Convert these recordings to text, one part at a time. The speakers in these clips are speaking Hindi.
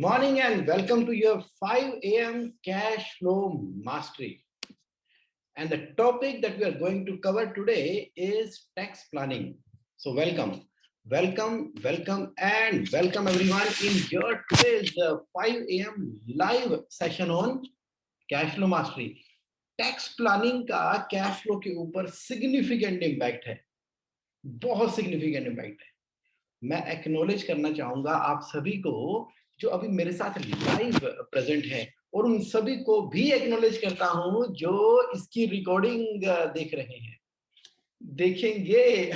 Morning and welcome to your 5 a.m. cash flow mastery. And the topic that we are going to cover today is tax planning. So welcome and welcome everyone in your today's 5 a.m. live session on cash flow mastery. Tax planning का कैश फ्लो के ऊपर सिग्निफिकेंट इम्पैक्ट है, बहुत सिग्निफिकेंट इम्पैक्ट है। मैं एक्नॉलेज करना चाहूंगा आप सभी को जो अभी मेरे साथ लाइव प्रेजेंट है, और उन सभी को भी एक्नॉलेज करता हूं जो इसकी रिकॉर्डिंग देख रहे हैं, देखेंगे।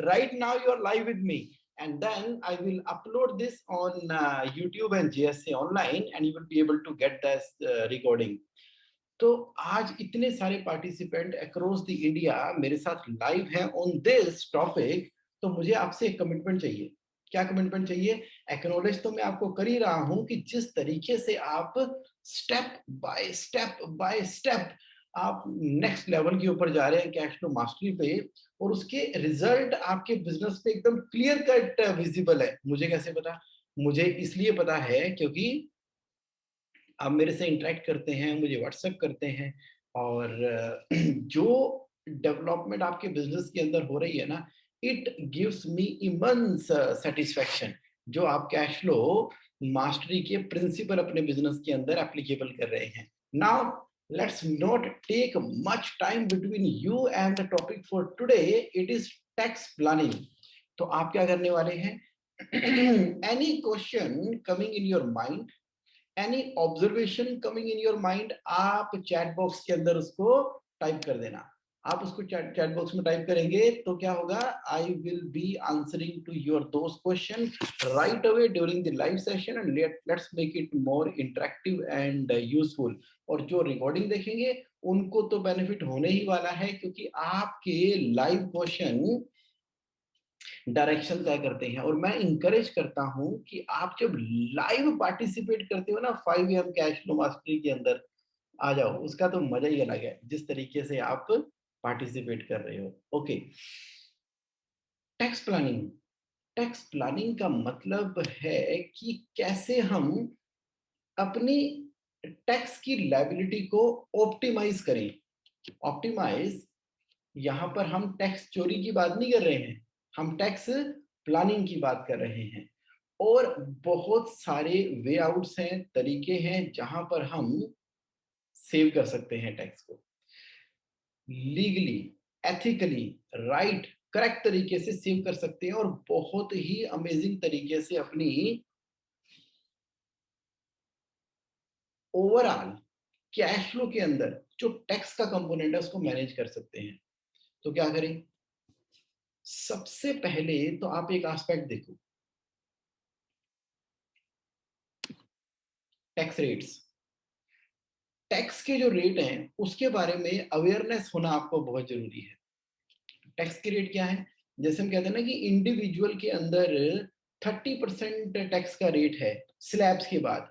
Right now you are live with me and then I will upload this on YouTube and JSA online and you will be able to get this recording. तो आज इतने सारे पार्टिसिपेंट अक्रॉस द इंडिया मेरे साथ लाइव हैं ऑन दिस टॉपिक, तो मुझे आपसे एक कमिटमेंट चाहिए। क्या कमिटमेंट चाहिए? एक्नॉलेज तो मैं आपको कर ही रहा हूं कि जिस तरीके से आप स्टेप बाय स्टेप आप नेक्स्ट लेवल के ऊपर जा रहे हैं कैश फ्लो मास्टरी पे, और उसके रिजल्ट आपके बिजनेस पे एकदम क्लियर कट विजिबल है। मुझे कैसे पता? मुझे इसलिए पता है क्योंकि आप मेरे से इंटरेक्ट करते हैं, मुझे व्हाट्सएप करते हैं, और जो डेवलपमेंट आपके बिजनेस के अंदर हो रही है ना, it gives me immense satisfaction, जो आप कैश फ्लो मास्टरी के प्रिंसिपल अपने बिजनेस के अंदर एप्लीकेबल कर रहे हैं। Now let's not take much time between you and the topic for today, it is tax planning. तो आप क्या करने वाले हैं? Any question coming in your mind, any observation coming in your mind, आप चैट बॉक्स के अंदर उसको टाइप कर देना। आप उसको चैट बॉक्स में टाइप करेंगे तो क्या होगा? I will be answering to your those question right away during the live session, and let's make it more interactive and useful. और जो रिकॉर्डिंग देखेंगे उनको तो बेनिफिट होने ही वाला है, क्योंकि आपके लाइव क्वेश्चन डायरेक्शन तय करते हैं। और मैं इंकरेज करता हूं कि आप जब लाइव पार्टिसिपेट करते हो ना 5 AM कैश फ्लो मास्टरी के अंदर, आ जाओ, उसका तो मजा ही अलग है जिस तरीके से आप पार्टिसिपेट कर रहे हो। Okay, tax planning. Tax planning का मतलब है कि कैसे हम अपनी टैक्स की लायबिलिटी को ऑप्टिमाइज करें। ऑप्टिमाइज, यहां पर हम टैक्स चोरी की बात नहीं कर रहे हैं, हम टैक्स प्लानिंग की बात कर रहे हैं। और बहुत सारे वे आउट्स हैं, तरीके हैं जहां पर हम सेव कर सकते हैं टैक्स को लीगली, एथिकली, राइट, करेक्ट तरीके से सेव कर सकते हैं, और बहुत ही अमेजिंग तरीके से अपनी ओवरऑल कैश फ्लो के अंदर जो टैक्स का कंपोनेंट है उसको मैनेज कर सकते हैं। तो क्या करें? सबसे पहले तो आप एक एस्पेक्ट देखो, टैक्स रेट्स। टैक्स के जो रेट हैं उसके बारे में अवेयरनेस होना आपको बहुत जरूरी है। टैक्स के रेट क्या है? जैसे हम कहते हैं ना कि इंडिविजुअल के अंदर 30% टैक्स का रेट है स्लैब्स के बाद।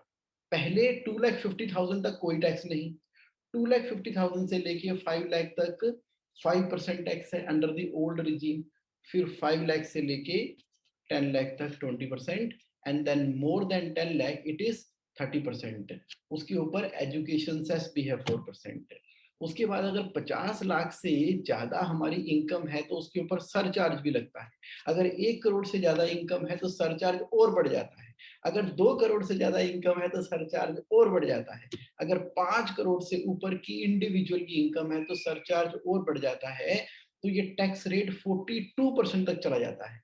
पहले 2,50,000 तक कोई टैक्स नहीं, 2,50,000 से लेके 5 लाख तक 5% टैक्स है अंडर द ओल्ड रिजीम। फिर 5 लाख से लेके 10 लाख तक 20%, and then more than 10 lakh it is 30%। उसके ऊपर एजुकेशन सेस भी है 4%। उसके बाद अगर 50 लाख से ज्यादा हमारी इनकम है तो उसके ऊपर सरचार्ज भी लगता है। अगर 1 करोड़ से ज्यादा इनकम है तो सरचार्ज और बढ़ जाता है। अगर 2 करोड़ से ज्यादा इनकम है तो सरचार्ज और बढ़ जाता है। अगर 5 करोड़ से ऊपर की इंडिविजुअल की इनकम है तो सरचार्ज और बढ़ जाता है। तो ये टैक्स रेट 42% तक चला जाता है।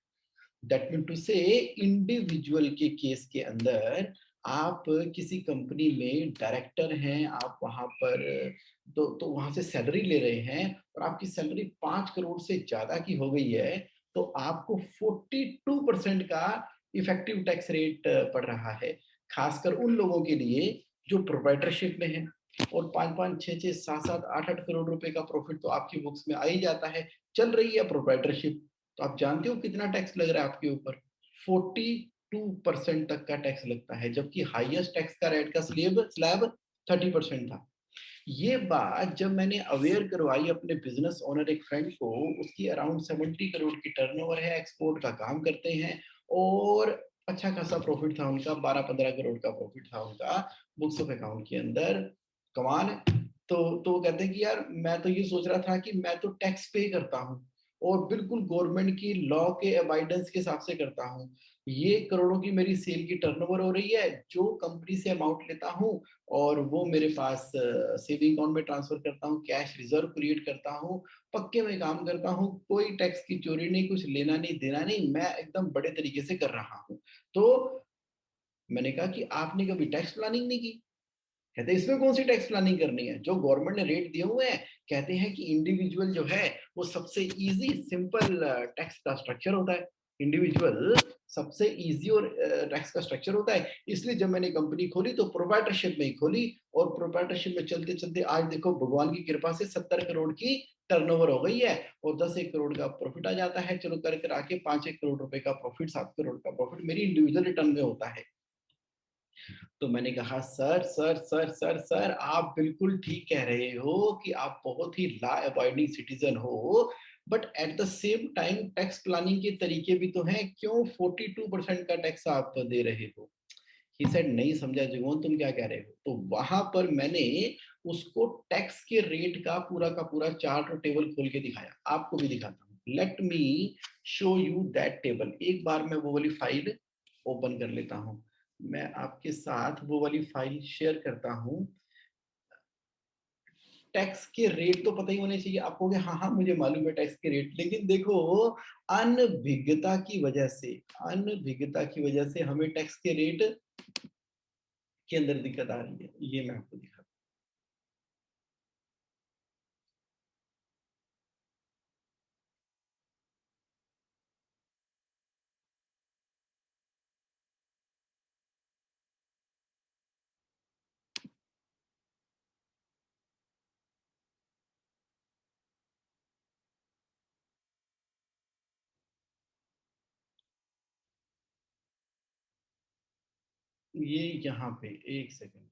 दैट मीन टू से इंडिविजुअल के केस के अंदर आप किसी कंपनी में डायरेक्टर हैं, आप वहां पर तो वहां से सैलरी ले रहे हैं, और आपकी सैलरी 5 करोड़ से ज्यादा की हो गई है, तो आपको 42% का इफेक्टिव टैक्स रेट पड़ रहा है। खासकर उन लोगों के लिए जो प्रोप्राइटरशिप में है, और 5-5, 6-6, 7-7, 8-8 करोड़ रुपए का प्रॉफिट तो आपकी बुक्स में आ ही जाता है। चल रही है प्रोप्राइटरशिप, तो आप जानते हो कितना टैक्स लग रहा है आपके ऊपर? 42% तक का टैक्स लगता है, जबकि हाईएस्ट टैक्स का रेट का स्लैब 30% था। ये बात जब मैंने अवेयर करवाई अपने बिजनेस ओनर एक फ्रेंड को, उसकी अराउंड 70 करोड़ की टर्नओवर है, एक्सपोर्ट का काम करते हैं, और अच्छा खासा प्रॉफिट था उनका, 12-15 करोड़ का प्रॉफिट था उनका बुक्स ऑफ अकाउंट के अंदर। कमाल है। तो वो कहते हैं कि यार मैं तो ये सोच रहा था कि मैं तो टैक्स पे करता हूँ और बिल्कुल गवर्नमेंट की लॉ के अबाइडेंस के हिसाब से करता हूँ। ये करोड़ों की मेरी सेल की टर्नओवर हो रही है, जो कंपनी से अमाउंट लेता हूँ और वो मेरे पास सेविंग अकाउंट में ट्रांसफर करता हूँ, कैश रिजर्व क्रिएट करता हूँ, पक्के में काम करता हूँ, कोई टैक्स की चोरी नहीं, कुछ लेना नहीं देना नहीं, मैं एकदम बड़े तरीके से कर रहा हूँ। तो मैंने कहा कि आपने कभी टैक्स प्लानिंग नहीं की? कहते इसमें कौन सी टैक्स प्लानिंग करनी है, जो गवर्नमेंट ने रेट दिए हुए हैं। कहते हैं कि इंडिविजुअल जो है वो सबसे इजी सिंपल टैक्स का स्ट्रक्चर होता है। इंडिविजुअल सबसे इजी और टैक्स का स्ट्रक्चर होता है। इसलिए जब मैंने कंपनी खोली तो प्रोप्राइटरशिप में ही खोली और प्रोप्राइटरशिप में चलते चलते आज देखो भगवान की कृपा से 70 करोड़ की टर्नओवर हो गई है और 10-1 करोड़ का प्रॉफिट आ जाता है। चलो कर कर आके 5-1 करोड़ रुपए का प्रॉफिट, 7 करोड़ का प्रॉफिट मेरी इंडिविजुअल रिटर्न में होता है। तो मैंने कहा sir sir sir sir sir आप बिल्कुल ठीक कह रहे हो कि आप बहुत ही लॉ अबॉइडिंग सिटीजन हो, but at the same time tax planning के तरीके भी तो हैं, क्यों 42% का टैक्स आप दे रहे हो? ही सेड नहीं समझा जुगोन, तुम क्या कह रहे हो? तो वहां पर मैंने उसको टैक्स के रेट का पूरा चार्ट और टेबल खोल के दिखाया। आपको भी दिखाता हूँ, let me show you that table. एक बार मैं वो वाली फाइल ओपन कर लेता हूँ, मैं आपके साथ वो वाली फाइल शेयर करता हूँ। टैक्स के रेट तो पता ही होने चाहिए आपको कि हाँ हाँ मुझे मालूम है टैक्स के रेट, लेकिन देखो अनभिज्ञता की वजह से, अनभिज्ञता की वजह से हमें टैक्स के रेट के अंदर दिक्कत आ रही है। ये मैं आपको दिखा, ये यहाँ पे एक सेकंड।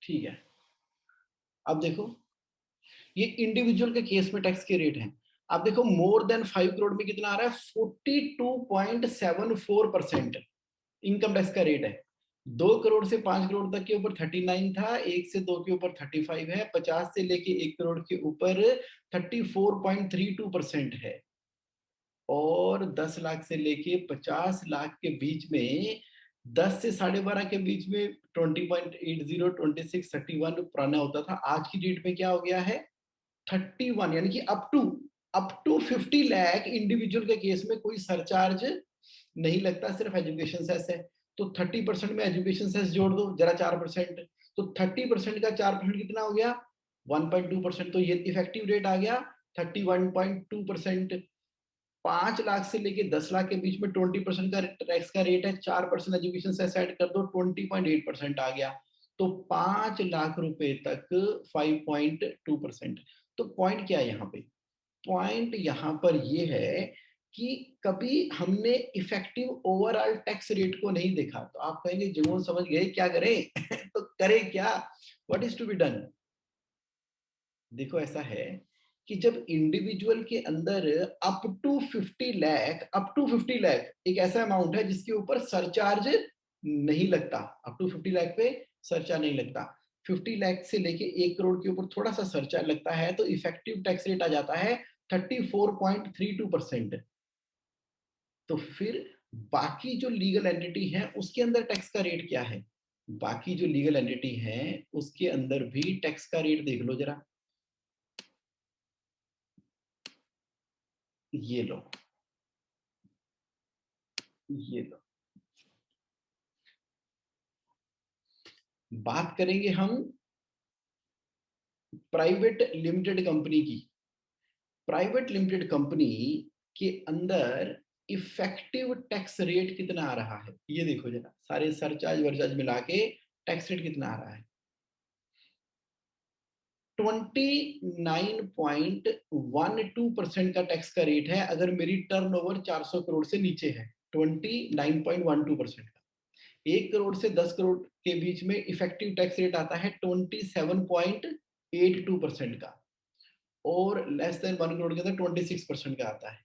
ठीक है, अब देखो ये इंडिविजुअल के केस में टैक्स के रेट हैं। आप देखो मोर देन 5 करोड़ में कितना आ रहा है, 42.74% इनकम टैक्स का रेट है। 2 करोड़ से 5 करोड़ तक के ऊपर 39 था, 1 से 2 के ऊपर 35 है, 50 से लेके 1 करोड़ के ऊपर 34.32% है, और 10 लाख से लेके 50 लाख के बीच में, 10 से 12.5 के बीच में 20.80, 26, 31 पुराना होता था। आज की डेट में क्या हो गया है, 31, यानी कि अप टू 50 लाख इंडिविजुअल के केस में कोई सरचार्ज नहीं लगता, सिर्फ एजुकेशन सेस है। तो 30% में एजुकेशन सेस जोड़ दो जरा, 4%। तो 30% का 4% कितना हो गया, 1.2%। तो ये इफेक्टिव रेट आ गया 31.2%। 5 लाख से लेके 10 लाख के बीच में 20% का टैक्स का रेट है, 4% एजुकेशन सेस ऐड कर दो, 20.8% आ गया। तो 5 लाख रुपए तक 5.2%। तो पॉइंट क्या है यहाँ पे, पॉइंट यहाँ पर ये है कि कभी हमने इफेक्टिव ओवरऑल टैक्स रेट को नहीं देखा। तो आप कहेंगे जुनून समझ गए, क्या करें? तो करें क्या, what is to be done? देखो ऐसा है कि जब इंडिविजुअल के अंदर अप टू 50 लाख एक ऐसा अमाउंट है जिसके ऊपर सरचार्ज नहीं लगता, अप टू 50 लाख पे सरचार्ज नहीं लगता। 50 लाख से लेके 1 करोड़ के ऊपर थोड़ा सा सरचार्ज लगता है, तो इफेक्टिव टैक्स रेट आ जाता है 34.32%। तो फिर बाकी जो लीगल एंटिटी है उसके अंदर टैक्स का रेट क्या है? बाकी जो लीगल एंटिटी है उसके अंदर भी टैक्स का रेट देख लो जरा, ये लो, ये लो। बात करेंगे हम प्राइवेट लिमिटेड कंपनी की। प्राइवेट लिमिटेड कंपनी के अंदर इफेक्टिव टैक्स रेट कितना आ रहा है, ये देखो जरा, सारे सरचार्ज वर्चार्ज मिला के टैक्स रेट कितना आ रहा है, 29.12% का टैक्स का रेट है अगर मेरी टर्नओवर 400 करोड़ से नीचे है, 29.12% का। 1 करोड़ से 10 करोड़ के बीच में इफेक्टिव टैक्स रेट आता है 27.82% का, और लेस देन 1 करोड़ के अंदर 26% का आता है।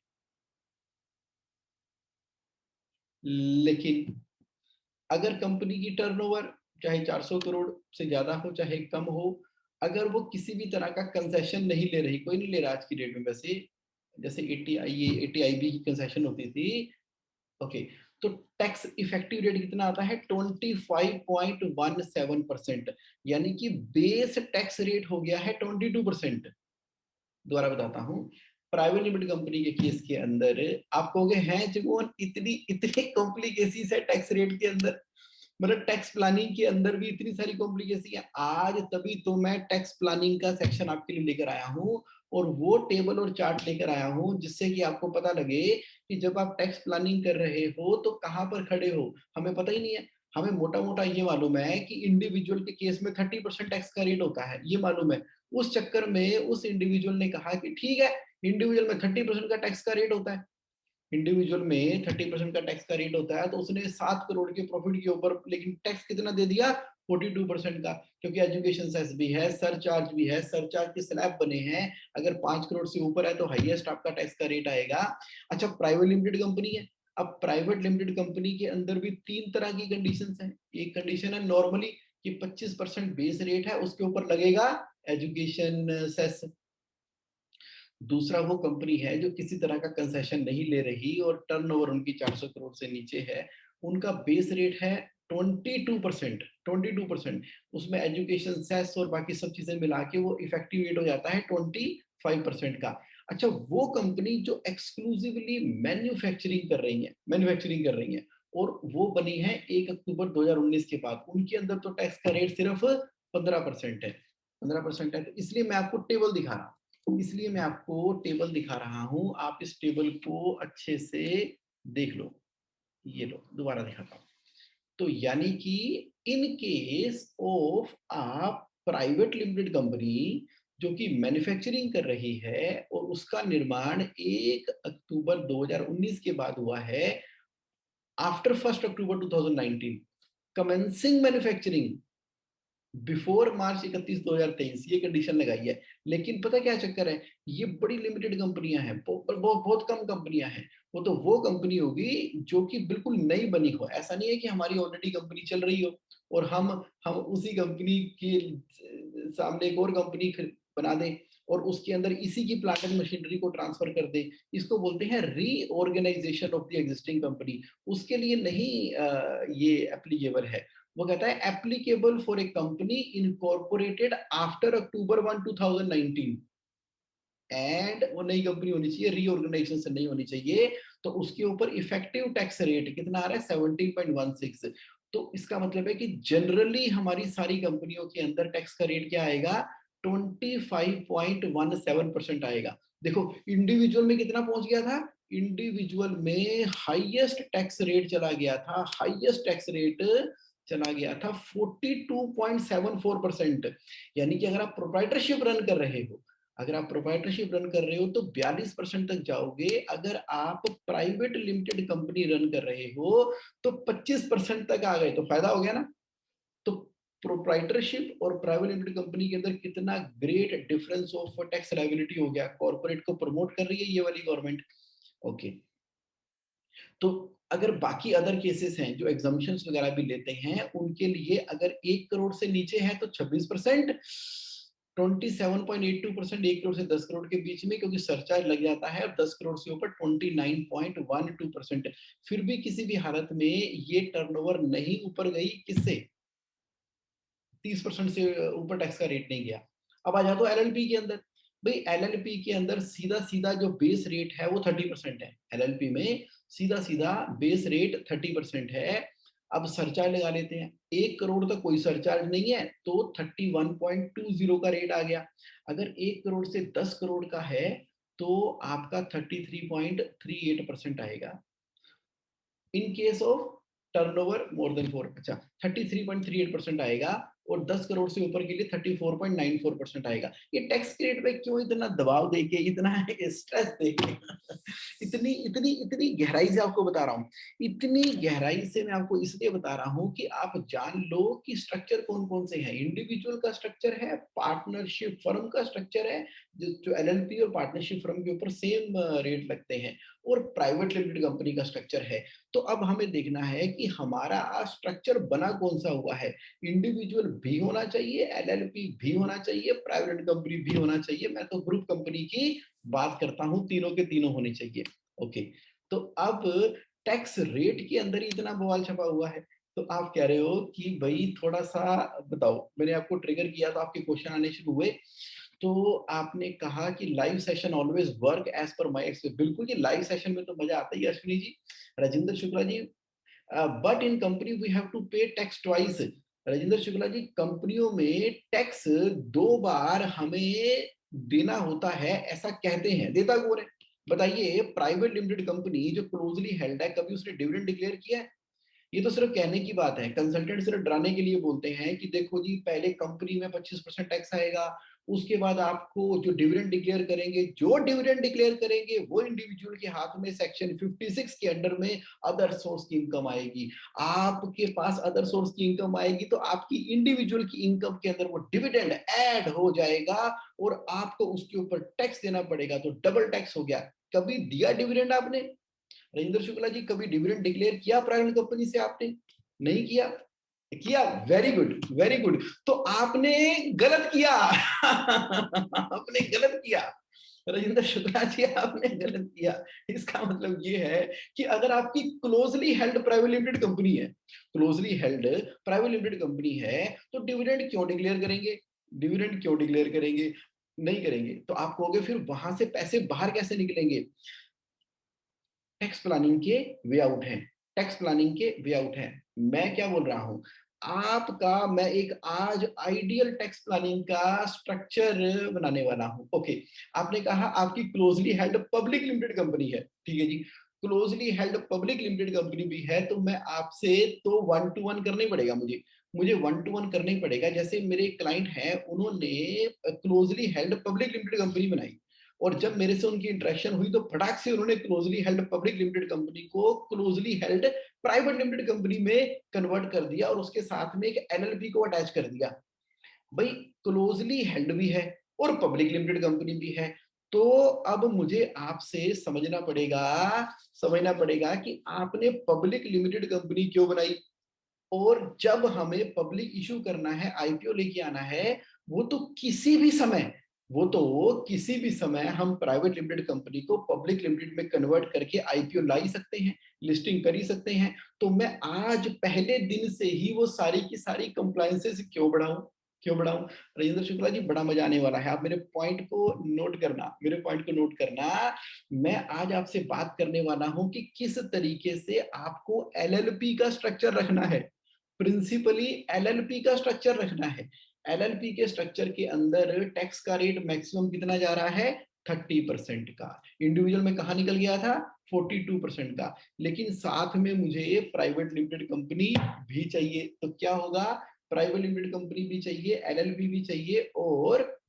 लेकिन अगर कंपनी की टर्नओवर चाहे 400 करोड़ से ज्यादा हो चाहे कम हो, अगर वो किसी भी तरह का कंसेशन नहीं ले रही, कोई नहीं ले रहा आज की डेट में वैसे, जैसे एटीआई एटीआईबी की कंसेशन होती थी, ओके, तो टैक्स इफेक्टिव रेट कितना आता है 25.17%, यानी कि बेस टैक्स रेट हो गया है 22%। दोबारा बताता हूँ, प्राइवेट लिमिटेड कंपनी के केस के अंदर आप कहोगे हैं जुगोन इतनी इतनी कॉम्प्लिकेसीज है टैक्स रेट के अंदर, मतलब टैक्स प्लानिंग के अंदर भी इतनी सारी कॉम्प्लिकेसी है। आज तभी तो मैं टैक्स प्लानिंग का सेक्शन आपके लिए लेकर आया हूँ, और वो टेबल और चार्ट लेकर आया हूँ जिससे कि आपको पता लगे कि जब आप टैक्स प्लानिंग कर रहे हो तो कहाँ पर खड़े हो। हमें पता ही नहीं है, हमें मोटा मोटा ये मालूम है कि इंडिविजुअल के केस में 30% टैक्स का रेट होता है, ये मालूम है। उस चक्कर में उस इंडिविजुअल ने कहा कि ठीक है, इंडिविजुअल में 30% का टैक्स का रेट होता है, इंडिविजुअल में 30% का टैक्स का रेट होता है, तो उसने 7 करोड़ के प्रॉफिट के ऊपर लेकिन टैक्स कितना दे दिया 42% का, क्योंकि एजुकेशन सेस भी है, सरचार्ज भी है, सरचार्ज के स्लैब बने हैं। अगर 5 करोड़ से ऊपर है तो हाईएस्ट आपका टैक्स का रेट आएगा। अच्छा, प्राइवेट लिमिटेड कंपनी है, अब प्राइवेट लिमिटेड कंपनी के अंदर भी 3 तरह की कंडीशंस हैं। एक कंडीशन है नॉर्मली कि 25% बेस रेट है, उसके ऊपर लगेगा एजुकेशन सेस। दूसरा वो कंपनी है जो किसी तरह का कंसेशन नहीं ले रही और टर्नओवर उनकी 400 करोड़ से नीचे है, उनका बेस रेट है 22%। 22%, उसमें एजुकेशन सेस और बाकी सब चीजें मिला के वो इफेक्टिव रेट हो जाता है 25% का। अच्छा, वो कंपनी जो एक्सक्लूसिवली मैन्युफैक्चरिंग कर रही है और वो बनी है 1 अक्टूबर 2019 के बाद, उनके अंदर तो टैक्स का रेट सिर्फ 15% है। 15% है, तो इसलिए मैं आपको टेबल दिखा रहा हूँ, इसलिए मैं आपको टेबल दिखा रहा हूं, आप इस टेबल को अच्छे से देख लो। ये लो, दोबारा दिखाता हूं। तो यानी कि in case of a private limited company जो कि मैन्युफैक्चरिंग कर रही है और उसका निर्माण 1 अक्टूबर 2019 के बाद हुआ है, आफ्टर 1 अक्टूबर 2019, कमेंसिंग मैन्युफैक्चरिंग बिफोर मार्च 31 2023, ये कंडीशन लगाई है। लेकिन पता क्या चक्कर है, ये बड़ी लिमिटेड कंपनियां हैं, बहुत कम कंपनियां हैं। वो तो वो कंपनी होगी जो कि बिल्कुल नई बनी हो, ऐसा नहीं है कि हमारी ऑलरेडी कंपनी चल रही हो और हम उसी कंपनी के सामने एक और कंपनी बना दें और उसके अंदर इसी की प्लांट एंड मशीनरी को ट्रांसफर कर दें। इसको बोलते हैं reorganisation of the existing company. उसके लिए नहीं ये एप्लीकेबल है। वो कहता है applicable for a company incorporated after October 1 2019, and वो नई कंपनी होनी चाहिए, रीऑर्गेनाइजेशन नहीं होनी चाहिए। तो उसके ऊपर इफेक्टिव टैक्स रेट कितना आ रहा है 17.16। तो इसका मतलब है कि जनरली हमारी सारी कंपनियों के अंदर टैक्स का रेट क्या आएगा 25.17% आएगा। देखो इंडिविजुअल में कितना पहुंच गया था, इंडिविजुअल में हाईएस्ट टैक्स रेट चला गया था, हाईएस्ट टैक्स रेट चला गया था 42.74%। यानी कि अगर आप प्रोप्राइटरशिप रन कर रहे हो, अगर आप प्रोप्राइटरशिप रन कर रहे हो तो 42% तक जाओगे। अगर आप प्राइवेट लिमिटेड कंपनी रन कर रहे हो तो 25% तक आ गए, तो फायदा हो गया ना। तो प्रोप्राइटरशिप और प्राइवेट लिमिटेड कंपनी के अंदर कितना great difference of tax liability हो गया। कॉर्पोरेट को प्रमोट कर रही है ये वाली गवर्नमेंट। ओके, तो अगर बाकी अदर केसेस हैं जो एग्जामिशंस वगैरह भी लेते हैं, उनके लिए अगर 1 करोड़ से नीचे है तो 26%, 27.82% 1 करोड़ से 10 करोड़ के बीच में, क्योंकि सरचार्ज लग जाता है, और 10 करोड़ से ऊपर 29.12%। फिर भी किसी भी हालत में ये टर्नओवर नहीं ऊपर गई किससे, 30% से ऊपर टैक्स का रेट नहीं गया। अब आ जाओ तो एलएलपी के अंदर, भाई एलएलपी के अंदर सीधा सीधा जो बेस रेट है वो 30% है। एलएलपी में सीधा सीधा बेस रेट 30% है। अब सरचार्ज लगा लेते हैं, 1 करोड़ तक कोई सरचार्ज नहीं है तो 31.20 का रेट आ गया। अगर 1 करोड़ से 10 करोड़ का है तो आपका 33.38% आएगा। इन case of turnover more than 4, अच्छा 33.38% आएगा। और 10 करोड़ से ऊपर के लिए 34.94% आएगा। ये टैक्स के रेट पे क्यों इतना दबाव देके, इतना स्ट्रेस देके इतनी इतनी इतनी गहराई से आपको बता रहा हूँ। इतनी गहराई से मैं आपको इसलिए बता रहा हूँ कि आप जान लो कि स्ट्रक्चर कौन-कौन से हैं। इंडिविजुअल का स्ट्रक्चर है, पार्टनरशिप फर्म का स्ट्रक्चर है, जो एलएलपी और पार्टनरशिप फर्म के ऊपर सेम रेट लगते हैं, और प्राइवेट लिमिटेड कंपनी का स्ट्रक्चर है। तो अब हमें देखना है कि हमारा स्ट्रक्चर बना कौन सा हुआ है। इंडिविजुअल भी होना चाहिए, एलएलपी भी होना चाहिए, प्राइवेट कंपनी भी होना चाहिए। मैं तो ग्रुप कंपनी की बात करता हूं, तीनों के तीनों होने चाहिए। ओके, तो अब टैक्स रेट के अंदर ही इतना बवाल छपा हुआ है, तो आप कह रहे हो कि भाई थोड़ा सा बताओ। मैंने आपको ट्रिगर किया तो आपके क्वेश्चन आने शुरू हुए। तो आपने कहा कि live session always work as per my experience. बिल्कुल जी, लाइव सेशन में तो मजा आता ही है Ashwini ji, Rajendra Shukla ji. But in company we have to pay tax twice. Rajendra Shukla ji, कंपनियों में टैक्स 2 बार हमें देना होता है, ऐसा कहते हैं। देता कौन है बताइए? प्राइवेट लिमिटेड कंपनी जो क्लोजली हेल्ड है, कभी उसने डिविडेंड डिक्लेयर किया है? ये तो सिर्फ कहने की बात है। कंसल्टेंट सिर्फ डराने के लिए बोलते हैं कि देखो जी, पहले कंपनी में 25% टैक्स आएगा, उसके बाद आपको जो डिविडेंड डिक्लेयर करेंगे, जो डिविडेंड डिक्लेयर करेंगे वो इंडिविजुअल के हाथ में सेक्शन 56 के अंडर में अदर सोर्स की इनकम आएगी। आपके पास अदर सोर्स की इनकम आएगी तो आपकी इंडिविजुअल की इनकम के अंदर वो डिविडेंड ऐड हो जाएगा और आपको उसके ऊपर टैक्स देना पड़ेगा, तो डबल टैक्स हो गया। कभी दिया डिविडेंड आपने? राजेंद्र शुक्ला जी, कभी डिविडेंड डिक्लेयर किया प्राइवेट कंपनी से आपने? नहीं किया? किया? Very good, very good. तो आपने गलत किया। आपने गलत किया राजेंद्र शुक्ला जी, आपने गलत किया। इसका मतलब ये है कि अगर आपकी closely held private limited company है, closely held private limited company है, तो डिविडेंड क्यों डिक्लेयर करेंगे? डिविडेंड क्यों डिक्लेयर करेंगे? नहीं करेंगे। तो आप कहोगे फिर वहां से पैसे बाहर कैसे निकलेंगे? टैक्स प्लानिंग के वे आउट हैं, टैक्स प्लानिंग के वे आउट हैं। मैं क्या बोल रहा हूं आपका, मैं एक आज आइडियल टैक्स प्लानिंग का स्ट्रक्चर बनाने वाला हूं। ओके, आपने कहा आपकी closely held public limited company है, ठीक है जी। Closely held public limited company भी है, तो मैं आपसे तो 1 to 1 करना ही पड़ेगा मुझे। मुझे 1 to 1 करना ही पड़ेगा। जैसे मेरे क्लाइंट हैं, उन्होंने closely held public limited company बनाई, और जब मेरे से उनकी इंटरेक्शन हुई तो फटाक से उन्होंने closely held public limited company को closely held private limited company में कन्वर्ट कर दिया और उसके साथ में एक एलएलपी को अटैच कर दिया। भाई, क्लोजली हेल्ड भी है और पब्लिक लिमिटेड कंपनी भी है। तो अब मुझे आपसे समझना पड़ेगा कि आपने पब्लिक लिमिटेड कंपनी क्यों बनाई, और जब हमें पब्लिक इशू करना है, आईपीओ लेके आना है, वो तो किसी भी समय हम प्राइवेट लिमिटेड कंपनी को पब्लिक लिमिटेड में कन्वर्ट करके आईपीओ ला ही सकते हैं, लिस्टिंग कर ही सकते हैं। तो मैं आज पहले दिन से ही वो सारी की सारी कंप्लायंसेस क्यों बढ़ाऊं? राजेंद्र शुक्ला जी, बड़ा मजा आने वाला है। आप मेरे पॉइंट को नोट करना। मैं आज आपसे बात करने वाला हूं कि किस तरीके से आपको एलएलपी का स्ट्रक्चर रखना है। प्रिंसिपली एलएलपी का स्ट्रक्चर रखना है। एलएलपी के स्ट्रक्चर के अंदर टैक्स का रेट मैक्सिमम कितना जा रहा है? 30% का। इंडिविजुअल में कहा निकल गया था? 42% का। लेकिन साथ में मुझे प्राइवेट लिमिटेड कंपनी भी चाहिए, तो क्या होगा? प्राइवेट लिमिटेड कंपनी भी चाहिए, एलएलपी भी चाहिए, और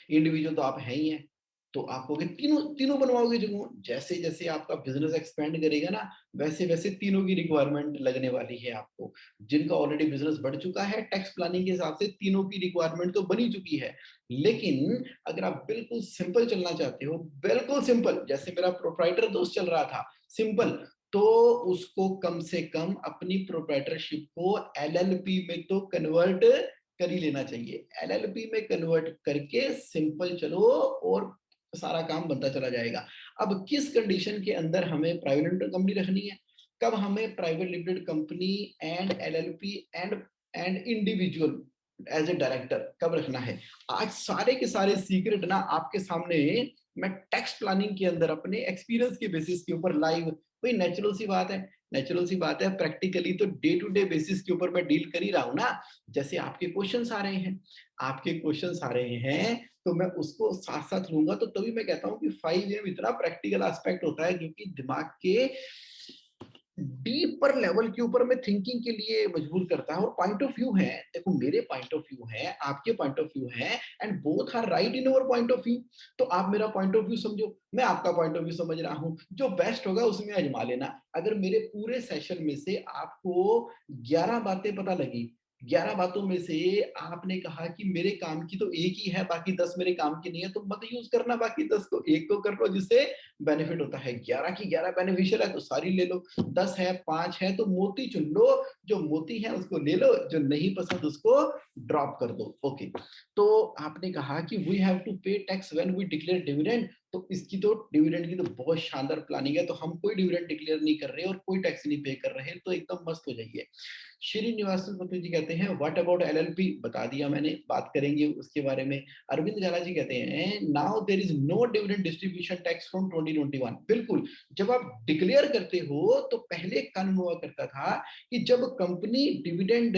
इंडिविजुअल तो आप है ही हैं। तो आप कहोगे तीनों तीनों बनवाओगे जो? जैसे जैसे आपका बिजनेस एक्सपेंड करेगा ना, वैसे वैसे तीनों की रिक्वायरमेंट लगने वाली है आपको। जिनका ऑलरेडी बिजनेस बढ़ चुका है, टैक्स प्लानिंग के हिसाब से तीनों की रिक्वायरमेंट तो बनी चुकी है। लेकिन अगर आप बिल्कुल सिंपल चलना चाहते हो, बिल्कुल सिंपल, जैसे मेरा प्रोप्राइटर दोस्त चल रहा था, सिंपल, तो उसको कम से कम अपनी प्रोप्राइटरशिप को एलएलपी में तो कन्वर्ट कर ही लेना चाहिए। एलएलपी में कन्वर्ट करके सिंपल चलो और सारा काम बनता चला जाएगा। अब किस कंडीशन के अंदर हमें प्राइवेट लिमिटेड कंपनी रखनी है, कब हमें private limited company and LLP and individual as a director कब रखना है? आज सारे के सारे सीक्रेट ना आपके सामने मैं टैक्स प्लानिंग के अंदर अपने एक्सपीरियंस के बेसिस के ऊपर लाइव, भाई नेचुरल सी बात है, प्रैक्टिकली तो डे टू डे बेसिस के ऊपर मैं डील कर ही रहा हूं ना। जैसे आपके क्वेश्चंस आ रहे हैं, तो मैं उसको साथ साथ लूंगा। तो तभी मैं कहता हूँ कि 5 AM इतना प्रैक्टिकल एस्पेक्ट होता है, क्योंकि दिमाग के डीपर लेवल के ऊपर में थिंकिंग के लिए मजबूर करता है। और पॉइंट ऑफ व्यू है, देखो मेरे पॉइंट ऑफ व्यू है, आपके पॉइंट ऑफ व्यू है, and both are right in our point of view. तो आप मेरा पॉइंट ऑफ व्यू समझो, मैं आपका पॉइंट ऑफ व्यू समझ रहा हूँ, जो बेस्ट होगा उसमें आजमा लेना। अगर मेरे पूरे सेशन में से आपको 11 बातें पता लगी, 11 बातों में से आपने कहा कि मेरे काम की तो एक ही है, बाकी 10 मेरे काम की नहीं है, तो मत यूज करना बाकी 10 को, एक को कर लो जिससे बेनिफिट होता है। 11 की 11 बेनिफिशियल है तो सारी ले लो, 10 है, 5 है तो मोती चुन लो, जो मोती है उसको ले लो, जो नहीं पसंद उसको ड्रॉप कर दो। ओके, तो आपने कहा कि we have to pay tax when we declare dividend, तो इसकी तो डिविडेंड की तो बहुत शानदार प्लानिंग है, तो हम कोई डिविडेंड डिक्लेयर नहीं कर रहे और कोई टैक्स नहीं पे कर रहे, तो एकदम मस्त हो जाइए। श्रीनिवास पति जी कहते हैं व्हाट अबाउट एलएलपी, बता दिया मैंने, बात करेंगे उसके बारे में। अरविंद जाला जी कहते हैं now there is no dividend distribution tax from 2021। बिल्कुल, जब आप डिक्लेयर करते हो तो पहले एक कानून हुआ करता था कि जब कंपनी डिविडेंड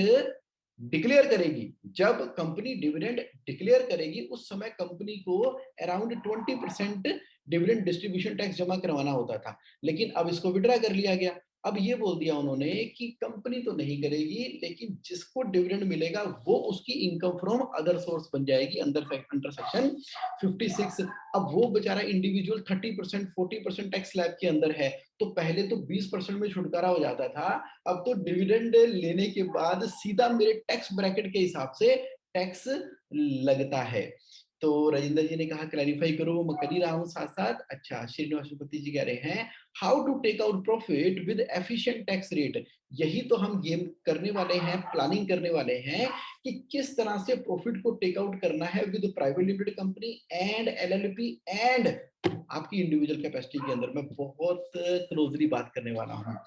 डिक्लेयर करेगी, जब कंपनी डिविडेंड डिक्लेयर करेगी उस समय कंपनी को अराउंड 20% डिविडेंड डिस्ट्रीब्यूशन टैक्स जमा करवाना होता था, लेकिन अब इसको विड्रा कर लिया गया। अब ये बोल दिया उन्होंने कि कंपनी तो नहीं करेगी, लेकिन जिसको डिविडेंड मिलेगा वो उसकी इनकम फ्रॉम अदर सोर्स बन जाएगी, अंडर सेक्शन 56। अब वो बेचारा इंडिविजुअल 30% 40% टैक्स स्लैब के अंदर है, तो पहले तो 20% में छुटकारा हो जाता था, अब तो डिविडेंड लेने के बाद सीधा मेरे टैक्स ब्रैकेट के हिसाब से टैक्स लगता है। तो राजेंद्र जी ने कहा क्लैरिफाई करो, मैं कर ही रहा हूँ साथ साथ। अच्छा, श्रीनिवासपति जी कह रहे हैं how to take out profit with efficient tax rate. यही तो हम गेम करने वाले हैं, प्लानिंग करने वाले हैं कि किस तरह से प्रॉफिट को टेक आउट करना है with private limited company and LLP and आपकी इंडिविजुअल कैपेसिटी के अंदर। मैं बहुत क्लोजली बात करने वाला हूँ।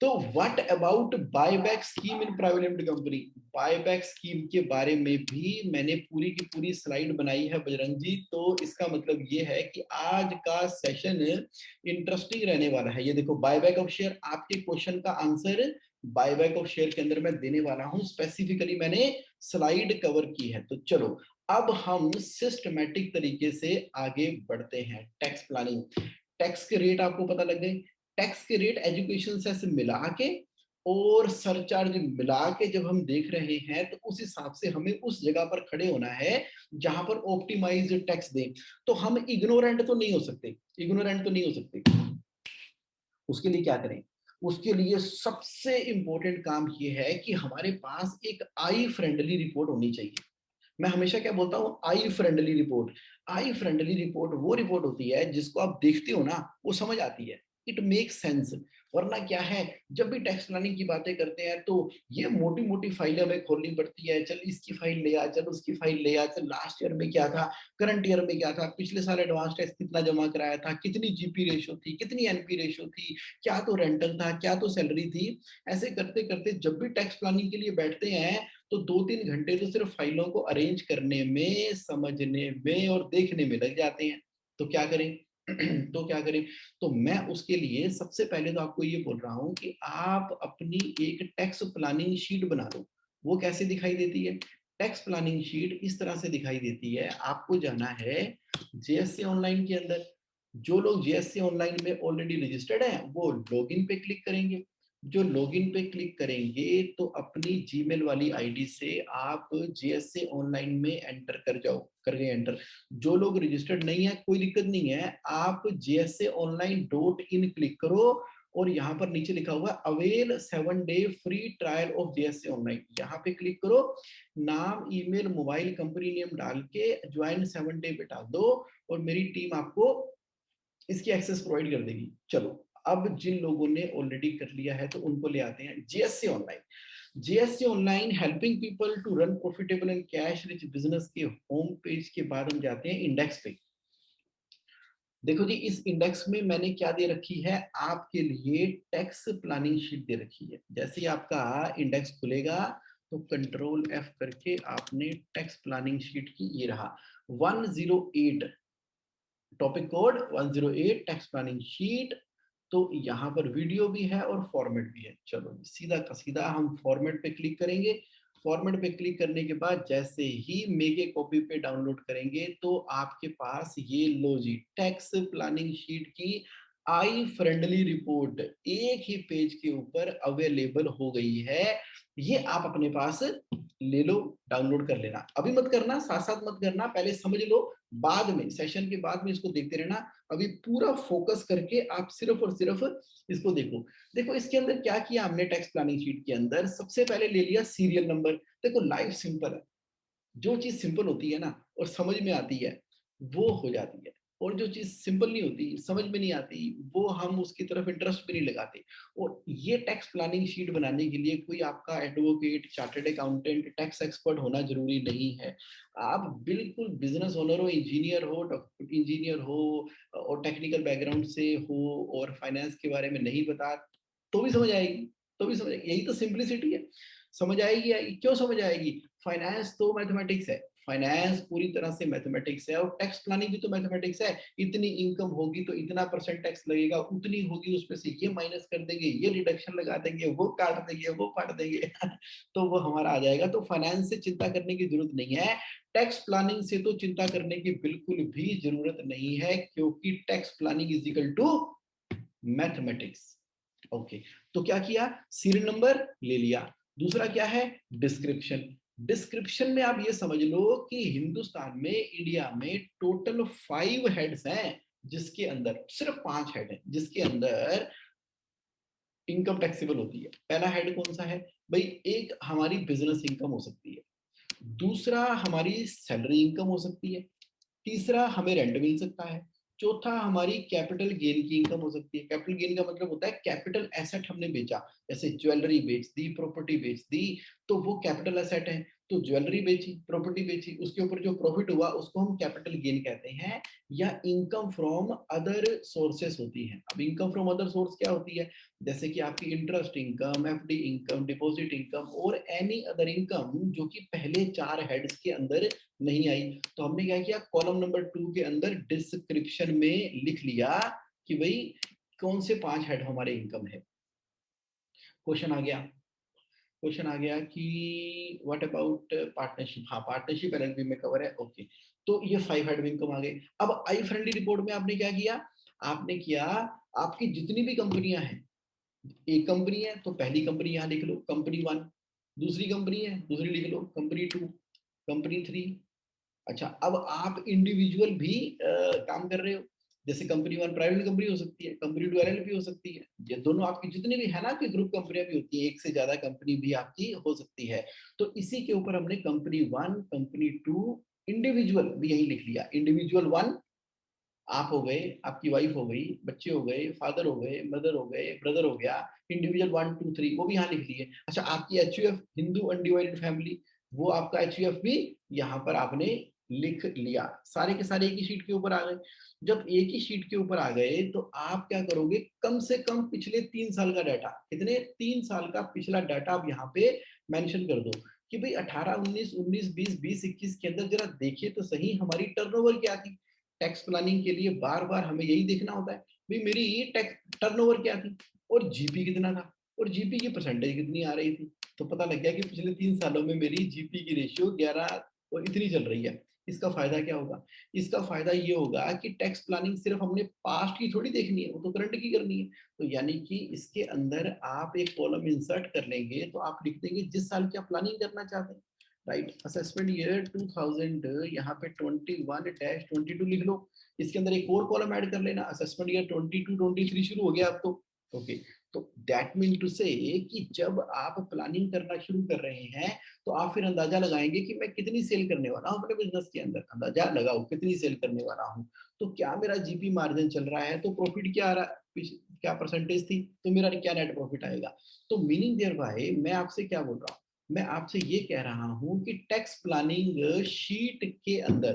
तो what about buyback scheme in private limited company, buyback scheme के बारे में भी मैंने पूरी की पूरी स्लाइड बनाई है बजरंग जी। तो इसका मतलब ये है कि आज का सेशन इंटरेस्टिंग रहने वाला है। ये देखो बायबैक ऑफ शेयर, आपके क्वेश्चन का आंसर बायबैक ऑफ शेयर के अंदर मैं देने वाला हूं, स्पेसिफिकली मैंने स्लाइड कवर की है। तो चलो अब हम सिस्टमैटिक तरीके से आगे बढ़ते हैं। टैक्स प्लानिंग, टैक्स के रेट आपको पता लग गए, टैक्स के रेट एजुकेशन सेस मिला के और सरचार्ज मिला के जब हम देख रहे हैं तो उस हिसाब से हमें उस जगह पर खड़े होना है जहां पर ऑप्टिमाइज टैक्स दें। तो हम इग्नोरेंट तो नहीं हो सकते, इग्नोरेंट तो नहीं हो सकते। उसके लिए क्या करें, उसके लिए सबसे इंपॉर्टेंट काम ये है कि हमारे पास एक आई फ्रेंडली रिपोर्ट होनी चाहिए। मैं हमेशा क्या बोलता हूँ, आई फ्रेंडली रिपोर्ट। आई फ्रेंडली रिपोर्ट वो रिपोर्ट होती है जिसको आप देखते हो ना वो समझ आती है, इट मेक सेंस। वरना क्या है, जब भी टैक्स प्लानिंग की बातें करते हैं तो ये मोटी मोटी फाइलें हमें खोलनी पड़ती है, चल इसकी फाइल ले आ, चल उसकी फाइल ले आ, चल लास्ट ईयर में क्या था, करंट ईयर में क्या था, पिछले साल एडवांस टैक्स कितना जमा कराया था, कितनी जीपी रेशो थी, कितनी एनपी रेशो थी, क्या तो रेंटल था, क्या तो सैलरी थी। ऐसे करते करते जब भी टैक्स प्लानिंग के लिए बैठते हैं तो 2-3 घंटे तो सिर्फ फाइलों को अरेंज करने में, समझने में और देखने में लग जाते हैं। तो क्या करें तो क्या करें, तो मैं उसके लिए सबसे पहले तो आपको ये बोल रहा हूं कि आप अपनी एक टैक्स प्लानिंग शीट बना लो। वो कैसे दिखाई देती है, टैक्स प्लानिंग शीट इस तरह से दिखाई देती है। आपको जाना है जेएससी ऑनलाइन के अंदर, जो लोग जेएससी ऑनलाइन में ऑलरेडी रजिस्टर्ड हैं वो लॉगिन पे क्लिक करेंगे। जो लॉगिन पे क्लिक करेंगे तो अपनी जीमेल वाली आईडी से आप जेएससी ऑनलाइन में एंटर कर जाओ, कर गए एंटर। जो लोग रजिस्टर्ड नहीं है कोई दिक्कत नहीं है, आप JSAonline.in क्लिक करो और यहाँ पर नीचे लिखा हुआ है अवेल 7-डे free trial of JSA online, यहाँ पे क्लिक करो, नाम ईमेल मोबाइल कंपनी नेम डाल के ज्वाइन 7 डे पे डाल दो और मेरी टीम आपको इसकी एक्सेस प्रोवाइड कर देगी। चलो अब जिन लोगों ने ऑलरेडी कर लिया है तो उनको ले आते हैं JSC online. JSC online helping people to run profitable and cash rich business के होम पेज के बाद हम जाते हैं इंडेक्स पे। देखो जी, इस इंडेक्स में मैंने क्या दे रखी है आपके लिए, टैक्स प्लानिंग शीट दे रखी है। जैसे ही आपका इंडेक्स खुलेगा तो कंट्रोल F करके आपने टैक्स प्लानिंग शीट की, ये रहा 108, topic code 108 tax planning sheet. तो यहाँ पर वीडियो भी है और फॉर्मेट भी है। चलो सीधा का सीधा हम फॉर्मेट पे क्लिक करेंगे। फॉर्मेट पे क्लिक करने के बाद जैसे ही मेक ए कॉपी पे डाउनलोड करेंगे तो आपके पास ये लो जी टैक्स प्लानिंग शीट की आई फ्रेंडली रिपोर्ट एक ही पेज के ऊपर अवेलेबल हो गई है। ये आप अपने पास ले लो, डाउनलोड कर लेना। अभी मत करना, साथ-साथ मत करना, पहले समझ लो, बाद में सेशन के बाद में इसको देखते रहना। अभी पूरा फोकस करके आप सिर्फ और सिर्फ इसको देखो। देखो इसके अंदर क्या किया हमने टैक्स प्लानिंग शीट के अंदर, सबसे पहले ले लिया सीरियल नंबर। देखो लाइफ सिंपल है। जो चीज़ सिंपल होती है ना और समझ में आती है, वो हो जाती है। और जो चीज़ सिंपल नहीं होती, समझ में नहीं आती, वो हम उसकी तरफ इंटरेस्ट भी नहीं लगाते। और ये टैक्स प्लानिंग शीट बनाने के लिए कोई आपका advocate, chartered accountant, tax expert होना ज़रूरी नहीं है। आप बिल्कुल बिज़नेस ओनर हो, इंजीनियर हो और टेक्निकल बैकग्राउंड से हो और फाइनेंस के बारे में नहीं पता, तो भी समझ आएगी, तो भी समझ आएगी। यही तो सिंपलिसिटी है। समझ आएगी या क्यों समझ आएगी? फाइनेंस तो मैथमेटिक्स है। फाइनेंस पूरी तरह से मैथमेटिक्स है और टैक्स प्लानिंग भी तो मैथमेटिक्स है। इतनी इनकम होगी तो इतना परसेंट टैक्स लगेगा, उतनी होगी उसमें से ये माइनस कर देंगे, ये डिडक्शन लगा देंगे, वो काट देंगे, वो काट देंगे तो वो हमारा आ जाएगा। तो फाइनेंस से चिंता करने की जरूरत नहीं है। टैक्स प्लानिंग से तो चिंता करने की बिल्कुल भी जरूरत नहीं है, क्योंकि tax planning is equal to mathematics. Okay, तो क्या किया, सीरियल नंबर ले लिया। दूसरा क्या है, डिस्क्रिप्शन। डिस्क्रिप्शन में आप ये समझ लो कि हिंदुस्तान में, इंडिया में टोटल 5 हेड्स हैं, जिसके अंदर सिर्फ 5 हेड हैं जिसके अंदर इनकम टैक्सेबल होती है। पहला हेड कौन सा है भाई? एक हमारी बिजनेस इनकम हो सकती है, दूसरा हमारी सैलरी इनकम हो सकती है, तीसरा हमें रेंट मिल सकता है, चौथा हमारी कैपिटल गेन की इनकम हो सकती है। कैपिटल गेन का मतलब होता है कैपिटल एसेट हमने बेचा, जैसे ज्वेलरी बेच दी, प्रॉपर्टी बेच दी, तो वो कैपिटल एसेट है। तो ज्वेलरी बेची, प्रॉपर्टी बेची, उसके ऊपर जो प्रॉफिट हुआ उसको हम कैपिटल गेन कहते हैं। या इनकम फ्रॉम अदर सोर्सेस होती है। अब इनकम फ्रॉम अदर सोर्स क्या होती है? जैसे कि आपकी interest income, FD income, deposit income और एनी अदर इनकम जो कि पहले 4 हेड्स के अंदर नहीं आई। तो हमने क्या किया, कॉलम नंबर 2 के अंदर डिस्क्रिप्शन में लिख लिया कि भाई कौन से 5 हेड हमारे इनकम है। क्वेश्चन आ गया, क्वेश्चन आ गया कि व्हाट अबाउट पार्टनरशिप। हाँ, पार्टनरशिप एलएलपी में कवर है। ओके, तो ये 5 हेड इनकम आ गए। अब आई फ्रेंडली रिपोर्ट में आपने क्या किया, आपने किया आपकी जितनी भी कंपनियां हैं, एक कंपनी है तो पहली कंपनी यहाँ लिख लो, कंपनी 1। दूसरी कंपनी है, दूसरी लिख लो, कंपनी 2, कंपनी 3। अच्छा, अब आप इंडिविजुअल भी काम कर रहे हो, जैसे कंपनी 1 प्राइवेट कंपनी हो सकती है, कंपनी 2 एलएलपी हो सकती है। ये दोनों आपकी जितनी भी है ना कि ग्रुप कंपनियां भी होती है, एक से ज्यादा कंपनी भी आपकी हो सकती है। तो इसी के ऊपर हमने कंपनी 1, कंपनी 2, इंडिविजुअल भी यही लिख लिया। इंडिविजुअल 1 आप हो गए, आपकी वाइफ हो गई, बच्चे हो गए, फादर हो गए, मदर हो गए, ब्रदर हो गया। इंडिविजुअल 1 2 3 वो भी यहाँ लिख लिए। अच्छा, आपकी एचयूएफ हिंदू अनडिवाइडेड फैमिली, वो आपका एचयूएफ भी यहाँ पर आपने लिख लिया। सारे के सारे एक ही शीट के ऊपर आ गए। जब एक ही शीट के ऊपर आ गए तो आप क्या करोगे, कम से कम पिछले 3 साल का डाटा, कितने 3 साल का पिछला डाटा आप यहाँ पे मेंशन कर दो कि भाई 18 19 19 20 20 21 के अंदर जरा देखिए तो सही हमारी टर्नओवर क्या थी। टैक्स प्लानिंग के लिए बार बार हमें यही देखना होता है, भाई मेरी ये टैक्स टर्नओवर क्या थी और जीपी कितना था और जीपी की परसेंटेज कितनी आ रही थी। तो पता लग गया कि पिछले 3 सालों में मेरी जीपी की रेशियो 11 और इतनी चल रही है। इसका फायदा क्या होगा? इसका फायदा ये होगा कि टैक्स प्लानिंग सिर्फ हमने पास्ट की थोड़ी देखनी है, वो तो करंट की करनी है। तो यानी कि इसके अंदर आप एक कॉलम इंसर्ट कर लेंगे तो आप लिख देंगे जिस साल की आप प्लानिंग करना चाहते हैं। राइट, असेसमेंट ईयर 2000 यहाँ पे 21-22 लिख लो। इसके अंदर एक और कॉलम ऐड कर लेना, असेसमेंट ईयर 22-23 शुरू हो गया अब तो। ओके, तो दैट मीन टू से कि जब आप प्लानिंग करना शुरू कर रहे हैं तो आप फिर अंदाजा लगाएंगे कि मैं कितनी सेल करने वाला हूँ अपने बिजनेस के अंदर। अंदाजा लगाओ कितनी सेल करने वाला हूँ, तो क्या मेरा जीपी मार्जिन चल रहा है, तो प्रॉफिट क्या आ रहा, क्या परसेंटेज थी, तो मेरा क्या नेट प्रॉफिट आएगा। तो मीनिंग देयर बाय मैं आपसे क्या बोल रहा हूँ, मैं आपसे ये कह रहा हूं कि टैक्स प्लानिंग शीट के अंदर,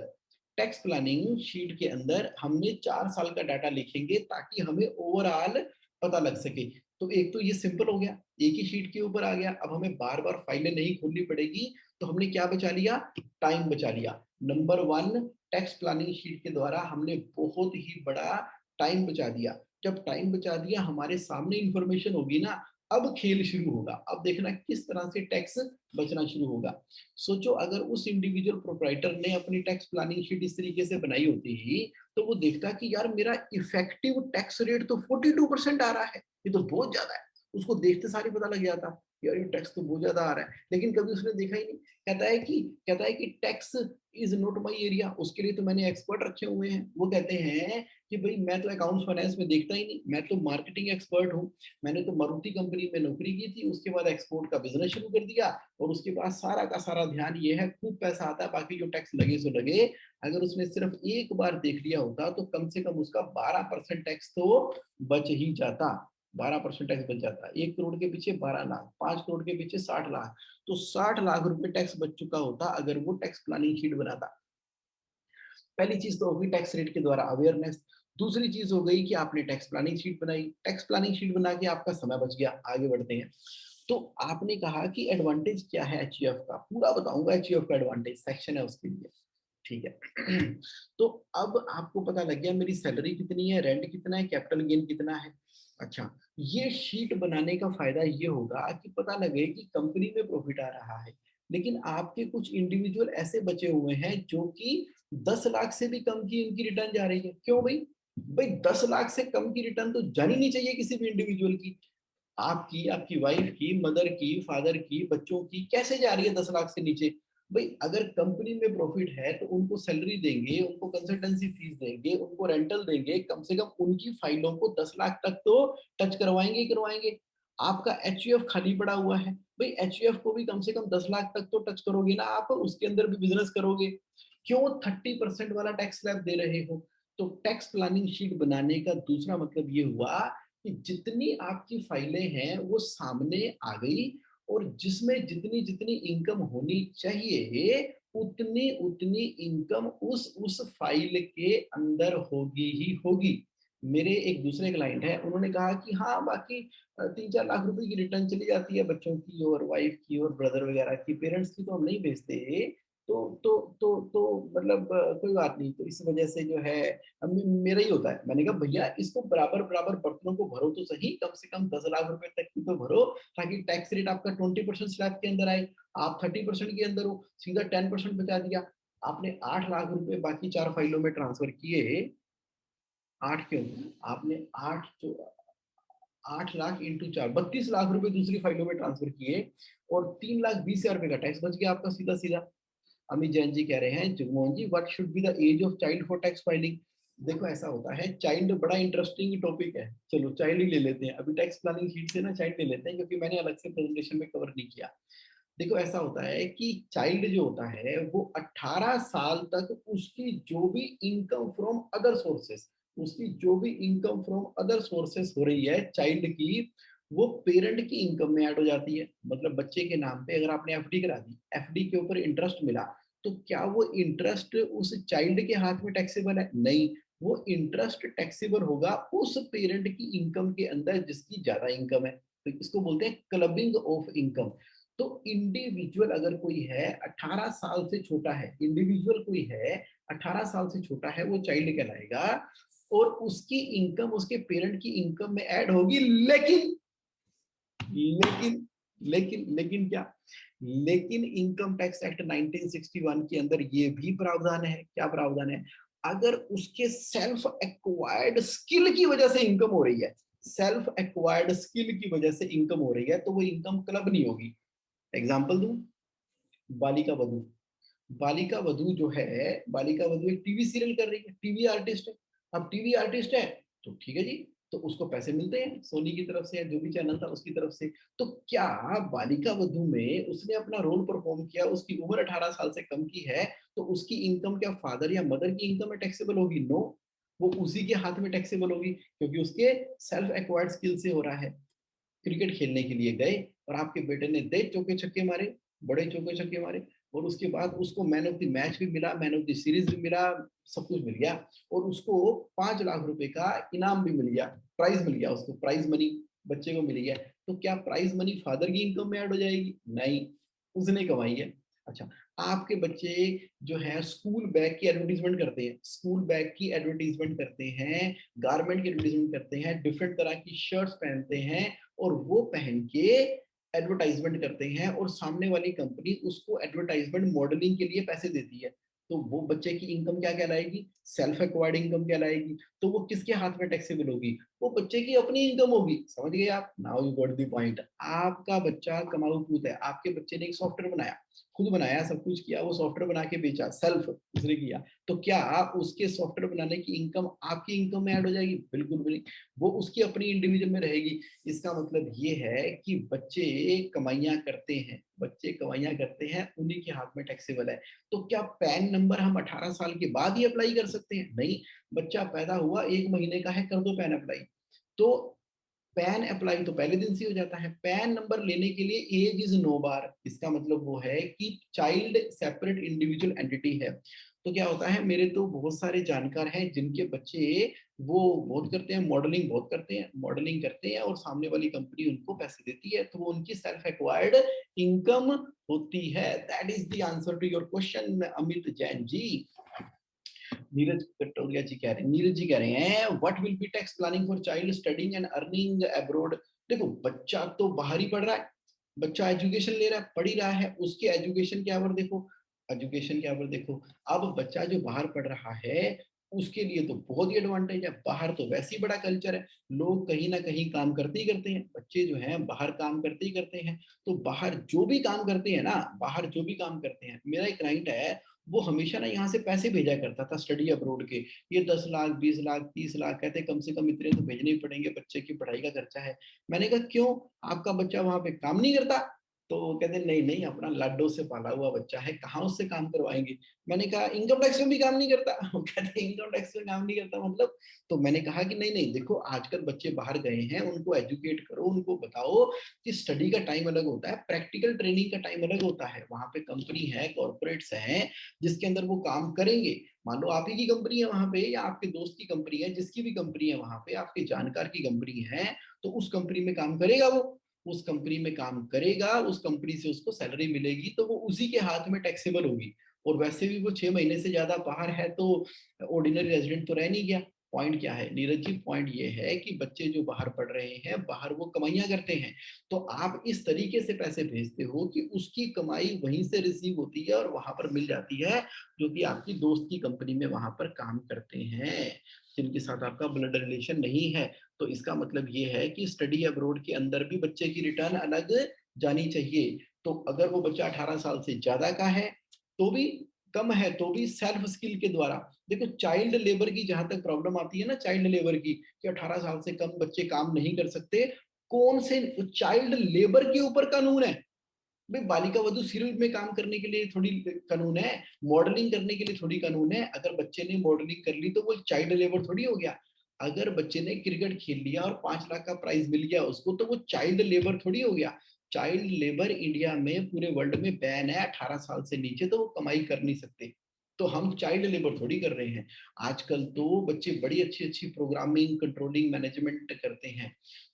टैक्स प्लानिंग शीट के अंदर हमने 4 साल का डाटा लिखेंगे ताकि हमें ओवरऑल पता लग सके। तो एक तो ये सिंपल हो गया, एक ही शीट के ऊपर आ गया, अब हमें बार बार फाइलें नहीं खोलनी पड़ेगी। तो हमने क्या बचा लिया, टाइम बचा लिया। नंबर 1, टैक्स प्लानिंग शीट के द्वारा हमने बहुत ही बड़ा टाइम बचा दिया। जब टाइम बचा दिया, हमारे सामने इंफॉर्मेशन होगी ना, अब खेल शुरू होगा, अब देखना किस तरह से टैक्स बचना शुरू होगा। सोचो अगर उस इंडिविजुअल प्रोप्राइटर ने अपनी टैक्स प्लानिंग शीट इस तरीके से बनाई होती ही, तो वो देखता कि यार मेरा इफेक्टिव टैक्स रेट तो 42% आ रहा है, ये तो बहुत ज्यादा है। उसको देखते सार ही पता लग जाता, यार ये टैक्स तो बहुत ज्यादा आ रहा है, लेकिन कभी उसने देखा ही नहीं। कहता है कि tax is not my area, उसके लिए तो मैंने एक्सपर्ट रखे हुए हैं। वो कहते हैं कि भाई मैं तो अकाउंट्स फाइनेंस में देखता ही नहीं, मैं तो मार्केटिंग एक्सपर्ट हूँ। मैंने तो मारुति कंपनी में नौकरी की थी, उसके बाद एक्सपोर्ट का बिजनेस शुरू कर दिया, और उसके बाद सारा का सारा ध्यान ये है, खूब पैसा आता है, बाकी जो टैक्स लगे सो लगे। अगर उसने सिर्फ एक बार देख लिया होता तो कम से कम उसका 12% टैक्स तो बच ही जाता। 12% टैक्स बच जाता है। 1 करोड़ के पीछे 12 लाख, 5 करोड़ के पीछे 60 लाख, तो 60 लाख रुपए टैक्स बच चुका होता अगर वो टैक्स प्लानिंग शीट बनाता। पहली चीज तो होगी टैक्स रेट के द्वारा अवेयरनेस। दूसरी चीज हो गई कि आपने टैक्स प्लानिंग शीट बनाई, टैक्स प्लानिंग शीट बना के आपका समय बच गया। आगे बढ़ते हैं। तो आपने कहा कि एडवांटेज क्या है एचयूएफ का, पूरा बताऊंगा एचयूएफ का एडवांटेज, सेक्शन है उसके लिए। ठीक है। तो अब आपको पता लग गया मेरी सैलरी कितनी है, रेंट कितना है, कैपिटल गेन कितना है। अच्छा, ये शीट बनाने का फायदा ये होगा कि पता लगे कि कंपनी में प्रॉफिट आ रहा है, लेकिन आपके कुछ इंडिविजुअल ऐसे बचे हुए हैं जो कि 10 लाख से भी कम की इनकी रिटर्न जा रही है। क्यों भाई? भाई 10 लाख से कम की रिटर्न तो जानी नहीं चाहिए किसी भी इंडिविजुअल की। आपकी, आपकी वाइफ की, मदर की, फादर की, बच्चों की कैसे जा रही है 10 लाख से नीचे? भाई अगर कंपनी में प्रॉफिट है तो उनको सैलरी देंगे, उनको कंसल्टेंसी फीस देंगे, उनको रेंटल देंगे, कम से कम उनकी फाइलों को 10 लाख तक तो टच करवाएंगे ही करवाएंगे। आपका एचयूएफ खाली पड़ा हुआ है, भाई एचयूएफ को भी कम से कम 10 लाख तक तो टच करोगे ना आप, उसके अंदर भी बिजनेस करोगे। क्यों 30% वाला टैक्स स्लैब दे रहे हो? तो टैक्स प्लानिंग शीट बनाने का दूसरा मतलब ये हुआ कि जितनी आपकी फाइलें हैं वो सामने आ गई, और जिसमें जितनी जितनी इनकम होनी चाहिए उतनी उतनी इनकम उस फाइल के अंदर होगी ही होगी। मेरे एक दूसरे क्लाइंट है, उन्होंने कहा कि हाँ बाकी 3-4 लाख रुपए की रिटर्न चली जाती है बच्चों की और वाइफ की और ब्रदर वगैरह की, पेरेंट्स की तो हम नहीं भेजते। तो मतलब कोई बात नहीं, तो इस वजह से जो है मेरा ही होता है। मैंने कहा भैया इसको बराबर बराबर बर्तनों को भरो तो सही, कम से कम 10 लाख रुपए तक की तो भरो, ताकि टैक्स रेट आपका 20% स्लैब के अंदर आए। आप 30% के अंदर हो, सीधा 10% बचा दिया। आपने 8 लाख रुपए बाकी 4 फाइलों में ट्रांसफर किए। 8 क्यों? आपने 8 लाख इंटू 4, 32 लाख रुपए दूसरी फाइलों में ट्रांसफर किए, और 3,20,000 रुपए का टैक्स बच गया आपका सीधा सीधा। अमित जैन जी कह रहे हैं, Jagmohan ji what should be the age of child for tax filing? देखो ऐसा होता है, चाइल्ड बड़ा इंटरेस्टिंग टॉपिक है, चलो चाइल्ड ही ले लेते हैं अभी, टैक्स प्लानिंग शीट से ना चाइल्ड ले लेते हैं, क्योंकि मैंने अलग से प्रेजेंटेशन में कवर नहीं किया। देखो ऐसा होता है कि चाइल्ड जो होता है वो 18 साल तक उसकी जो भी इनकम फ्रॉम अदर सोर्सेस, उसकी जो भी इनकम फ्रॉम अदर सोर्सेस हो रही है चाइल्ड की, वो पेरेंट की इनकम में ऐड हो जाती है। मतलब बच्चे के नाम पे अगर आपने एफडी करा दी, एफडी के ऊपर इंटरेस्ट मिला, तो क्या वो इंटरेस्ट उस चाइल्ड के हाथ में टैक्सेबल है? नहीं, वो इंटरेस्ट टैक्सेबल होगा उस पेरेंट की इनकम के अंदर जिसकी ज्यादा इनकम है। तो इसको बोलते हैं क्लबिंग ऑफ इनकम। तो इंडिविजुअल अगर कोई है 18 साल से छोटा है, इंडिविजुअल कोई है 18 साल से छोटा है, वो चाइल्ड कहलाएगा, और उसकी इनकम उसके पेरेंट की इनकम में ऐड होगी। लेकिन लेकिन लेकिन क्या? लेकिन इनकम टैक्स एक्ट 1961 के अंदर ये भी प्रावधान है। क्या प्रावधान है? अगर उसके सेल्फ एक्वायर्ड स्किल की वजह से इनकम हो रही है, सेल्फ एक्वायर्ड स्किल की वजह से इनकम हो रही है, तो वो इनकम क्लब नहीं होगी। एग्जाम्पल दूं, बालिका वधू। बालिका वधू जो है, बालिका वधू एक टीवी सीरियल कर रही है, टीवी आर्टिस्ट है। अब टीवी आर्टिस्ट है तो ठीक है जी, तो उसको पैसे मिलते हैं सोनी की तरफ से या जो भी चैनल था उसकी तरफ से। तो क्या बालिका वधू में उसने अपना रोल परफॉर्म किया, उसकी उम्र 18 साल से कम की है, तो उसकी इनकम क्या फादर या मदर की इनकम में टैक्सेबल होगी? नो, वो उसी के हाथ में टैक्सेबल होगी, क्योंकि उसके सेल्फ एक्वायर्ड स्किल से हो रहा है। क्रिकेट खेलने के लिए गए और आपके बेटे ने दे चौके छक्के मारे, बड़े चौके छक्के मारे, और उसके बाद उसको मैन ऑफ द मैच भी मिला, मैन ऑफ द सीरीज भी मिला, सब कुछ मिल गया, और उसको 5 लाख रुपए का इनाम भी मिल गया, प्राइज मिल गया, उसको प्राइज मनी बच्चे को मिल गया। तो क्या प्राइज मनी फादर की इनकम में ऐड हो जाएगी? नहीं, उसने कमाई है। अच्छा, आपके बच्चे जो है स्कूल बैग की एडवर्टाइजमेंट करते हैं, स्कूल बैग की एडवर्टाइजमेंट करते हैं, गारमेंट की एडवर्टाइजमेंट करते हैं, डिफरेंट तरह की शर्ट्स पहनते हैं और वो पहन के एडवर्टाइजमेंट करते हैं और सामने वाली कंपनी उसको एडवर्टाइजमेंट मॉडलिंग के लिए पैसे देती है। तो वो बच्चे की इनकम क्या कहलाएगी? सेल्फ एक्वायर्ड इनकम कहलाएगी। तो वो किसके हाथ में टैक्सेबल होगी? वो बच्चे की अपनी इनकम होगी। समझ गए आप? Now you got the point. आपका बच्चा कमाऊ पूत है। आपके बच्चे ने एक सॉफ्टवेयर बनाया, खुद बनाया, सब कुछ किया, वो सॉफ्टवेयर बना के बेचा, सेल्फ उसने किया। तो क्या उसके सॉफ्टवेयर बनाने की इनकम आपकी इनकम में ऐड हो जाएगी? बिल्कुल भी नहीं। वो उसकी अपनी इंडिविजुअल में रहेगी। इसका मतलब ये है कि बच्चे कमाइयाँ करते हैं, बच्चे कमाइयाँ करते हैं, उन्हीं के हाथ में टैक्सेबल है। तो क्या पैन नंबर हम 18 साल के बाद ही अप्लाई कर सकते हैं? नहीं, बच्चा पैदा हुआ 1 महीने का है, कर दो पैन अप्लाई। तो पैन अप्लाई तो पहले दिन से हो जाता है। पैन नंबर लेने के लिए एज इज नो बार। इसका मतलब वो है कि चाइल्ड सेपरेट इंडिविजुअल एंटिटी है। तो क्या होता है, मेरे तो बहुत सारे जानकार हैं जिनके बच्चे वो बहुत करते हैं, मॉडलिंग बहुत करते हैं, मॉडलिंग करते हैं और सामने वाली कंपनी उनको पैसे देती है, तो वो उनकी सेल्फ एक्वायर्ड इनकम होती है। That is the answer to your question Amit Jain ji. Neeraj Katoria ji कह रहे हैं, नीरज जी कह रहे हैं what will be tax planning for child studying and earning abroad. देखो बच्चा तो बाहर ही पढ़ रहा है, बच्चा एजुकेशन ले रहा है, पढ़ ही रहा है, उसके एजुकेशन के ऊपर देखो, एजुकेशन के ऊपर देखो। अब बच्चा जो बाहर पढ़ रहा है उसके लिए तो बहुत ही एडवांटेज है। बाहर तो वैसे ही बड़ा कल्चर है, लोग कहीं ना कहीं काम करते ही करते हैं, बच्चे जो हैं बाहर काम करते ही करते हैं। तो बाहर जो भी काम करते हैं ना, बाहर जो भी काम करते हैं, मेरा एक क्लाइंट है, वो हमेशा ना यहाँ से पैसे भेजा करता था स्टडी अब्रोड के। ये 10 लाख, 20 लाख, 30 लाख, कहते कम से कम इतने तो भेजने ही पड़ेंगे, बच्चे की पढ़ाई का खर्चा है। मैंने कहा क्यों, आपका बच्चा वहां पे काम नहीं करता? तो कहते नहीं नहीं, अपना लाडो से पाला हुआ बच्चा है, कहाँ उससे काम करवाएंगे। मैंने कहा इनकम टैक्स में भी काम नहीं करता? कहते इनकम टैक्स में काम नहीं करता मतलब। तो मैंने कहा कि नहीं नहीं, देखो आजकल बच्चे बाहर गए हैं, उनको एजुकेट करो, उनको बताओ कि स्टडी का टाइम अलग होता है, प्रैक्टिकल ट्रेनिंग का टाइम अलग होता है। वहां पे कंपनी है, कॉर्पोरेट्स हैं जिसके अंदर वो काम करेंगे। मान लो आप ही की कंपनी है वहां पे, या आपके दोस्त की कंपनी है, जिसकी भी कंपनी है वहां पे, आपके जानकार की कंपनी है, तो उस कंपनी में काम करेगा वो, उस कंपनी में काम करेगा, उस कंपनी से उसको सैलरी मिलेगी, तो वो उसी के हाथ में टैक्सेबल होगी। और वैसे भी वो 6 महीने से ज्यादा बाहर है, तो ऑर्डिनरी रेजिडेंट तो रह नहीं गया। पॉइंट क्या है नीरज जी? पॉइंट ये है कि बच्चे जो बाहर पढ़ रहे हैं, बाहर वो कमाइयां करते हैं, तो आप इस तरीके से पैसे भेजते हो कि उसकी कमाई वहीं से रिसीव होती है और वहां पर मिल जाती है, जो कि आपकी दोस्त की कंपनी में वहां पर काम करते हैं, जिनके साथ आपका ब्लड रिलेशन नहीं है। तो इसका मतलब ये है कि स्टडी अब्रोड के अंदर भी बच्चे की रिटर्न अलग जानी चाहिए। तो अगर वो बच्चा 18 साल से ज्यादा का है तो भी, कम है तो भी, सेल्फ स्किल के द्वारा। देखो चाइल्ड लेबर की जहां तक प्रॉब्लम आती है ना, चाइल्ड लेबर की, कि 18 साल से कम बच्चे काम नहीं कर सकते, कौन से चाइल्ड लेबर के ऊपर कानून है? भाई बालिका वधु सीरियल में काम करने के लिए थोड़ी कानून है, मॉडलिंग करने के लिए थोड़ी कानून है। अगर बच्चे ने मॉडलिंग कर ली तो वो चाइल्ड लेबर थोड़ी हो गया। अगर बच्चे ने क्रिकेट खेल लिया और 5 लाख का प्राइज मिल गया उसको, तो वो चाइल्ड लेबर थोड़ी हो गया। चाइल्ड लेबर इंडिया में, पूरे वर्ल्ड में बैन है, 18 साल से नीचे तो वो कमाई कर नहीं सकते। तो हम चाइल्ड लेबर थोड़ी कर रहे हैं। आजकल तो बच्चे बड़ी अच्छी अच्छी प्रोग्रामिंग, कंट्रोलिंग, मैनेजमेंट करते हैं।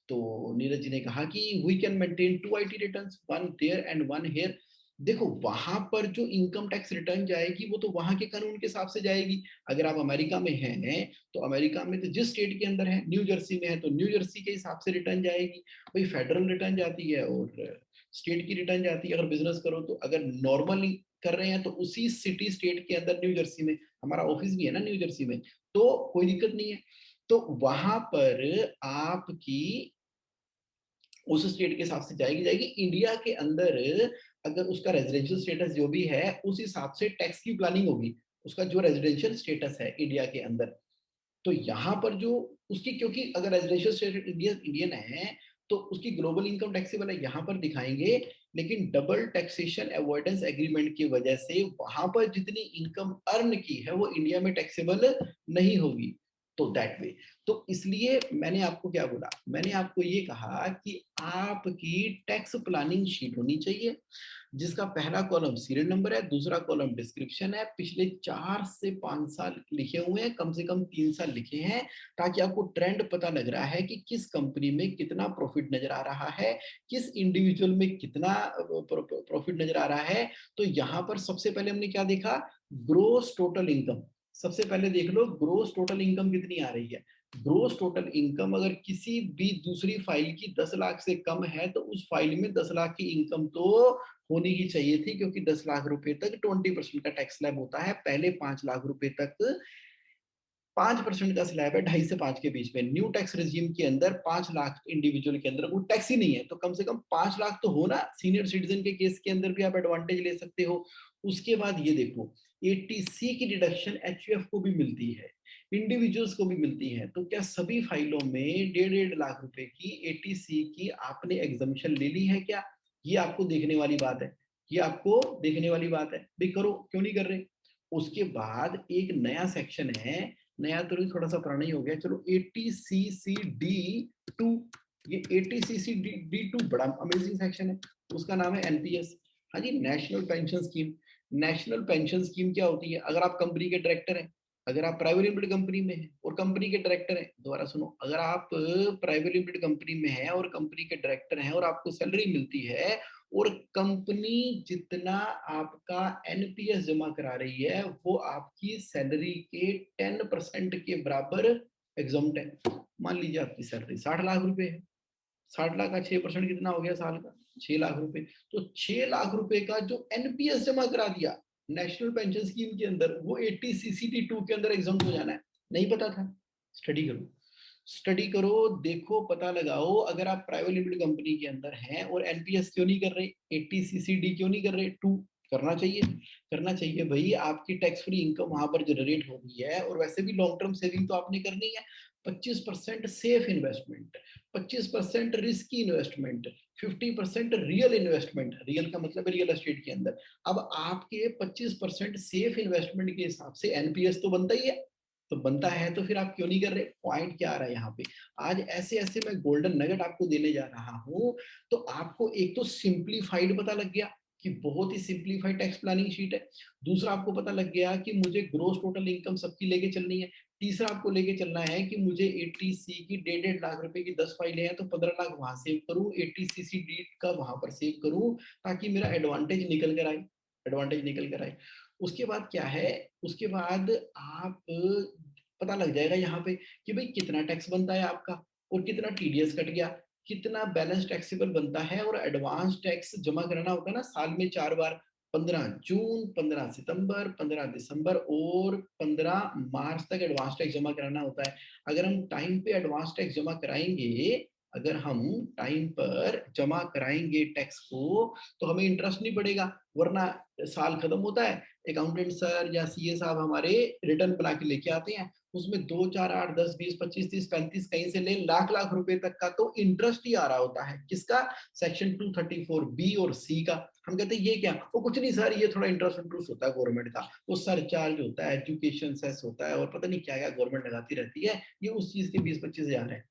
तो नीरज जी ने कहा कि we can maintain 2 IT returns, one there and one here. देखो वहां पर जो इनकम टैक्स रिटर्न जाएगी वो तो वहां के कानून के हिसाब से जाएगी। अगर आप अमेरिका में हैं तो अमेरिका में तो जिस स्टेट के अंदर है, न्यू जर्सी में है तो न्यू जर्सी के हिसाब से रिटर्न जाएगी। भाई फेडरल रिटर्न जाती है और स्टेट की रिटर्न जाती है। अगर बिजनेस करो तो, अगर नॉर्मली कर रहे हैं तो उसी सिटी स्टेट के अंदर, न्यू जर्सी में हमारा ऑफिस भी है ना न्यू जर्सी में, तो कोई दिक्कत नहीं है। तो वहां पर आपकी उस स्टेट के हिसाब से जाएगी जाएगी। इंडिया के अंदर अगर उसका रेजिडेंशियल स्टेटस जो भी है उस हिसाब से टैक्स की प्लानिंग होगी, उसका जो रेजिडेंशियल स्टेटस है इंडिया के अंदर। तो यहाँ पर जो उसकी, क्योंकि अगर रेजिडेंशियल स्टेटस इंडियन है तो उसकी ग्लोबल इनकम टैक्सेबल है, यहाँ पर दिखाएंगे। लेकिन डबल टैक्सेशन अवॉइडेंस एग्रीमेंट की वजह से वहां पर जितनी इनकम अर्न की है वो इंडिया में टैक्सेबल नहीं होगी। तो दैट वे। तो इसलिए मैंने आपको क्या बोला, मैंने आपको ये कहा कि आपकी टैक्स प्लानिंग शीट होनी चाहिए, जिसका पहला कॉलम सीरियल नंबर है, दूसरा कॉलम डिस्क्रिप्शन है, पिछले 4 से 5 साल लिखे हुए हैं, कम से कम 3 साल लिखे हैं, ताकि आपको ट्रेंड पता लग रहा है कि किस कंपनी में कितना प्रॉफिट नजर आ रहा है, किस इंडिविजुअल में कितना प्रॉफिट नजर आ रहा है। तो यहाँ पर सबसे पहले हमने क्या देखा, ग्रोस टोटल इनकम। सबसे पहले देख लो ग्रोस टोटल इनकम कितनी आ रही है। ग्रोस टोटल इनकम अगर किसी भी दूसरी फाइल की 10 लाख से कम है तो उस फाइल में 10 लाख की इनकम तो होनी ही चाहिए थी, क्योंकि 10 लाख रुपए तक 20% का टैक्स स्लैब होता है। पहले 5 लाख रुपए तक 5% का स्लैब है, 2.5 से 5 के बीच में। न्यू टैक्स रिजीम के अंदर 5 लाख इंडिविजुअल के अंदर वो टैक्स ही नहीं है, तो कम से कम 5 लाख तो हो ना। सीनियर सिटीजन के केस के अंदर भी आप एडवांटेज ले सकते हो। उसके बाद ये देखो, एटीसी की डिडक्शन एचयूएफ को भी मिलती है, इंडिविजुअल्स को भी मिलती है। तो क्या सभी फाइलों में 1.5 लाख रुपए की एटीसी की आपने एग्जम्पशन ले ली है क्या? ये आपको देखने वाली बात है, ये आपको देखने वाली बात है भाई। करो, क्यों नहीं कर रहे? उसके बाद एक नया सेक्शन है, नया तो नहीं, थोड़ा सा पुराना ही हो गया, चलो, ATCCD2। ये ATCCD2 बड़ा अमेजिंग सेक्शन है, उसका नाम है एनपीएस। हाँ जी, national pension scheme. National pension scheme क्या होती है? अगर आप कंपनी के डायरेक्टर हैं, अगर आप प्राइवेट लिमिटेड कंपनी में हैं और कंपनी के डायरेक्टर हैं, दोबारा सुनो, अगर आप प्राइवेट लिमिटेड कंपनी में हैं और कंपनी के डायरेक्टर हैं और आपको सैलरी मिलती है और कंपनी जितना आपका एनपीएस जमा करा रही है वो आपकी सैलरी के 10% के बराबर एग्जॉम्प्ट है। मान लीजिए आपकी सैलरी 60 लाख रुपए है, 60 लाख का 6% कितना हो गया साल का? 6 लाख रुपए। तो 6 लाख रुपए का जो एनपीएस जमा करा दिया नेशनल पेंशन स्कीम के अंदर, वो 80CCT2 के अंदर एग्जाम हो जाना है। नहीं पता था? स्टडी करो, स्टडी करो, देखो, पता लगाओ। अगर आप प्राइवेट लिमिटेड कंपनी के अंदर हैं और एनपीएस क्यों नहीं कर रहे, 80CCD क्यों नहीं कर रहे, 2 करना चाहिए। करना चाहिए भाई, आपकी टैक्स फ्री इनकम वहां पर जनरेट हो रही है, और वैसे भी लॉन्ग टर्म सेविंग तो आपने करनी है। 25% safe investment, 25% risky investment, 50% real investment. Real का मतलब है रियल एस्टेट के अंदर। अब आपके 25% सेफ इन्वेस्टमेंट के हिसाब से एनपीएस तो बनता ही है। तो बनता है तो फिर आप क्यों नहीं कर रहे? पॉइंट क्या आ रहा है यहाँ पे? आज ऐसे ऐसे मैं गोल्डन नगेट आपको देने जा रहा हूँ। तो आपको एक तो सिंप्लीफाइड पता लग गया कि बहुत ही सिंप्लीफाइड टैक्स प्लानिंग शीट है। दूसरा आपको पता लग गया कि मुझे ग्रोस टोटल इनकम सबकी लेके चलनी है। तीसरा आपको लेके चलना है कि मुझे एटीसी की 1.5 लाख रुपए की 10 फाइलें हैं तो 15 लाख वहां सेव करूं, एटीसीसी डी का वहां पर सेव करूं, ताकि मेरा एडवांटेज निकल कर आए, एडवांटेज निकल कर आए। उसके बाद क्या है? उसके बाद आप पता लग जाएगा यहाँ पे कि भाई कितना टैक्स बनता है आपका, और कितना टीडीएस कट गया, कितना बैलेंस टैक्सेबल बनता है। और एडवांस टैक्स जमा कराना होता है ना साल में 4 बार, 15 जून, 15 सितंबर, 15 दिसंबर और 15 मार्च तक एडवांस टैक्स जमा कराना होता है। अगर हम टाइम पे एडवांस टैक्स जमा कराएंगे, अगर हम टाइम पर जमा कराएंगे टैक्स को, तो हमें इंटरेस्ट नहीं पड़ेगा। वरना साल खत्म होता है, अकाउंटेंट सर या सीए साहब हमारे रिटर्न बना के लेके आते हैं, उसमें 2, 4, 8, 10, 20, 25, 30, 35 कहीं से ले लाख लाख रुपए तक का तो इंटरेस्ट ही आ रहा होता है। किसका? सेक्शन 234 बी और सी का। हम कहते हैं ये क्या? वो कुछ नहीं सर, ये थोड़ा इंटरेस्ट इंटरेस्ट होता है गवर्नमेंट का, वो सरचार्ज होता है, एजुकेशन सेस होता है, और पता नहीं क्या क्या गवर्नमेंट लगाती रहती है, ये उस चीज के 20-25 हजार है।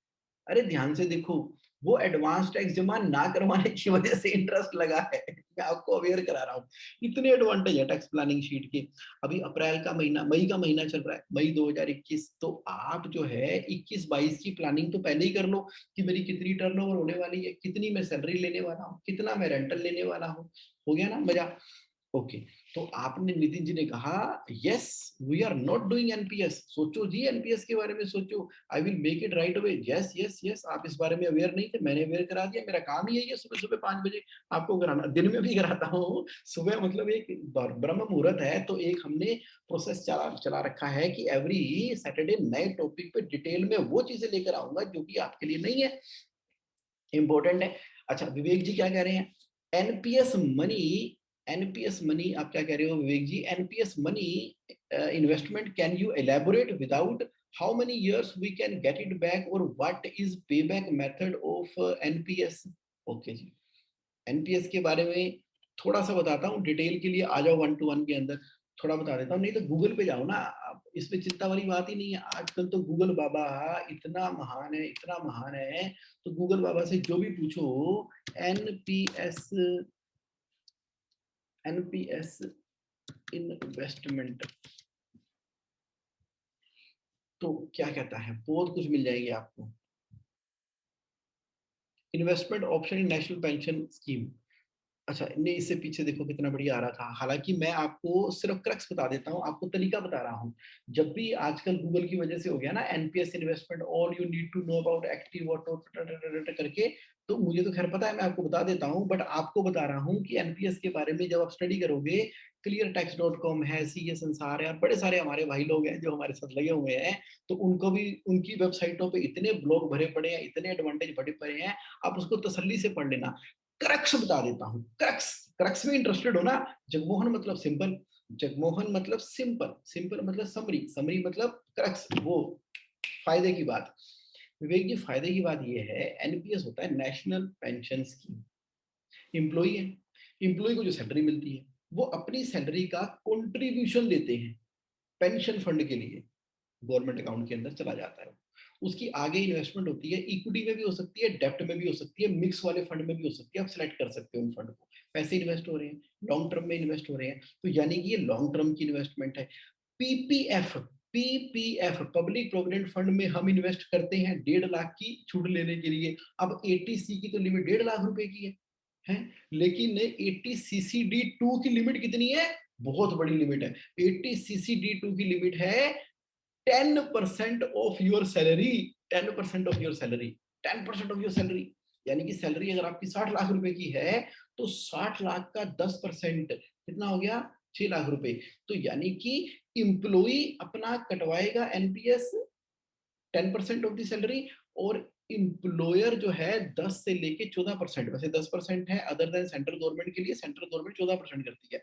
अरे ध्यान से देखो, वो एडवांस टैक्स जमा ना करवाने की वजह से इंटरेस्ट लगा है। मैं आपको अवेयर करा रहा हूँ, इतने एडवांटेज है टैक्स प्लानिंग शीट के। अभी अप्रैल का महीना, मई का महीना चल रहा है, मई 2021। तो आप जो है 21-22 की प्लानिंग तो पहले ही कर लो कि मेरी कितनी टर्नओवर होने वाली है, कितनी मैं सैलरी लेने वाला हूँ, कितना मैं रेंटल लेने वाला हूँ। हो गया ना मजा? ओके। तो आपने, नितिन जी ने कहा, yes we are not doing NPS. सोचो जी, एनपीएस के बारे में सोचो, I will make it right away. Yes yes yes, आप इस बारे में अवेयर नहीं थे, मैंने अवेयर करा दिया। मेरा काम ही यही है, सुबह सुबह 5 बजे आपको कराना, दिन में भी कराता हूँ। सुबह मतलब एक ब्रह्म मुहूर्त है, तो एक हमने प्रोसेस चला चला रखा है कि एवरी सैटरडे नए टॉपिक पे डिटेल में वो चीजें लेकर आऊंगा जो कि आपके लिए नहीं है, इंपॉर्टेंट है। अच्छा, विवेक जी क्या कह रहे हैं? एनपीएस मनी, एनपीएस मनी आप क्या कह रहे हो Vivek ji? NPS money investment, can you elaborate without how many years we can get it back, और what is pay back method of NPS? Okay जी, एनपीएस के बारे में थोड़ा सा बताता हूँ डिटेल के लिए, आ जाओ 1 to 1 के अंदर। थोड़ा बता देता हूँ, नहीं तो गूगल पे जाओ ना आप, इसमें चिंता वाली बात ही नहीं है। आजकल तो गूगल बाबा इतना महान है, इतना महान है, तो गूगल बाबा से जो भी पूछो, एनपीएस, एनपीएस इन्वेस्टमेंट, तो क्या कहता है, बहुत कुछ मिल जाएगी आपको। Investment option in national pension scheme, अच्छा, नहीं इससे पीछे देखो कितना बढ़िया आ रहा था। हालांकि मैं आपको सिर्फ क्रक्स बता देता हूँ, आपको तरीका बता रहा हूँ। जब भी आजकल गूगल की वजह से हो गया ना, NPS investment, all you need to know about active auto करके, तो मुझे तो खैर पता है, मैं आपको बता देता हूँ, बट आपको बता रहा हूँ कि एनपीएस के बारे में जब आप स्टडी करोगे, cleartax.com है, सीए संसार है, और बड़े सारे हमारे भाई लोग हैं जो हमारे साथ लगे हुए हैं, तो उनको भी उनकी वेबसाइटों पे इतने ब्लॉग भरे पड़े हैं, इतने एडवांटेज भरे पड़े हैं, आप उसको तसल्ली से पढ़ लेना। क्रक्स बता देता हूँ, क्रक्स, क्रक्स में इंटरेस्टेड हो ना। जगमोहन मतलब सिंपल, जगमोहन मतलब सिंपल, सिंपल मतलब समरी, समरी मतलब क्रक्स, वो फायदे की बात। विवेक जी, फायदे की बात ये है, एनपीएस होता है नेशनल पेंशन स्कीम। एम्प्लॉई है, एम्प्लॉय को जो सैलरी मिलती है, वो अपनी सैलरी का कंट्रीब्यूशन देते हैं पेंशन फंड के लिए, गवर्नमेंट अकाउंट के अंदर चला जाता है। उसकी आगे इन्वेस्टमेंट होती है, इक्विटी में भी हो सकती है, डेप्ट में भी हो सकती है, मिक्स वाले फंड में भी हो सकती है, आप सिलेक्ट कर सकते हो उन फंड को। पैसे इन्वेस्ट हो रहे हैं, लॉन्ग टर्म में इन्वेस्ट हो रहे हैं, तो यानी कि ये लॉन्ग टर्म की इन्वेस्टमेंट है। PPF, PPF public provident fund में हम इन्वेस्ट करते हैं 1.5 लाख की छूट लेने के लिए। अब एटीसी की तो लिमिट 1.5 लाख रुपए की है, लेकिन 80CCD2 की लिमिट कितनी है, बहुत बड़ी लिमिट है। 80CCD2 की लिमिट है 10% of your salary, 10% of your salary, 10% of your salary, यानी कि सैलरी अगर आपकी 60 लाख रुपए की है, तो 60 लाख का 10% कितना हो गया, 6 लाख रुपए। तो यानी कि इंप्लॉई अपना कटवाएगा एनपीएस 10% ऑफ द सैलरी, और इंप्लॉयर जो है 10 से लेके 14%, वैसे 10% है अदर देन सेंट्रल गवर्नमेंट के लिए, सेंट्रल गवर्नमेंट 14% करती है।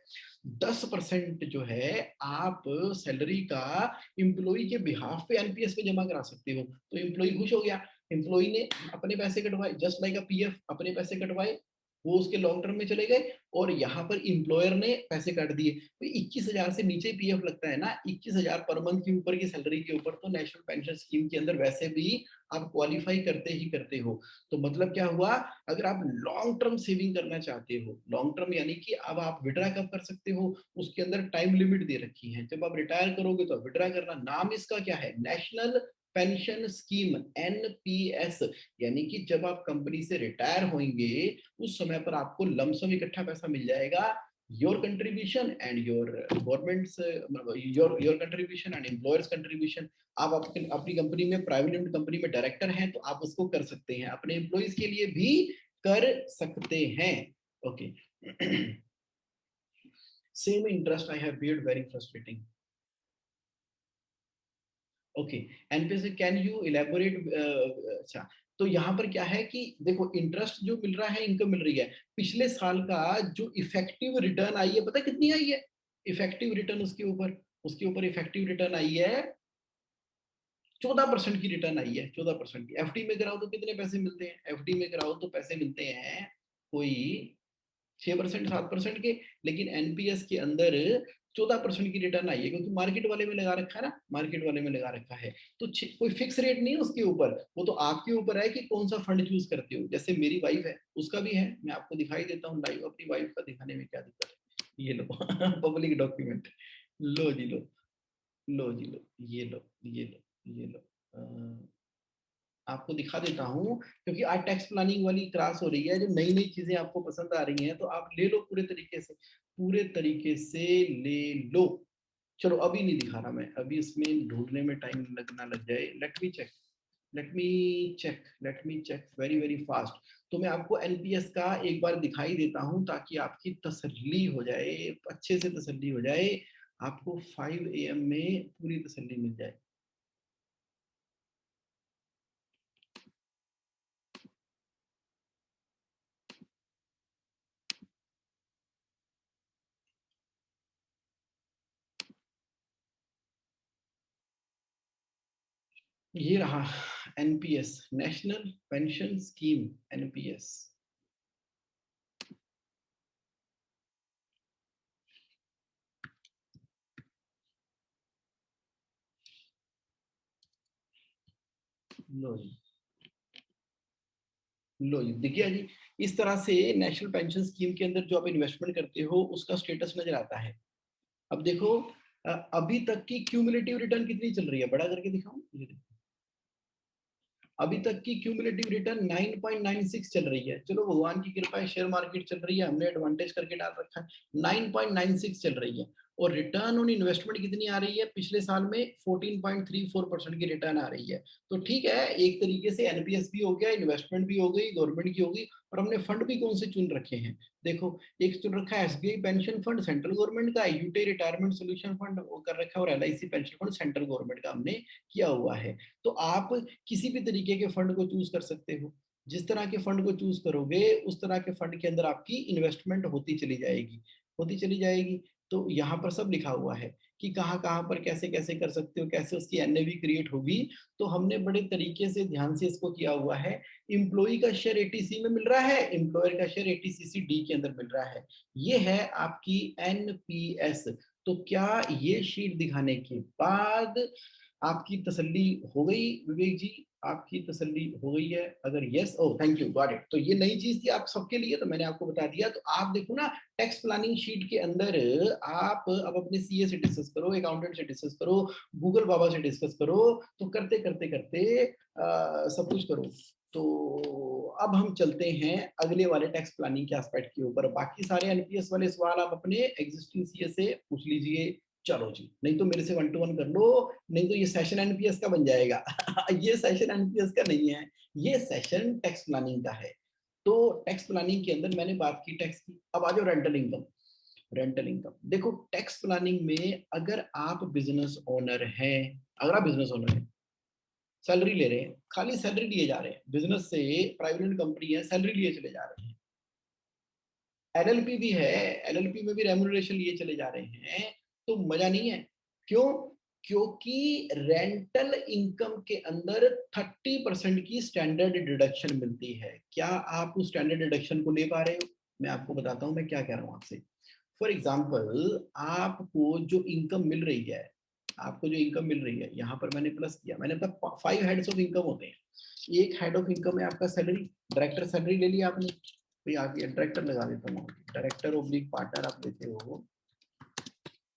10% जो है आप सैलरी का इंप्लॉई के बिहाफ पे एनपीएस पे जमा करा सकते हो, तो इंप्लॉई खुश हो गया, इंप्लॉई ने अपने पैसे कटवाए, जस्ट लाइक अ पीएफ, अपने पैसे कटवाए, वो उसके लॉन्ग टर्म में चले गए, और यहाँ पर इंप्लॉयर ने पैसे काट दिए। तो 21,000 से नीचे पीएफ लगता है ना, 21,000 पर मंथ के ऊपर की सैलरी के ऊपर तो नेशनल पेंशन स्कीम के अंदर वैसे भी आप क्वालिफाई करते ही करते हो। तो मतलब क्या हुआ, अगर आप लॉन्ग टर्म सेविंग करना चाहते हो, लॉन्ग टर्म यानी कि अब आप विड्रा कब कर सकते हो, उसके अंदर टाइम लिमिट दे रखी है, जब आप रिटायर करोगे तो विड्रा करना। नाम इसका क्या है, नेशनल पेंशन स्कीम, एनपीएस, यानी कि जब आप कंपनी से रिटायर होंगे, उस समय पर आपको लमसम इकट्ठा पैसा मिल जाएगा। Your contribution and your governments, your contribution and employers contribution. आप अपनी कंपनी में, प्राइवेट लिमिटेड कंपनी में डायरेक्टर हैं, तो आप उसको कर सकते हैं, अपने एम्प्लॉयज के लिए भी कर सकते हैं। Okay, same interest I have Beed very frustrating. Okay, NPS can you elaborate, अच्छा, तो यहाँ पर क्या है कि देखो, इंटरेस्ट जो मिल रहा है, इनकम मिल रही है, पिछले साल का जो इफेक्टिव रिटर्न आई है, पता है कितनी आई है इफेक्टिव रिटर्न, उसके ऊपर इफेक्टिव रिटर्न आई है 14% की रिटर्न आई है, 14% की। एफडी में कराओ तो कितने पैसे मिलते हैं, एफडी में कराओ तो पैसे मिलते हैं कोई 6%, 7% के, लेकिन एनपीएस के अंदर 14% की रिटर्न आई है, क्योंकि मार्केट वाले में लगा रखा है ना, मार्केट वाले में लगा रखा है। तो कोई फिक्स रेट नहीं है उसके ऊपर, वो तो आपके ऊपर है कि कौन सा फंड चूज करते हो। जैसे मेरी वाइफ है, उसका भी है, मैं आपको दिखाई देता हूँ लाइव, अपनी वाइफ का दिखाने में क्या दिक्कत है, ये लो पब्लिक डॉक्यूमेंट, लो जी लो, लो जी लो, ये लो, ये लो, ये लो, आपको दिखा देता हूँ, क्योंकि आज टैक्स प्लानिंग वाली क्लास हो रही है, जो नई नई चीजें आपको पसंद आ रही हैं, तो आप ले लो पूरे तरीके से, पूरे तरीके से ले लो। चलो अभी नहीं दिखा रहा मैं, अभी इसमें ढूंढने में टाइम लगना लग जाए, let me check, let me check, let me check very very fast. तो मैं आपको एनपीएस का एक बार दिखाई देता हूँ, ताकि आपकी तसल्ली हो जाए, अच्छे से तसल्ली हो जाए, आपको 5 AM में पूरी तसल्ली मिल जाए। ये रहा NPS, national pension scheme, NPS. लो जी, लो जी, देखिए जी, इस तरह से नेशनल पेंशन स्कीम के अंदर जो आप इन्वेस्टमेंट करते हो उसका स्टेटस नजर आता है। अब देखो, अभी तक की क्यूमुलेटिव रिटर्न कितनी चल रही है, बड़ा करके दिखाऊं, ये देखो। अभी तक की क्यूमुलेटिव रिटर्न 9.96 चल रही है। चलो भगवान की कृपा है, शेयर मार्केट चल रही है, हमने एडवांटेज करके डाल रखा है। 9.96 चल रही है। और रिटर्न ऑन इन्वेस्टमेंट कितनी आ रही है, पिछले साल में 14.34% की रिटर्न आ रही है। तो ठीक है, एक तरीके से एनपीएस भी हो गया, इन्वेस्टमेंट भी हो गई, गवर्नमेंट की हो गई। और हमने फंड भी कौन से चुन रखे हैं, देखो, एक चुन रखा है SBI pension fund central government का, यूटी रिटायरमेंट सोल्यूशन फंड वो कर रखा है, और LIC pension fund central government का हमने किया हुआ है। तो आप किसी भी तरीके के फंड को चूज कर सकते हो। जिस तरह के फंड को चूज करोगे उस तरह के फंड के अंदर आपकी इन्वेस्टमेंट होती चली जाएगी, होती चली जाएगी। तो यहाँ पर सब लिखा हुआ है कि कहाँ कहाँ पर कैसे कैसे कर सकते हो, कैसे उसकी एनएवी क्रिएट होगी। तो हमने बड़े तरीके से ध्यान से इसको किया हुआ है। इम्प्लॉई का शेयर एटीसी में मिल रहा है, एम्प्लॉयर का शेयर एटीसीसी डी के अंदर मिल रहा है। ये है आपकी एनपीएस। तो क्या ये शीट दिखाने के बाद आपकी तसल्ली हो गई विवेक जी, आपकी तसल्ली हो गई है? अगर yes, oh thank you, got it. तो ये नई चीज थी आप सबके लिए, तो मैंने आपको बता दिया। तो आप देखो ना, टैक्स प्लानिंग शीट के अंदर आप अब अपने सीए से डिस्कस करो, अकाउंटेंट से डिस्कस करो, गूगल बाबा से डिस्कस करो। तो करते करते करते सब कुछ करो। तो अब हम चलते हैं अगले वाले टैक्स प्लानिंग के एस्पेक्ट के ऊपर। बाकी सारे एनपीएस वाले सवाल आप अपने एग्जिस्टिंग सीए से पूछ लीजिए। चलो जी, नहीं तो मेरे से 1 to 1 कर लो, नहीं तो ये सेशन एनपीएस का बन जाएगा। ये सेशन एनपीएस का नहीं है, ये सेशन टैक्स प्लानिंग का है। तो टैक्स प्लानिंग के अंदर मैंने बात की टैक्स की। अब आ जाओ रेंटल इनकम। रेंटल इनकम देखो, टैक्स प्लानिंग में अगर आप बिजनेस ओनर हैं, अगर आप बिजनेस ओनर हैं, सैलरी ले रहे हैं, खाली सैलरी लिए जा रहे हैं, बिजनेस से प्राइवेट कंपनी है, सैलरी लिए चले जा रहे हैं, एलएलपी भी है, एलएलपी में भी रेम्यूनरेशन लिए चले जा रहे हैं, तो मजा नहीं है। क्यों? क्योंकि रेंटल इनकम के अंदर 30% की स्टैंडर्ड डिडक्शन मिलती है। क्या आप उस स्टैंडर्ड डिडक्शन को ले पा रहे हो? मैं आपको बताता हूं मैं क्या कह रहा हूं आपसे। फॉर एग्जाम्पल, आपको जो इनकम मिल रही है, आपको जो इनकम मिल रही है, यहाँ पर मैंने प्लस किया, मैंने अपना 5 हेड्स ऑफ इनकम होते हैं। एक हेड ऑफ इनकम है आपका सैलरी, डायरेक्टर सैलरी ले लिया आपने, भाई आ गया डायरेक्टर, लगा देता हूँ, डायरेक्टर ओब्लिक पार्टनर आप लेते हो।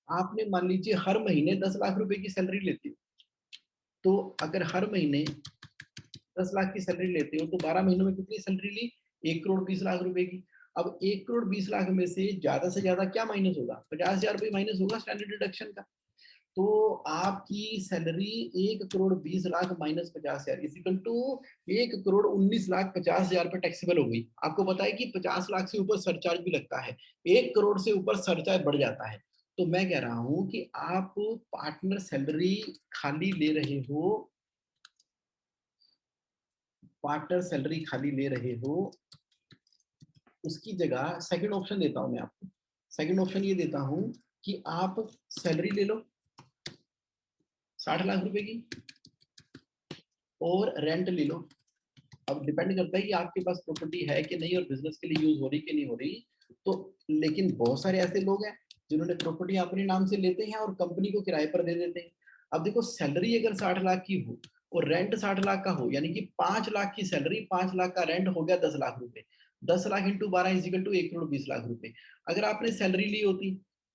आपने मान लीजिए हर महीने 10 लाख रुपए की सैलरी लेते हो। तो अगर हर महीने 10 लाख की सैलरी लेते हो तो 12 महीनों में कितनी सैलरी ली? 1 करोड़ 20 लाख रुपए की। अब 1 करोड़ 20 लाख में से ज्यादा क्या माइनस होगा? 50,000 रुपये माइनस होगा स्टैंडर्ड डिडक्शन का। तो आपकी salary 1 crore 20 lakh minus 50,000 is equal to 1 crore 19 lakh 50,000 रुपये टैक्सेबल हो गई। आपको पता है कि 50 लाख से ऊपर सरचार्ज भी लगता है, 1 करोड़ से ऊपर सरचार्ज बढ़ जाता है। तो मैं कह रहा हूं कि आप पार्टनर सैलरी खाली ले रहे हो, पार्टनर सैलरी खाली ले रहे हो, उसकी जगह सेकंड ऑप्शन देता हूं मैं आपको। सेकंड ऑप्शन ये देता हूं कि आप सैलरी ले लो 60 लाख रुपए की, और रेंट ले लो। अब डिपेंड करता है कि आपके पास प्रॉपर्टी है कि नहीं और बिजनेस के लिए यूज हो रही कि नहीं हो रही। तो लेकिन बहुत सारे ऐसे लोग हैं जिन्होंने प्रॉपर्टी अपने नाम से लेते हैं और कंपनी को किराए पर दे देते हैं। अब देखो, सैलरी अगर 60 लाख की हो और रेंट 60 लाख का हो, यानी कि 5 लाख की सैलरी, 5 लाख का रेंट, हो गया 10 लाख रुपए। 10 lakh into 12 is equal to 1 crore 20 lakh रुपए। अगर आपने सैलरी ली होती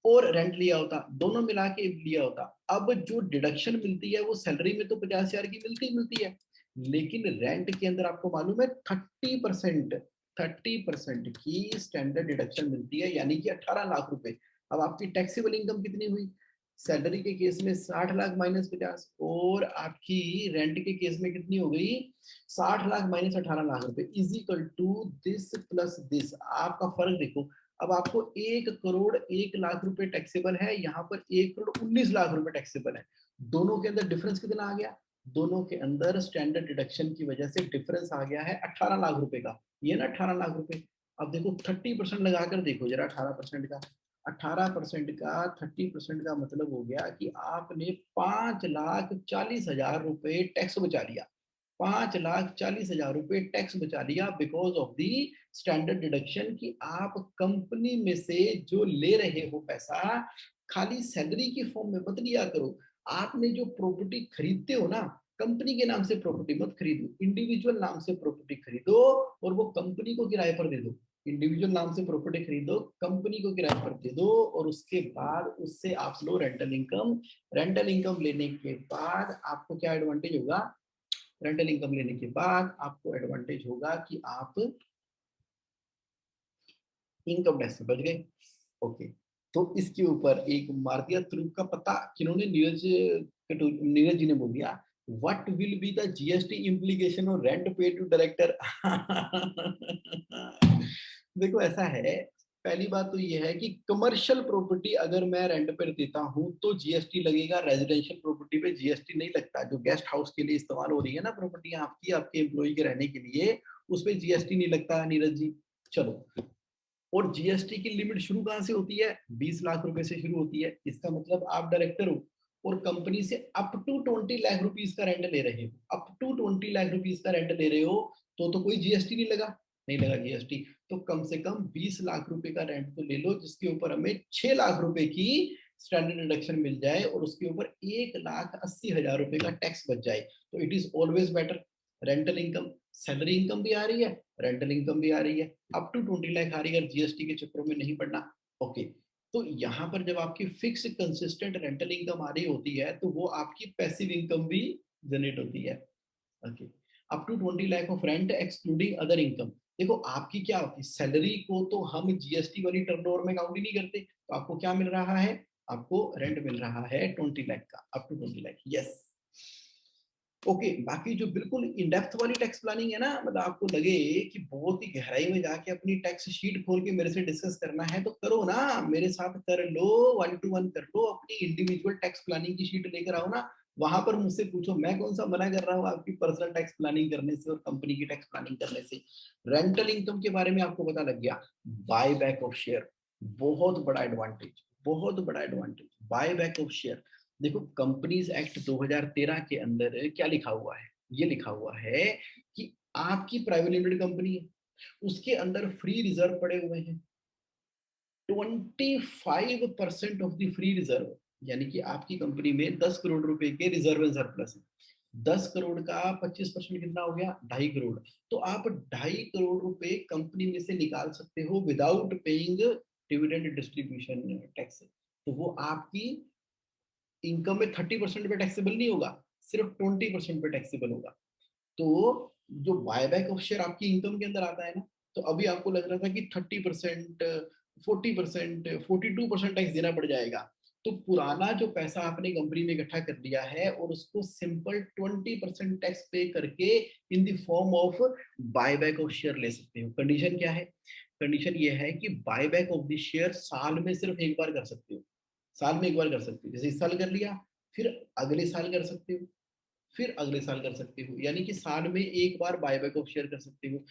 और रेंट लिया होता, दोनों मिला के लिया होता, अब जो डिडक्शन मिलती है वो सैलरी में तो 50,000 की मिलती ही मिलती है, लेकिन रेंट के अंदर आपको मालूम है 30%, 30% की स्टैंडर्ड डिडक्शन मिलती है, यानी कि 18 लाख रुपए। अब आपकी टैक्सेबल इनकम कितनी हुई? सैलरी के केस में 60 लाख माइनस 50, और आपकी रेंट के केस में कितनी हो गई? 60 लाख माइनस 18 लाख रुपए is equal to this plus this. आपका फर्क देखो, अब आपको 1 करोड़ 1 लाख रुपए टैक्सेबल है, यहाँ पर 1 करोड़ 19 लाख रुपए टैक्सेबल है। दोनों के अंदर डिफरेंस कितना आ गया? दोनों के अंदर स्टैंडर्ड डिडक्शन की वजह से डिफरेंस आ गया है 18 लाख रुपए का। ये ना 18 लाख रुपए। अब देखो 30% लगाकर देखो जरा, 18% का, 18% का 30% का मतलब हो गया कि आपने 5,40,000 रुपए टैक्स बचा लिया। 5,40,000 रुपए टैक्स बचा लिया because of the standard deduction, कि आप कंपनी में से जो ले रहे हो पैसा, खाली सैलरी की फॉर्म में मत लिया करो। आपने जो प्रॉपर्टी खरीदते हो ना, कंपनी के नाम से प्रॉपर्टी मत खरीदो, इंडिविजुअल नाम से प्रॉपर्टी खरीदो और वो कंपनी को किराए पर दे दो। इंडिविजुअल नाम से प्रॉपर्टी खरीदो, कंपनी को किराए पर दे दो और उसके बाद उससे आप लो रेंटल इनकम। रेंटल इनकम लेने के बाद आपको क्या एडवांटेज होगा? रेंटल इनकम लेने के बाद आपको एडवांटेज होगा कि आप इनकम टैक्स से बच गए। ओके, तो इसके ऊपर एक मार दिया तुरुप का पता, किन्होंने? नीरज जी ने बोल दिया, what will be the GST implication of rent paid to director. देखो ऐसा है, पहली बात तो ये है कि कमर्शियल प्रॉपर्टी अगर मैं रेंट पर देता हूं तो जीएसटी लगेगा, रेजिडेंशियल प्रॉपर्टी पे जीएसटी नहीं लगता। जो गेस्ट हाउस के लिए इस्तेमाल हो रही है ना प्रॉपर्टी आपकी, आपके एम्प्लॉय के रहने के लिए, उस पर जीएसटी नहीं लगता नीरज जी। चलो, और जीएसटी की लिमिट शुरू कहां से होती है? 20 लाख रुपए से शुरू होती है। इसका मतलब आप डायरेक्टर हो और कंपनी से अप टू 20 लाख रुपीस का रेंट ले रहे हो, अप टू 20 लाख रुपीस का रेंट ले रहे हो, तो कोई जीएसटी नहीं लगा? नहीं लगा जीएसटी। तो कम से कम 20 लाख रुपए का रेंट तो ले लो जिसके ऊपर हमें 6 लाख रुपए की स्टैंडर्ड डिडक्शन मिल जाए और उसके ऊपर 1,80,000 रुपए का टैक्स बच जाए, तो it is always better. Rental income, salary income भी आ रही है, रेंटल इनकम भी आ रही है, अप टू 20 लाख आ रही है, जीएसटी के चक्रों में नहीं पड़ना। ओके, तो यहाँ पर जब आपकी फिक्स कंसिस्टेंट रेंटल इनकम आ रही होती है तो वो आपकी पैसिव इनकम भी जनरेट होती है। Okay, up to 20 lakh of rent excluding other income. देखो आपकी क्या होती है, सैलरी को तो हम जीएसटी वाली टर्नओवर में काउंट ही नहीं करते, तो आपको क्या मिल रहा है? आपको रेंट मिल रहा है 20 लाख का, up to 20 lakh. Yes, okay, बाकी जो बिल्कुल इन डेप्थ वाली टैक्स प्लानिंग है ना, मतलब आपको लगे कि बहुत ही गहराई में जाके अपनी टैक्स शीट खोल के मेरे से डिस्कस करना है तो करो ना, मेरे साथ कर लो, 1 to 1 कर लो, अपनी इंडिविजुअल टैक्स प्लानिंग की शीट लेकर आओ ना, वहां पर मुझसे पूछो, मैं कौन सा मना कर रहा हूँ आपकी पर्सनल टैक्स प्लानिंग करने से और कंपनी की टैक्स प्लानिंग करने से। रेंटल इनकम के बारे में आपको पता लग गया, बाय बैक ऑफ शेयर, बहुत बड़ा एडवांटेज, बहुत बड़ा advantage, buy back of share. देखो कंपनीज एक्ट 2013 के अंदर क्या लिखा हुआ है? ये लिखा हुआ है कि आपकी प्राइवेट लिमिटेड कंपनी है, उसके अंदर फ्री रिजर्व पड़े हुए हैं 25% ऑफ द फ्री रिजर्व, यानी कि आपकी कंपनी में 10 करोड़ रुपए के रिजर्व एंड सरप्लस है। 10 करोड़ का 25% कितना हो गया? 2.5 करोड़। तो आप 2.5 करोड़ रुपए कंपनी में से निकाल सकते हो without paying dividend distribution tax. तो वो आपकी इनकम में 30% पे टैक्सेबल नहीं होगा, सिर्फ 20% पे टैक्सेबल होगा। तो जो बायबैक ऑफ शेयर आपकी इनकम के अंदर आता है ना, तो अभी आपको लग रहा था कि 30%, 40%, 42% टैक्स देना पड़ जाएगा। तो पुराना जो पैसा आपने कंपनी में इकट्ठा कर लिया है और उसको सिंपल 20% टैक्स पे करके in the form of buyback of share ले सकते हो। कंडीशन क्या है? कंडीशन ये है कि बायबैक ऑफ द शेयर साल में सिर्फ एक बार कर सकते हो, साल में एक बार कर सकते हो। जैसे इस साल कर लिया, फिर अगले साल कर सकते हो, फिर अगले साल कर सकते हो, यानी कि साल में एक बार बायबैक ऑफ शेयर कर सकते हो।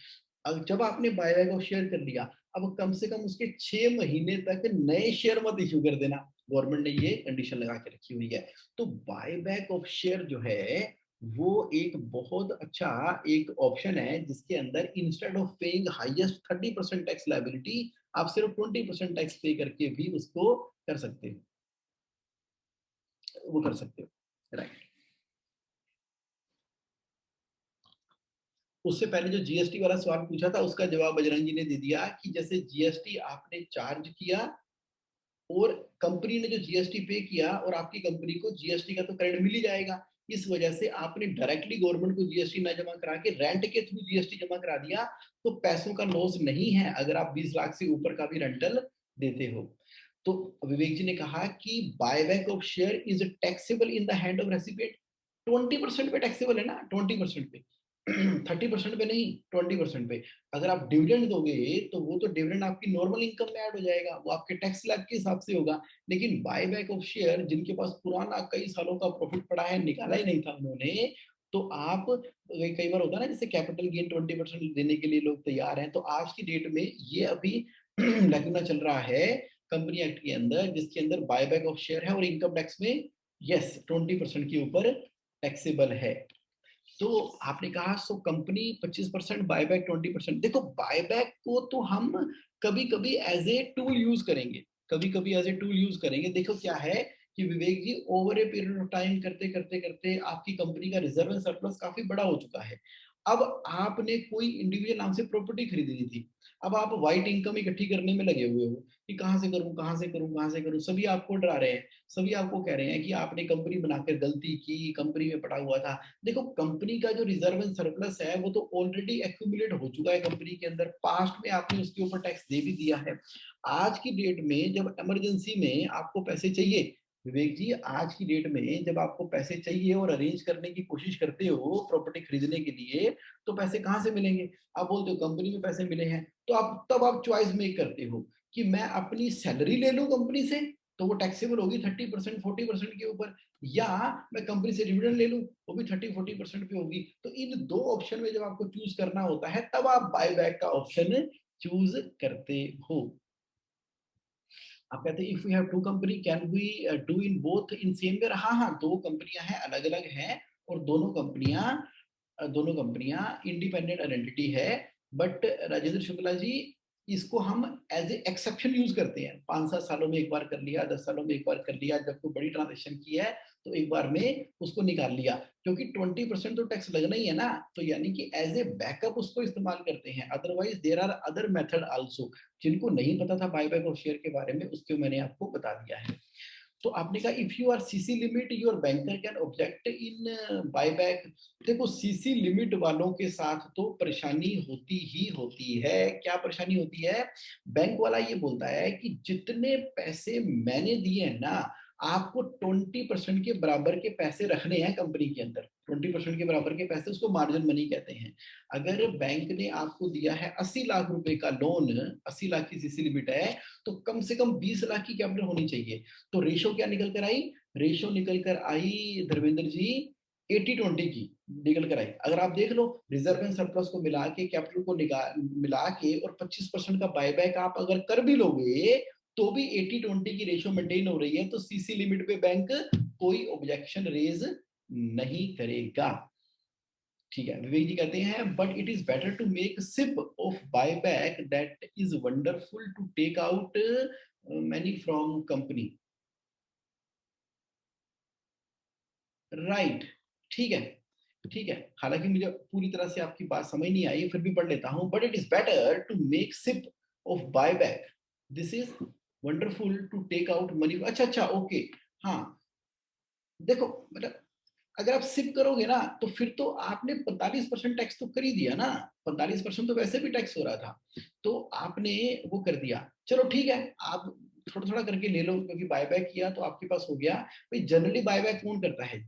अब जब आपने बायबैक ऑफ शेयर कर लिया, अब कम से कम उसके 6 महीने तक नए शेयर मत इश्यू कर देना, गवर्नमेंट ने ये कंडीशन लगा के रखी हुई है। तो बायबैक ऑफ शेयर जो है वो एक बहुत अच्छा एक ऑप्शन है जिसके अंदर instead of paying highest 30% tax liability, आप सिर्फ 20% टैक्स पे करके भी उसको कर सकते हो, वो कर सकते हो, राइट। उससे पहले जो जीएसटी वाला सवाल पूछा था उसका जवाब बजरंग जी ने दे दिया कि जैसे जीएसटी आपने चार्ज किया और कंपनी ने जो जीएसटी पे किया और आपकी कंपनी को जीएसटी का तो क्रेडिट मिल ही जाएगा, इस वजह से आपने डायरेक्टली गवर्नमेंट को जीएसटी ना जमा करा के रेंट के थ्रू जीएसटी जमा करा दिया, तो पैसों का लॉस नहीं है अगर आप 20 लाख से ऊपर का भी रेंटल देते हो। तो विवेक जी ने कहा कि buyback of share is taxable in the hand of recipient. 20% पे टैक्सेबल है ना, 20% पे, 30% पे नहीं, 20% पे। अगर आप डिविडेंड दोगे तो वो तो डिविडेंड आपकी नॉर्मल इनकम में ऐड हो जाएगा, वो आपके टैक्स स्लैब के हिसाब से होगा। लेकिन बाय बैक ऑफ शेयर जिनके पास पुराना कई सालों का प्रॉफिट पड़ा है, निकाला ही नहीं था उन्होंने, तो आप कई बार होता है ना, जैसे कैपिटल गेन 20% देने के लिए लोग तैयार हैं, तो आज की डेट में ये अभी लगना चल रहा है कंपनी एक्ट के अंदर, जिसके अंदर बायबैक ऑफ शेयर है और इनकम टैक्स में यस 20% के ऊपर टैक्सेबल है। तो आपने कहा सो कंपनी 25% बायबैक 20%, देखो बायबैक को तो हम कभी कभी एज ए टूल यूज करेंगे, कभी कभी एज ए टूल यूज करेंगे। देखो क्या है कि Vivek ji over a period of time करते करते करते आपकी कंपनी का रिजर्व एंड सरप्लस काफी बड़ा हो चुका है। अब आपने कोई इंडिविजुअल नाम से प्रॉपर्टी खरीदी ली थी, अब आप वाइट इनकम इकट्ठी करने में लगे हुए हो कि कहाँ से करूं, कहाँ से करूं, कहाँ से करूं। सभी आपको डरा रहे हैं, सभी आपको कह रहे हैं कि आपने कंपनी बनाकर गलती की, कंपनी में पड़ा हुआ था। देखो, कंपनी का जो रिजर्व एंड सरप्लस है वो तो ऑलरेडी एक्यूमुलेट हो चुका है कंपनी के अंदर, पास्ट में आपने उसके ऊपर टैक्स दे भी दिया है। आज की डेट में जब इमरजेंसी में आपको पैसे चाहिए, विवेक जी आज की डेट में जब आपको पैसे चाहिए और अरेंज करने की कोशिश करते हो प्रॉपर्टी खरीदने के लिए, तो पैसे कहाँ से मिलेंगे? आप बोलते हो कंपनी में पैसे मिले हैं, तो आप तब आप चॉइस मेक करते हो कि मैं अपनी सैलरी ले लूं कंपनी से, तो वो टैक्सेबल होगी 30% 40% के ऊपर, या मैं कंपनी से डिविडेंड ले लूं, वो भी 30-40% पे होगी। तो इन दो ऑप्शन में जब आपको चूज करना होता है तब आप बाय बैक का ऑप्शन चूज करते हो। आप कहते हैं if we have to company can we do in both in same way? हाँ हाँ, दो कंपनियां हैं, अलग अलग हैं, और दोनों कंपनियां इंडिपेंडेंट आइडेंटिटी है। बट राजेंद्र शुक्ला जी, इसको हम एज ए एक्सेप्शन यूज करते हैं। 5-7 सालों में एक बार कर लिया, 10 सालों में एक बार कर लिया, जब कोई बड़ी ट्रांजेक्शन की है तो एक बार में उसको निकाल लिया, क्योंकि 20% तो टैक्स लगना ही है ना, तो यानी कि एज ए बैकअप उसको इस्तेमाल करते हैं। Otherwise there are other method also, जिनको नहीं पता था बायबैक और शेयर के बारे में, उसके मैंने आपको बता दिया है। तो आपने कहा if you are CC limit your banker can object in buyback. देखो, सीसी लिमिट वालों के साथ तो परेशानी होती ही होती है। क्या परेशानी होती है? बैंक वाला ये बोलता है कि जितने पैसे मैंने दिए हैं ना, आपको 20% के बराबर के पैसे रखने हैं कंपनी के अंदर। 20% के बराबर के पैसे, उसको मार्जिन मनी कहते हैं। अगर बैंक ने आपको दिया है 80 लाख रुपए का लोन, 80 लाख की सीसी लिमिट है, तो कम से कम 20 लाख की कैपिटल होनी चाहिए। तो रेशो क्या निकल कर आई? रेशो निकल कर आई धर्मेंद्र जी 80-20 की निकल कर आई। अगर आप देख लो रिजर्व एंड सरप्लस को मिला के, कैपिटल को मिला के, और 25% का बायबैक आप अगर कर भी लोगे, तो भी 80-20 की रेशो मेंटेन हो रही है। तो सीसी लिमिट पे बैंक कोई ऑब्जेक्शन रेज नहीं करेगा। ठीक है, विवेक जी कहते हैं but it is better to make SIP of buyback that is wonderful to take out money from company. Right, ठीक है, ठीक है। हालांकि मुझे पूरी तरह से आपकी बात समझ नहीं आई, फिर भी पढ़ लेता हूं। But it is better to make SIP of buyback, this is wonderful to take out money. अच्छा अच्छा, ओके। हाँ, देखो, मतलब अगर आप सिप करोगे ना, तो फिर तो आपने 45% टैक्स तो कर ही दिया ना। 45% तो वैसे भी टैक्स हो रहा था, तो आपने वो कर दिया। चलो ठीक है, आप थोड़ा थोड़ा करके ले लो, क्योंकि बायबैक किया तो आपके पास हो गया। भाई जनरली बायबैक कौन करता है?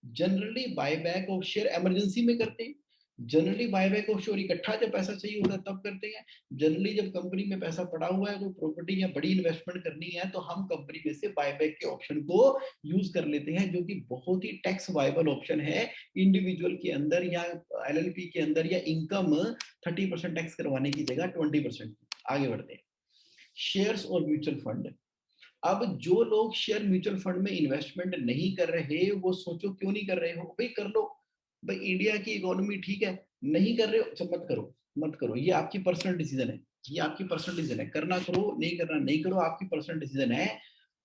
Generally buyback of share emergency में करते हैं। जनरली बायबैक ऑफ शेयर इकट्ठा जब पैसा चाहिए होता है तब करते हैं। जनरली जब कंपनी में पैसा पड़ा हुआ है, तो प्रॉपर्टी या बड़ी इन्वेस्टमेंट करनी है, तो हम कंपनी में से बायबैक के ऑप्शन को यूज कर लेते हैं, जो कि बहुत ही टैक्स वाइबल ऑप्शन है। इंडिविजुअल के अंदर या एलएलपी के अंदर या इनकम 30% टैक्स करवाने की जगह 20%। आगे बढ़ते हैं, शेयर्स और म्यूचुअल फंड। अब जो लोग शेयर म्यूचुअल फंड में इन्वेस्टमेंट नहीं कर रहे, वो सोचो क्यों नहीं कर रहे हो? भाई कर लो, भाई इंडिया की इकोनॉमी ठीक है। नहीं कर रहे हो, तो मत करो, मत करो। ये आपकी पर्सनल डिसीजन है, ये आपकी पर्सनल डिसीजन है। करना करो, नहीं करना नहीं करो, आपकी पर्सनल डिसीजन है।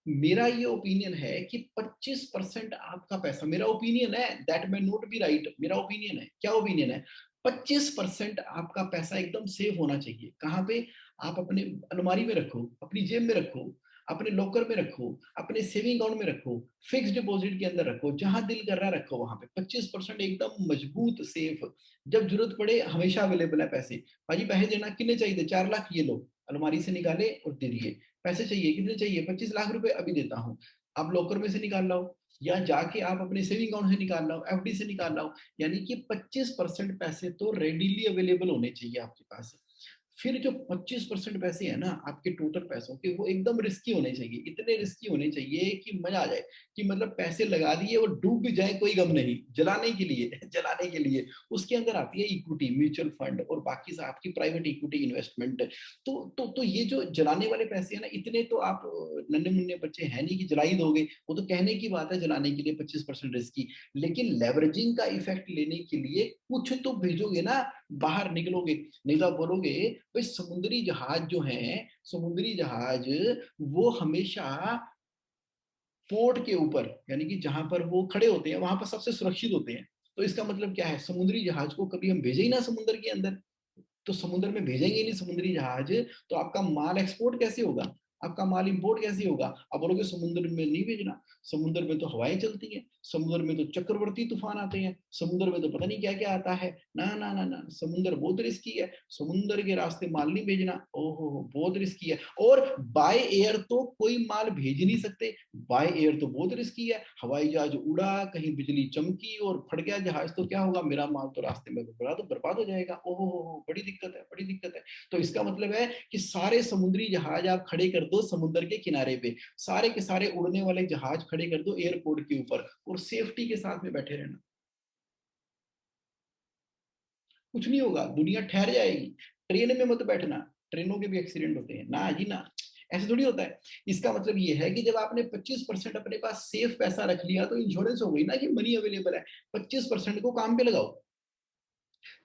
मेरा ये ओपिनियन है कि 25% आपका पैसा, मेरा ओपिनियन है, that may not be right, मेरा ओपिनियन है। क्या ओपिनियन है? 25% आपका पैसा एकदम सेफ होना चाहिए। कहाँ पे? आप अपने अलमारी में रखो, अपनी जेब में रखो, अपने लॉकर में रखो, अपने सेविंग अकाउंट में रखो, फिक्स डिपॉजिट के अंदर रखो, जहां दिल कर रहा है रखो वहां पे। 25% एकदम मजबूत सेफ, जब जरूरत पड़े हमेशा अवेलेबल है पैसे। भाजी पैसे देना, कितने चाहिए? 4 लाख, ये लो। अलमारी से निकाले और दे दिए। पैसे चाहिए, कितने चाहिए? 25 लाख रुपए, अभी देता हूँ। आप लॉकर में से निकाल लाओ, या जाके आप अपने सेविंग अकाउंट से निकाल लाओ, एफडी से निकाल लाओ। यानी कि 25% पैसे तो रेडीली अवेलेबल होने चाहिए आपके पास। फिर जो 25% पैसे है ना आपके टोटल पैसों के, वो एकदम रिस्की होने चाहिए। इतने रिस्की होने चाहिए कि मजा आ जाए, कि मतलब पैसे लगा दिए और डूब भी जाए कोई गम नहीं, जलाने के लिए जलाने के लिए। उसके अंदर आती है इक्विटी, म्यूचुअल फंड और बाकी सब आपकी प्राइवेट इक्विटी इन्वेस्टमेंट। तो ये जो जलाने वाले पैसे है ना, इतने तो आप नन्हे मुन्ने बच्चे हैं नहीं कि जला ही दोगे। वो तो कहने की बात है जलाने के लिए 25% रिस्की। लेकिन लेवरेजिंग का इफेक्ट लेने के लिए कुछ तो भेजोगे ना। बाहर निकलोगे। नहीं तो आप बोलोगे भाई समुद्री जहाज जो है, समुद्री जहाज वो हमेशा पोर्ट के ऊपर, यानी कि जहां पर वो खड़े होते हैं वहां पर सबसे सुरक्षित होते हैं। तो इसका मतलब क्या है, समुद्री जहाज को कभी हम भेजे ही ना समुद्र के अंदर। तो समुद्र में भेजेंगे नहीं समुद्री जहाज, तो आपका माल एक्सपोर्ट कैसे होगा, आपका माल इंपोर्ट कैसे होगा। आप बोलोगे समुद्र में नहीं भेजना, समुद्र में तो हवाएं चलती हैं, समुद्र में तो चक्रवर्ती तूफान आते हैं, समुद्र में तो पता नहीं क्या क्या आता है। ना ना ना ना, समुद्र बहुत रिस्की है, समुद्र के रास्ते माल नहीं भेजना। ओहो बहुत रिस्की है। और बाय एयर तो कोई माल भेज नहीं सकते, बाय एयर तो बहुत रिस्की है। हवाई जहाज उड़ा, कहीं बिजली चमकी और फट गया जहाज, तो क्या होगा, मेरा माल तो रास्ते में बर्बाद हो जाएगा। ओहो हो, बड़ी दिक्कत है, बड़ी दिक्कत है। तो इसका मतलब है कि सारे समुद्री जहाज आप खड़े कर दो समुद्र के किनारे पे, सारे के सारे उड़ने वाले जहाज खड़े कर दो एयरपोर्ट के ऊपर, और सेफ्टी के साथ में बैठे रहना। कुछ नहीं होगा, दुनिया ठहर जाएगी। ट्रेन में मत बैठना, ट्रेनों के भी एक्सीडेंट होते हैं ना जी ना, ऐसे थोड़ी होता है। इसका मतलब ये है कि जब आपने 25% अपने पास सेफ पैसा रख लिया तो इंश्योरेंस हो गई ना कि मनी अवेलेबल है। 25% को काम पे लगाओ,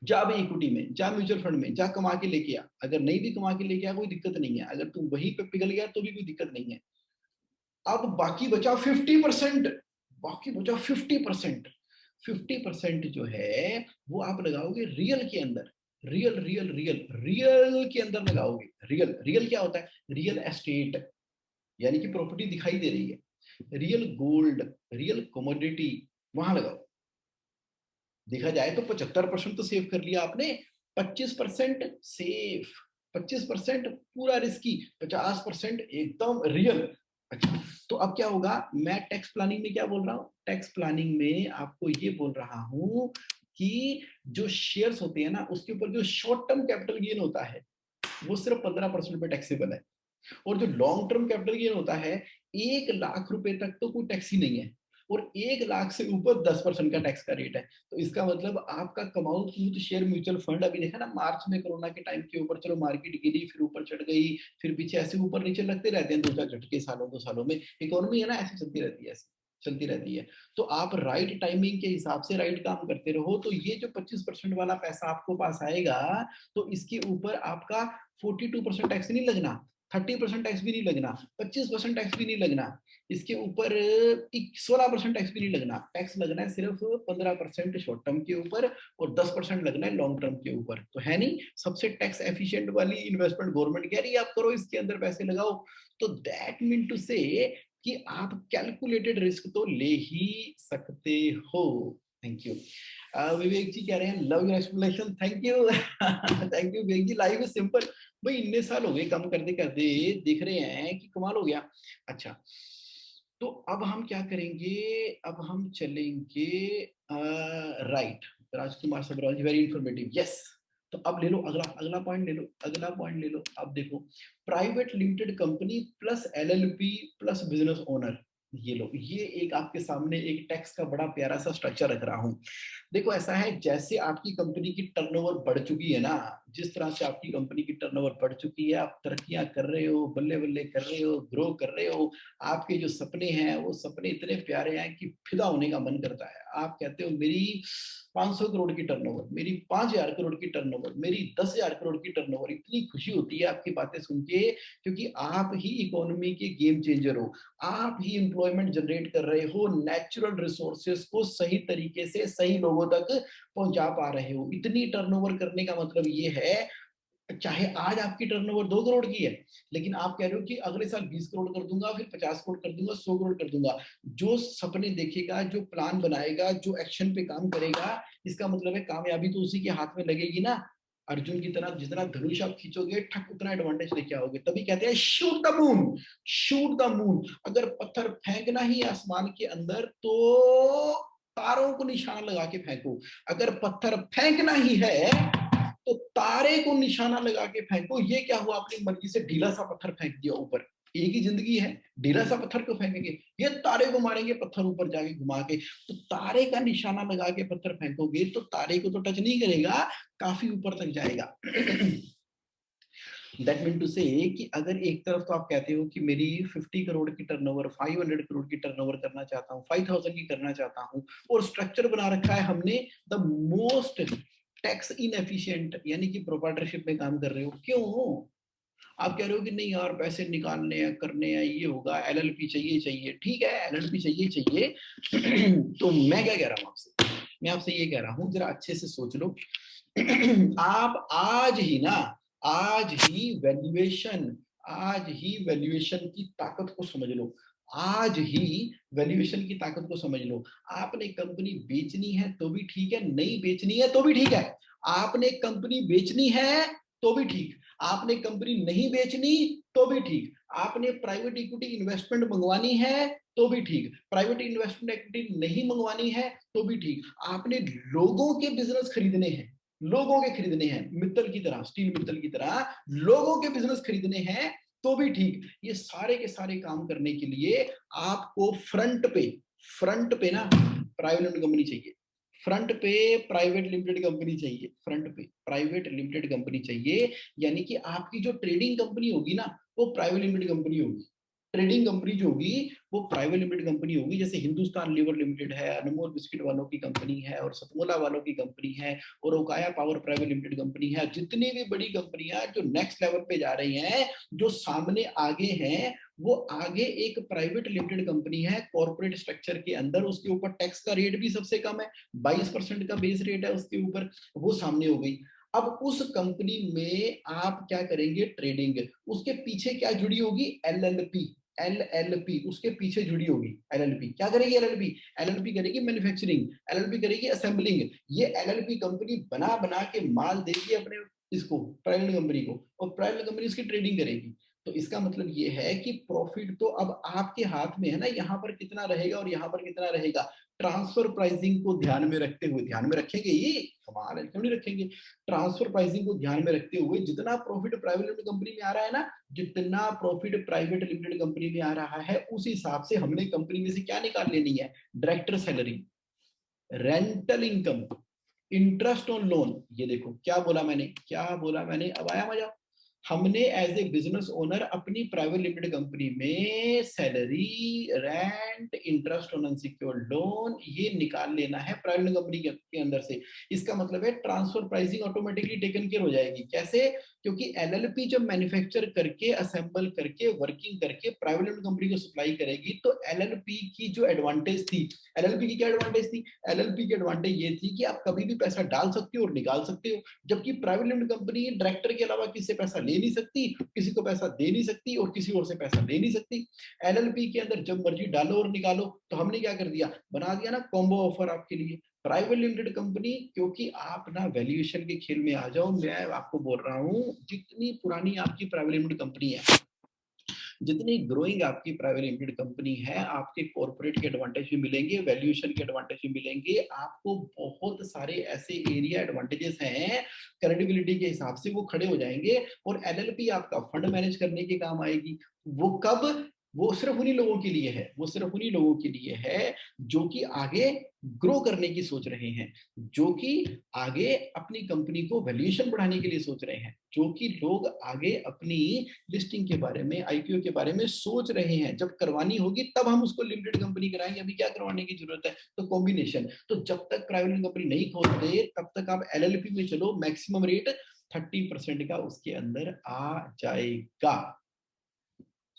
जा भी इक्विटी में, जा म्यूचुअल फंड में, जा कमा के लेके आ। अगर नहीं भी कमा के लेके आ कोई दिक्कत नहीं है, अगर तू वहीं पे पिघल गया तो भी कोई दिक्कत नहीं है। अब बाकी बचा 50%, बाकी बचा 50%। 50% जो है वो आप लगाओगे रियल के अंदर, रियल रियल रियल रियल के अंदर लगाओगे। रियल, रियल क्या होता है, रियल एस्टेट, यानी कि प्रॉपर्टी दिखाई दे रही है। रियल गोल्ड, रियल कमोडिटी, वहां लगाओ। देखा जाए तो 75% तो सेव कर लिया आपने, 25% सेफ, 25% पूरा रिस्की, 50% एकदम रियल। अच्छा, तो अब क्या होगा, मैं टैक्स प्लानिंग में क्या बोल रहा हूँ, टैक्स प्लानिंग में आपको ये बोल रहा हूं कि जो शेयर्स होते हैं ना उसके ऊपर जो शॉर्ट टर्म कैपिटल गेन होता है वो सिर्फ 15% पे टैक्सेबल है। और जो लॉन्ग टर्म कैपिटल गेन होता है 1 लाख रुपए तक तो कोई टैक्स ही नहीं है, और 1 लाख से ऊपर 10% का टैक्स का रेट है। तो इसका मतलब आपका कमाउट स्मूथ शेयर म्यूचुअल फंड, अभी देखा ना मार्च में कोरोना के टाइम के ऊपर, चलो मार्केट गिरी फिर ऊपर चढ़ गई, फिर पीछे ऐसे ऊपर नीचे लगते रहते हैं, दो चार झटके सालों 2 सालों में, इकोनॉमी है ना ऐसे चलती रहती है, ऐसे चलती रहती है। तो आप राइट टाइमिंग के हिसाब से राइट काम करते रहो, तो ये जो 25% वाला पैसा आपको पास आएगा, तो इसके ऊपर आपका 42% टैक्स नहीं लगना, 30% टैक्स भी नहीं लगना, 25% टैक्स भी नहीं लगना, इसके ऊपर 16% टैक्स भी नहीं लगना। टैक्स लगना है सिर्फ 15% शॉर्ट टर्म के ऊपर और 10% लगना है लॉन्ग टर्म के ऊपर। तो है नहीं सबसे टैक्स एफिशिएंट वाली इन्वेस्टमेंट गवर्नमेंट कह रही है आप करो, इसके अंदर पैसे लगाओ। तो दैट मीन टू से कि आप कैलकुलेटेड रिस्क तो ले ही सकते हो। Thank you. विवेक जी कह रहे हैं love your explanation, thank you. Thank you Vivek ji, life is simple. भाई इतने साल हो गए काम करते करते, देख रहे हैं कि कमाल हो गया। अच्छा, तो अब हम क्या करेंगे, अब हम चलेंगे राइट। राजकुमार सबराज वेरी इंफॉर्मेटिव, यस। तो अब ले लो अगला, अगला पॉइंट ले लो, अगला पॉइंट ले लो। अब देखो, private limited company plus LLP plus business owner, ये लो, ये एक आपके सामने एक टैक्स का बड़ा प्यारा सा स्ट्रक्चर रख रहा हूं। देखो ऐसा है, जैसे आपकी कंपनी की टर्नओवर बढ़ चुकी है ना, जिस तरह से आपकी कंपनी की टर्नओवर बढ़ चुकी है, आप तरक्कियां कर रहे हो, बल्ले बल्ले कर रहे हो, ग्रो कर रहे हो, आपके जो सपने हैं वो सपने इतने प्यारे हैं कि फिदा होने का मन करता है। आप कहते हो मेरी 500 करोड़ की टर्नओवर, मेरी 5000 करोड़ की टर्नओवर, मेरी 10,000 करोड़ की टर्नओवर, इतनी खुशी होती है आपकी बातें सुन के, क्योंकि आप ही इकोनॉमी के गेम चेंजर हो, आप ही एम्प्लॉयमेंट जनरेट कर रहे हो, नेचुरल रिसोर्सेज को सही तरीके से सही लोगों तक पहुंचा पा रहे हो। इतनी टर्नओवर करने का मतलब ये है, चाहे आज आपकी टर्नओवर 2 करोड़ की है, लेकिन आप कह रहे हो कि अगले साल 20 करोड़ कर दूंगा, फिर 50 करोड़ कर दूंगा, 100 करोड़ कर दूंगा। जो सपने देखेगा, जो प्लान बनाएगा, जो एक्शन पे काम करेगा, इसका मतलब है कामयाबी तो उसी के हाथ में लगेगी ना। अर्जुन की तरह जितना धनुष आप खींचोगे ठक उतना एडवांटेज लेके आओगे। तभी कहते हैं shoot the moon, shoot the moon. अगर पत्थर फेंकना ही आसमान के अंदर तो तारों को निशाना लगा के फेंको। अगर पत्थर फेंकना ही है तो तारे को निशाना लगा के फेंको। ये क्या हुआ, अपनी मर्जी से ढीला सा पत्थर फेंक दिया ऊपर। एक ही जिंदगी है, ढीला सा पत्थर क्यों फेंकेंगे, ये तारे को मारेंगे पत्थर ऊपर जाके घुमा के। तो तारे का निशाना लगा के पत्थर फेंकोगे तो तारे को तो टच नहीं करेगा, काफी ऊपर तक जाएगा। दैट मीन टू से कि अगर एक तरफ तो आप कहते हो कि मेरी 50 करोड़ की टर्नओवर, 500 करोड़ की टर्नओवर करना चाहता हूँ, 5000 की करना चाहता हूँ, और स्ट्रक्चर बना रखा है हमने द मोस्ट टैक्स इनएफिशिएंट, यानी कि प्रोप्राइटरशिप में काम कर रहे हो, क्यों? आप कह रहे हो कि नहीं यार पैसे निकालने हैं, करने हैं, ये होगा, एलएलपी चाहिए, ठीक है एलएलपी चाहिए। तो मैं क्या कह रहा हूँ आपसे, मैं आपसे ये कह रहा हूँ, जरा अच्छे से सोच लो। आप आज ही वैल्यूएशन की ताकत को समझ लो। आज ही वैल्यूएशन की ताकत को समझ लो। आपने कंपनी बेचनी है तो भी ठीक है, नहीं बेचनी है तो भी ठीक है। आपने कंपनी बेचनी है तो भी ठीक, आपने कंपनी नहीं बेचनी तो भी ठीक, आपने प्राइवेट इक्विटी इन्वेस्टमेंट मंगवानी है तो भी ठीक, प्राइवेट इन्वेस्टमेंट इक्विटी नहीं मंगवानी है तो भी ठीक, आपने लोगों के बिजनेस खरीदने हैं, लोगों के खरीदने हैं, मित्तल की तरह, स्टील मित्तल की तरह लोगों के बिजनेस खरीदने हैं तो भी ठीक। ये सारे के सारे काम करने के लिए आपको फ्रंट पे ना प्राइवेट लिमिटेड कंपनी चाहिए, फ्रंट पे प्राइवेट लिमिटेड कंपनी चाहिए, फ्रंट पे प्राइवेट लिमिटेड कंपनी चाहिए। यानी कि आपकी जो ट्रेडिंग कंपनी होगी ना वो प्राइवेट लिमिटेड कंपनी होगी, ट्रेडिंग कंपनी जो होगी वो प्राइवेट लिमिटेड कंपनी होगी। जैसे हिंदुस्तान लीवर लिमिटेड है, अनमोल बिस्किट वालों की कंपनी है, और सतमोला वालों की कंपनी है, और Okaya power private limited company है। जितनी भी बड़ी कंपनियां जो नेक्स्ट लेवल पे जा रही हैं, जो सामने आगे हैं, वो आगे एक प्राइवेट लिमिटेड कंपनी है कॉर्पोरेट स्ट्रक्चर के अंदर, उसके ऊपर टैक्स का रेट भी सबसे कम है, 22% का बेस रेट है उसके ऊपर, वो सामने हो गई। अब उस कंपनी में आप क्या करेंगे, ट्रेडिंग, उसके पीछे क्या जुड़ी होगी, एलएलपी, एलएलपी उसके पीछे जुड़ी होगी। एलएलपी क्या करेगी, एलएलपी एलएलपी करेगी मैन्युफैक्चरिंग, एलएलपी करेगी असेंबलिंग। ये एलएलपी कंपनी बना बना के माल देगी अपने इसको प्राइवेट कंपनी को, और प्राइवेट कंपनी इसकी ट्रेडिंग करेगी। तो इसका मतलब ये है कि प्रॉफिट तो अब आपके हाथ में है ना, यहाँ पर कितना रहेगा और यहाँ पर कितना रहेगा। ट्रांसफर प्राइसिंग को ध्यान में रखते हुए, ध्यान में रखेंगे, ये कमाल है, क्यों नहीं रखेंगे। ट्रांसफर प्राइसिंग को ध्यान में रखते हुए जितना प्रॉफिट प्राइवेट लिमिटेड कंपनी में आ रहा है ना, जितना प्रॉफिट प्राइवेट लिमिटेड कंपनी में आ रहा है, उस हिसाब से हमने कंपनी में से क्या निकाल लेनी है, director salary, rental income, interest on loan. ये देखो क्या बोला मैंने, क्या बोला मैंने, अब आया मजा। हमने एज ए बिजनेस ओनर अपनी प्राइवेट लिमिटेड कंपनी में salary, rent, interest on unsecured loan, ये निकाल लेना है प्राइवेट कंपनी के अंदर से। इसका मतलब है transfer pricing automatically taken care हो जाएगी। कैसे? क्योंकि एलएलपी जब मैन्युफैक्चर करके, असेंबल करके, वर्किंग करके प्राइवेट लिमिटेड कंपनी को सप्लाई करेगी, तो एलएलपी की जो एडवांटेज थी, एलएलपी की क्या एडवांटेज थी, एलएलपी की एडवांटेज ये थी कि आप कभी भी पैसा डाल सकते हो और निकाल सकते हो। जबकि प्राइवेट लिमिटेड कंपनी डायरेक्टर के अलावा किसी से पैसा ले नहीं सकती, किसी को पैसा दे नहीं सकती, और किसी और से पैसा ले नहीं सकती। एलएलपी के अंदर जब मर्जी डालो और निकालो। तो हमने क्या कर दिया, बना दिया ना कॉम्बो ऑफर आपके लिए। प्राइवेट लिमिटेड कंपनी, क्योंकि आप ना वैल्यूएशन के खेल में आ जाओ, मैं आपको बोल रहा हूं, जितनी पुरानी आपकी प्राइवेट लिमिटेड कंपनी है, जितनी ग्रोइंग आपकी प्राइवेट लिमिटेड कंपनी है, आपके कॉर्पोरेट के एडवांटेज भी मिलेंगे, वैल्यूएशन के एडवांटेज भी मिलेंगे, आपको बहुत सारे ऐसे एरिया एडवांटेजेस हैं, क्रेडिबिलिटी के हिसाब से वो खड़े हो जाएंगे। और एलएलपी आपका फंड मैनेज करने के काम आएगी। वो कब? वो सिर्फ उन्हीं लोगों के लिए है, वो सिर्फ उन्हीं लोगों के लिए है जो कि आगे ग्रो करने की सोच रहे हैं, जो कि आगे अपनी कंपनी को वैल्यूएशन बढ़ाने के लिए सोच रहे हैं, जो कि लोग आगे अपनी लिस्टिंग के बारे में, आईपीओ के बारे में सोच रहे हैं। जब करवानी होगी तब हम उसको लिमिटेड कंपनी कराएंगे, अभी क्या करवाने की जरूरत है। तो कॉम्बिनेशन, तो जब तक प्राइवेट कंपनी नहीं खोलते तब तक आप एलएलपी में चलो, मैक्सिमम रेट 30% का उसके अंदर आ जाएगा।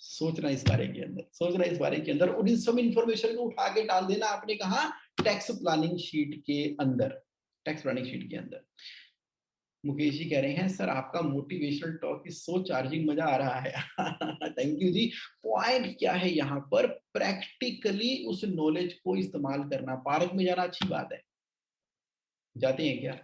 सोचना इस बारे के अंदर, सोचना इस बारे के अंदर, और इन सब इंफॉर्मेशन को उठा के डाल देना आपने कहा, टैक्स प्लानिंग शीट के अंदर, टैक्स प्लानिंग शीट के अंदर। मुकेश जी कह रहे हैं सर आपका motivational talk is so charging, मजा आ रहा है। Thank you ji. पॉइंट क्या है यहाँ पर, प्रैक्टिकली उस नॉलेज को इस्तेमाल करना। पार्क में जाना अच्छी बात है, जाते हैं क्या,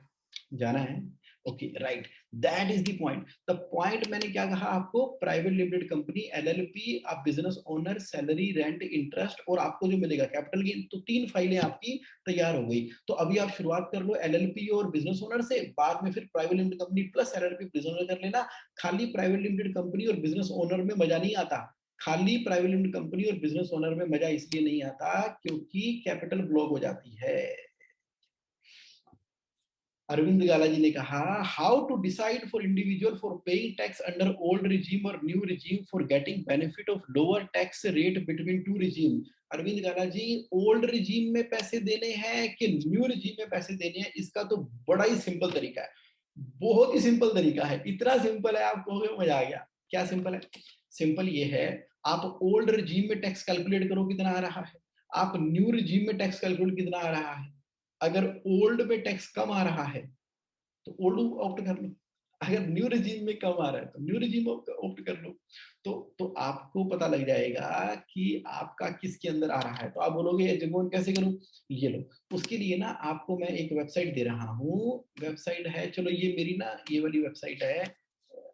जाना है, okay right, that is the point. The point मैंने क्या कहा आपको, प्राइवेट लिमिटेड कंपनी, एलएलपी, आप business owner, salary, rent, interest, और आपको जो मिलेगा कैपिटल गेन। तो 3 फाइलें आपकी तैयार हो गई। तो अभी आप शुरुआत कर लो एलएलपी और बिजनेस ओनर से, बाद में फिर private limited company plus LLP business owner कर लेना। खाली प्राइवेट लिमिटेड कंपनी और बिजनेस ओनर में मजा नहीं आता, खाली प्राइवेट लिमिटेड कंपनी और बिजनेस ओनर में मजा इसलिए नहीं आता क्योंकि कैपिटल ब्लॉक हो जाती है। अरविंद गाला जी ने कहा, how to decide for individual for paying tax under old regime और new regime for getting benefit of lower tax rate between two regime. Arvind Gala ji, old regime में पैसे देने हैं कि न्यू रिजीम में पैसे देने हैं, इसका तो बड़ा ही सिंपल तरीका है, बहुत ही सिंपल तरीका है। इतना सिंपल है आप कहोगे मजा आ गया। क्या सिंपल है? सिंपल ये है, आप ओल्ड रिजीम में टैक्स कैलकुलेट करो कितना आ रहा है, आप न्यू रिजीम में टैक्स कैलकुलेट कितना आ रहा है। अगर ओल्ड में टैक्स कम आ रहा है तो ओल्ड ऑप्ट कर लो, अगर न्यू रिजीम में कम आ रहा है तो न्यू रिजीम ऑप्ट कर लो। तो आपको पता लग जाएगा कि आपका किसके अंदर आ रहा है। तो आप बोलोगे ये जगमोहन कैसे करूं? ये लो, उसके लिए ना आपको मैं एक वेबसाइट दे रहा हूँ। वेबसाइट है, चलो ये मेरी ना ये वाली वेबसाइट है,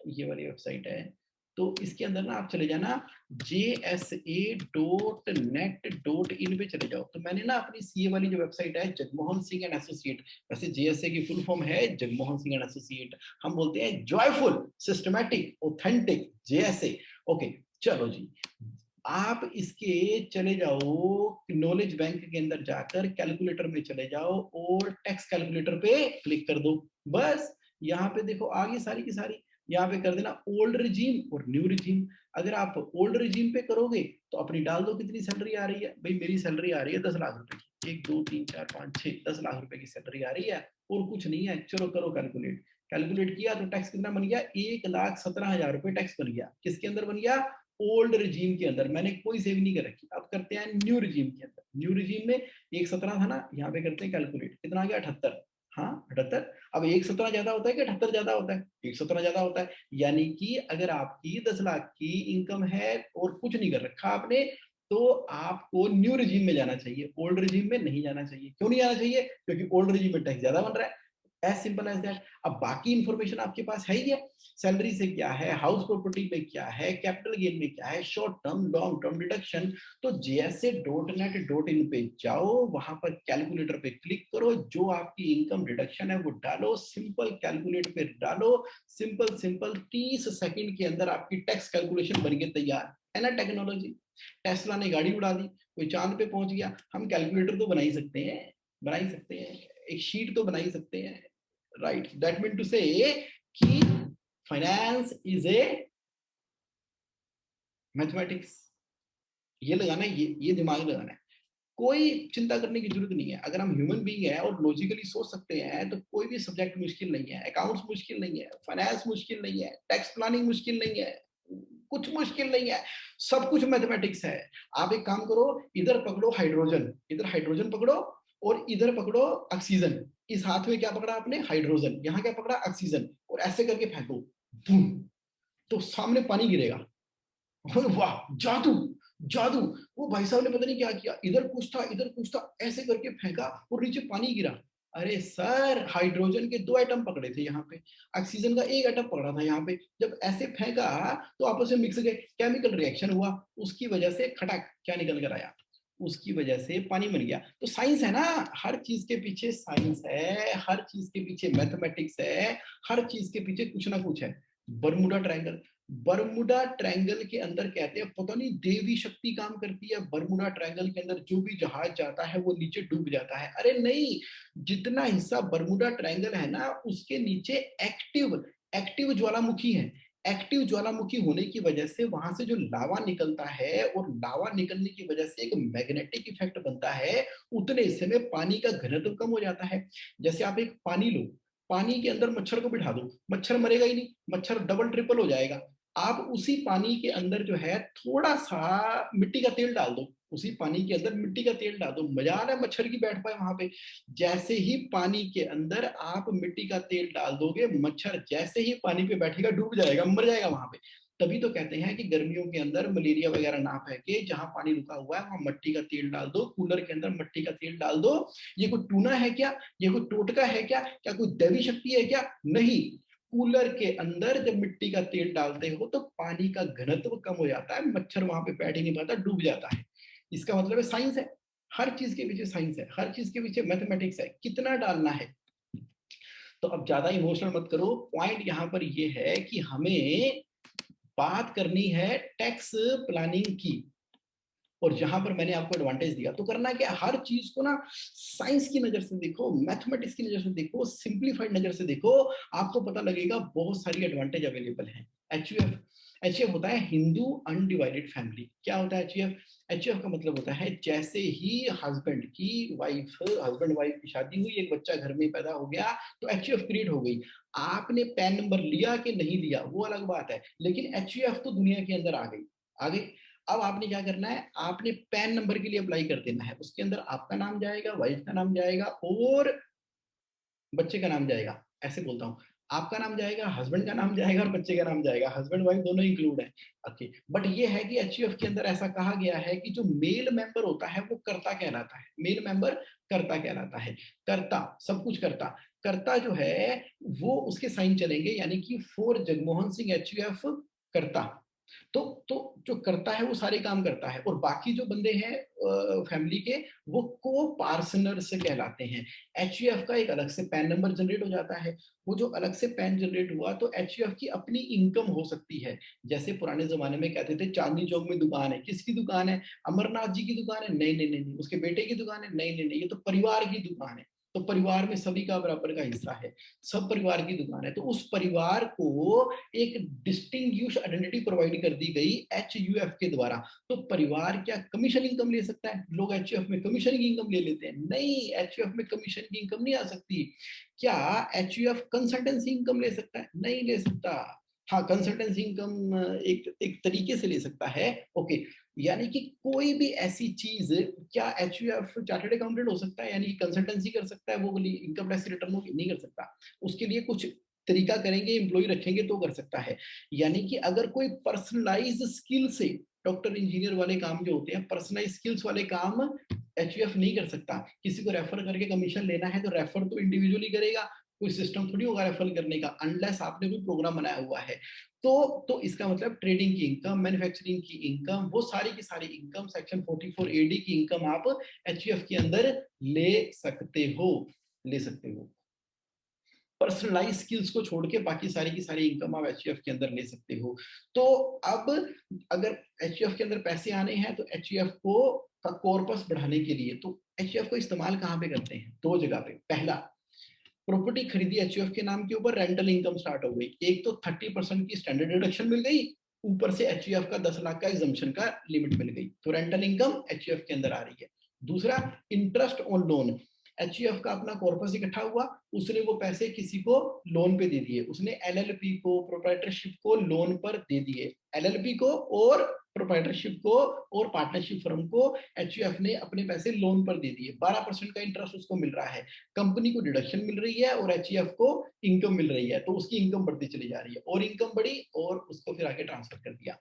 ये वाली वेबसाइट है। तो इसके अंदर ना आप चले जाना jsa.net.in पे चले जाओ। तो मैंने ना अपनी सीए वाली जो वेबसाइट है, जगमोहन सिंह एंड एसोसिएट, वैसे जेएसए की फुल फॉर्म है जगमोहन सिंह एंड एसोसिएट, हम बोलते हैं joyful systematic authentic JSA. Okay, चलो जी, आप इसके चले जाओ नॉलेज बैंक के अंदर जाकर कैलकुलेटर में चले जाओ और टैक्स कैलकुलेटर पे क्लिक कर दो। बस यहाँ पे देखो आ गई सारी की सारी, यहाँ पे कर देना ओल्ड रिजीम और न्यू रिजीम। अगर आप ओल्ड रिजीम पे करोगे तो अपनी डाल दो कितनी सैलरी आ रही है। भाई मेरी सैलरी आ रही है 10 लाख रुपए की, 1 2 3 4 5 6, 10 लाख रुपए की सैलरी आ रही है और कुछ नहीं है। चलो करो कैलकुलेट, कैलकुलेट किया तो टैक्स कितना बन गया? 1,17,000 रुपए टैक्स बन गया। किसके अंदर बन गया? ओल्ड रिजीम के अंदर। मैंने कोई सेव नहीं कर रखी। अब करते हैं न्यू रिजीम के अंदर। न्यू रिजीम में 1,17 था ना, यहाँ पे करते हैं कैलकुलेट, कितना आ गया? 78। हाँ 78। अब 1,17 ज्यादा होता है कि 78 ज्यादा होता है? 1,17 ज्यादा होता है। यानी कि अगर आपकी 10 लाख की इनकम है और कुछ नहीं कर रखा आपने, तो आपको न्यू रिजीम में जाना चाहिए, ओल्ड रिजीम में नहीं जाना चाहिए। क्यों नहीं जाना चाहिए? क्योंकि ओल्ड रिजीम में टैक्स ज्यादा बन रहा है। As simple as that. अब बाकी इंफॉर्मेशन आपके पास है ही है, सैलरी से क्या है, हाउस प्रॉपर्टी में क्या है, कैपिटल गेन में क्या है, short term long term deduction. तो jsa.net.in पे जाओ, वहां पर कैलकुलेटर पे क्लिक करो, जो आपकी इनकम डिडक्शन है वो डालो, सिंपल कैलकुलेट पे डालो, सिंपल सिंपल 30 सेकंड के अंदर आपकी टैक्स कैलकुलेशन बन के तैयार है ना। टेक्नोलॉजी, टेस्ला ने गाड़ी उड़ा दी, कोई चांद पे पहुंच गया, हम कैलकुलेटर तो बना ही सकते हैं, बना ही सकते हैं, एक शीट तो बना ही सकते हैं। राइट, दैट मीन टू से कि फाइनेंस इज ए मैथमेटिक्स। ये लगाना है, ये दिमाग लगाना है, कोई चिंता करने की जरूरत नहीं है। अगर हम ह्यूमन बीइंग है और लॉजिकली सोच सकते हैं तो कोई भी सब्जेक्ट मुश्किल नहीं है। अकाउंट्स मुश्किल नहीं है, फाइनेंस मुश्किल नहीं है, टैक्स प्लानिंग मुश्किल नहीं है, कुछ मुश्किल नहीं है, सब कुछ मैथमेटिक्स है। आप एक काम करो, इधर पकड़ो हाइड्रोजन, इधर हाइड्रोजन पकड़ो और इधर पकड़ो ऑक्सीजन। इस हाथ में क्या पकड़ा आपने? हाइड्रोजन। यहाँ क्या पकड़ा? ऑक्सीजन। और ऐसे करके फेंको, बूम, तो सामने पानी गिरेगा। वाह, जादू, जादू। वो भाई साहब ने पता नहीं क्या किया, इधर कुछ था इधर कुछ था, ऐसे करके फेंका और नीचे पानी गिरा। अरे सर, हाइड्रोजन के 2 एटम पकड़े थे यहाँ पे, ऑक्सीजन का 1 एटम पकड़ा था यहाँ पे। जब ऐसे फेंका तो आपस में मिक्स गए, केमिकल रिएक्शन हुआ, उसकी वजह से खटक क्या निकल कर आया? उसकी वजह से पानी बन गया। तो साइंस है ना, हर चीज के पीछे साइंस है, हर चीज के पीछे मैथमेटिक्स है, हर चीज के पीछे कुछ ना कुछ है। बरमुडा ट्रायंगल, बरमुडा ट्रायंगल के अंदर कहते हैं पता नहीं देवी शक्ति काम करती है। बरमुडा ट्रायंगल के अंदर जो भी जहाज जाता है वो नीचे डूब जाता है। अरे नहीं, जितना हिस्सा बरमुडा ट्रायंगल है ना, उसके नीचे एक्टिव एक्टिव ज्वालामुखी है। एक्टिव ज्वालामुखी होने की वजह से वहां से जो लावा निकलता है और लावा निकलने की वजह से एक मैग्नेटिक इफेक्ट बनता है, उतने हिस्से में पानी का घनत्व कम हो जाता है। जैसे आप एक पानी लो, पानी के अंदर मच्छर को बिठा दो, मच्छर मरेगा ही नहीं, मच्छर डबल ट्रिपल हो जाएगा। आप उसी पानी के अंदर जो है थोड़ा सा मिट्टी का तेल डाल दो, उसी पानी के अंदर मिट्टी का तेल डाल दो, मजाल है मच्छर की बैठ पाए वहां पे। जैसे ही पानी के अंदर आप मिट्टी का तेल डाल दोगे, मच्छर जैसे ही पानी पे बैठेगा डूब जाएगा, मर जाएगा वहां पे। तभी तो कहते हैं कि गर्मियों के अंदर मलेरिया वगैरह ना फैके, जहां पानी रुका हुआ है वहां मिट्टी का तेल डाल दो, कूलर के अंदर मिट्टी का तेल डाल दो। ये कोई टूना है क्या? ये कोई टोटका है क्या? क्या कोई दैवी शक्ति है क्या? नहीं। कूलर के अंदर जब मिट्टी का तेल डालते हो तो पानी का घनत्व कम हो जाता है, मच्छर वहां पे बैठ ही नहीं पाता, डूब जाता है। इसका मतलब है साइंस है, हर चीज के पीछे साइंस है, हर चीज के पीछे मैथमेटिक्स है, कितना डालना है। तो अब ज्यादा इमोशनल मत करो, पॉइंट यहाँ पर ये है कि हमें बात करनी है टैक्स प्लानिंग की। और जहां पर मैंने आपको एडवांटेज दिया, तो करना क्या, हर चीज को ना साइंस की नजर से देखो, मैथमेटिक्स की नजर से देखो, सिंप्लीफाइड नजर से देखो, आपको पता लगेगा बहुत सारी एडवांटेज अवेलेबल है। एचयूएफ एचयूएफ होता है हिंदू अनडिवाइडेड फैमिली। क्या होता है एचयूएफ? एचयूएफ का मतलब होता है जैसे ही हस्बैंड वाइफ की शादी हुई, एक बच्चा घर में पैदा हो गया, तो एचयूएफ क्रिएट हो गई। आपने पैन नंबर लिया कि नहीं लिया वो अलग बात है, लेकिन एचयूएफ तो दुनिया के अंदर आ गई, आ गई। अब आपने क्या करना है, आपने पैन नंबर के लिए अप्लाई कर देना है। उसके अंदर आपका नाम जाएगा, वाइफ का नाम जाएगा और बच्चे का नाम जाएगा। ऐसे बोलता हूँ, आपका नाम जाएगा, हस्बैंड का नाम जाएगा और बच्चे का नाम जाएगा। हस्बैंड वाइफ दोनों इंक्लूड है। ओके, बट ये है कि एचयूएफ के अंदर ऐसा कहा गया है कि जो मेल मेंबर होता है वो कर्ता कहलाता है। मेल मेंबर कर्ता कहलाता है। कर्ता सब कुछ करता, कर्ता जो है वो उसके साइन चलेंगे, यानी कि फॉर जगमोहन सिंह एचयूएफ कर्ता। तो जो करता है वो सारे काम करता है, और बाकी जो बंदे हैं फैमिली के, वो को पार्सनर्स कहलाते हैं। एचयूएफ का एक अलग से पैन नंबर जनरेट हो जाता है। वो जो अलग से पैन जनरेट हुआ तो एचयूएफ की अपनी इनकम हो सकती है। जैसे पुराने जमाने में कहते थे चांदनी चौक में दुकान है, किसकी दुकान है? अमरनाथ जी की दुकान है? नहीं नहीं नहीं नहीं, उसके बेटे की दुकान है? नहीं नहीं नहीं, ये तो परिवार की दुकान है। तो परिवार में सभी का बराबर का हिस्सा है, सब परिवार की दुकान है। तो उस परिवार को एक डिस्टिंग्विश आइडेंटिटी प्रोवाइड कर दी गई एचयूएफ के द्वारा। तो परिवार क्या कमीशन इनकम ले सकता है? लोग एचयूएफ में कमीशन की इनकम ले लेते हैं, नहीं, एचयूएफ में कमीशन की इनकम नहीं आ सकती। क्या एचयूएफ कंसल्टेंसी इनकम ले सकता है? नहीं ले सकता। हाँ, कंसल्टेंसी इनकम एक एक तरीके से ले सकता है। ओके, यानी कि कोई भी ऐसी चीज, क्या एचयूएफ चार्टर्ड अकाउंटेंट हो सकता है, यानी कि कंसल्टेंसी कर सकता है, वो वाली इनकम टैक्स रिटर्न नहीं कर सकता। उसके लिए कुछ तरीका करेंगे, एम्प्लॉय रखेंगे तो कर सकता है। यानी कि अगर कोई पर्सनलाइज स्किल से, डॉक्टर इंजीनियर वाले काम जो होते हैं पर्सनलाइज स्किल्स वाले काम एचयूएफ नहीं कर सकता। किसी को रेफर करके कमीशन लेना है तो रेफर तो इंडिविजुअली करेगा, कोई सिस्टम थोड़ी होगा रेफर करने का, अनलेस आपने कोई प्रोग्राम बनाया हुआ है। तो इसका मतलब ट्रेडिंग की इनकम, मैन्युफैक्चरिंग की इनकम, वो सारी की सारी इनकम सेक्शन 44 एडी की इनकम आप एचयूएफ के अंदर ले सकते हो, ले सकते हो। पर्सनलाइज स्किल्स को छोड़ के बाकी सारी की सारी इनकम आप एचयूएफ के अंदर ले सकते हो। तो अब अगर एचयूएफ के अंदर पैसे आने हैं तो एचयूएफ को का कॉर्पस बढ़ाने के लिए तो एचयूएफ को इस्तेमाल कहाँ पे करते हैं? दो जगह पे। पहला, प्रॉपर्टी खरीदी एचयूएफ के नाम के ऊपर, रेंटल इनकम स्टार्ट हो गई। एक तो 30% की स्टैंडर्ड डिडक्शन मिल गई, ऊपर से एचयूएफ का 10 लाख का एग्जम्पशन का लिमिट मिल गई, तो रेंटल इनकम एचयूएफ के अंदर आ रही है। दूसरा, इंटरेस्ट ऑन लोन। एचयूएफ का अपना कॉर्पस इकट्ठा हुआ, उसने वो पैसे किसी को लोन पे दे दिए, उसने एलएलपी को, प्रोप्राइटरशिप को लोन पर दे दिए। एलएलपी को और प्रोप्राइटरशिप को और पार्टनरशिप फर्म को एचयूएफ ने अपने पैसे लोन पर दे दिए। 12% का इंटरेस्ट उसको मिल रहा है, कंपनी को डिडक्शन मिल रही है और एचयूएफ को इनकम मिल रही है, तो उसकी इनकम बढ़ती चली जा रही है, और इनकम बढ़ी और उसको फिर आगे ट्रांसफर कर दिया।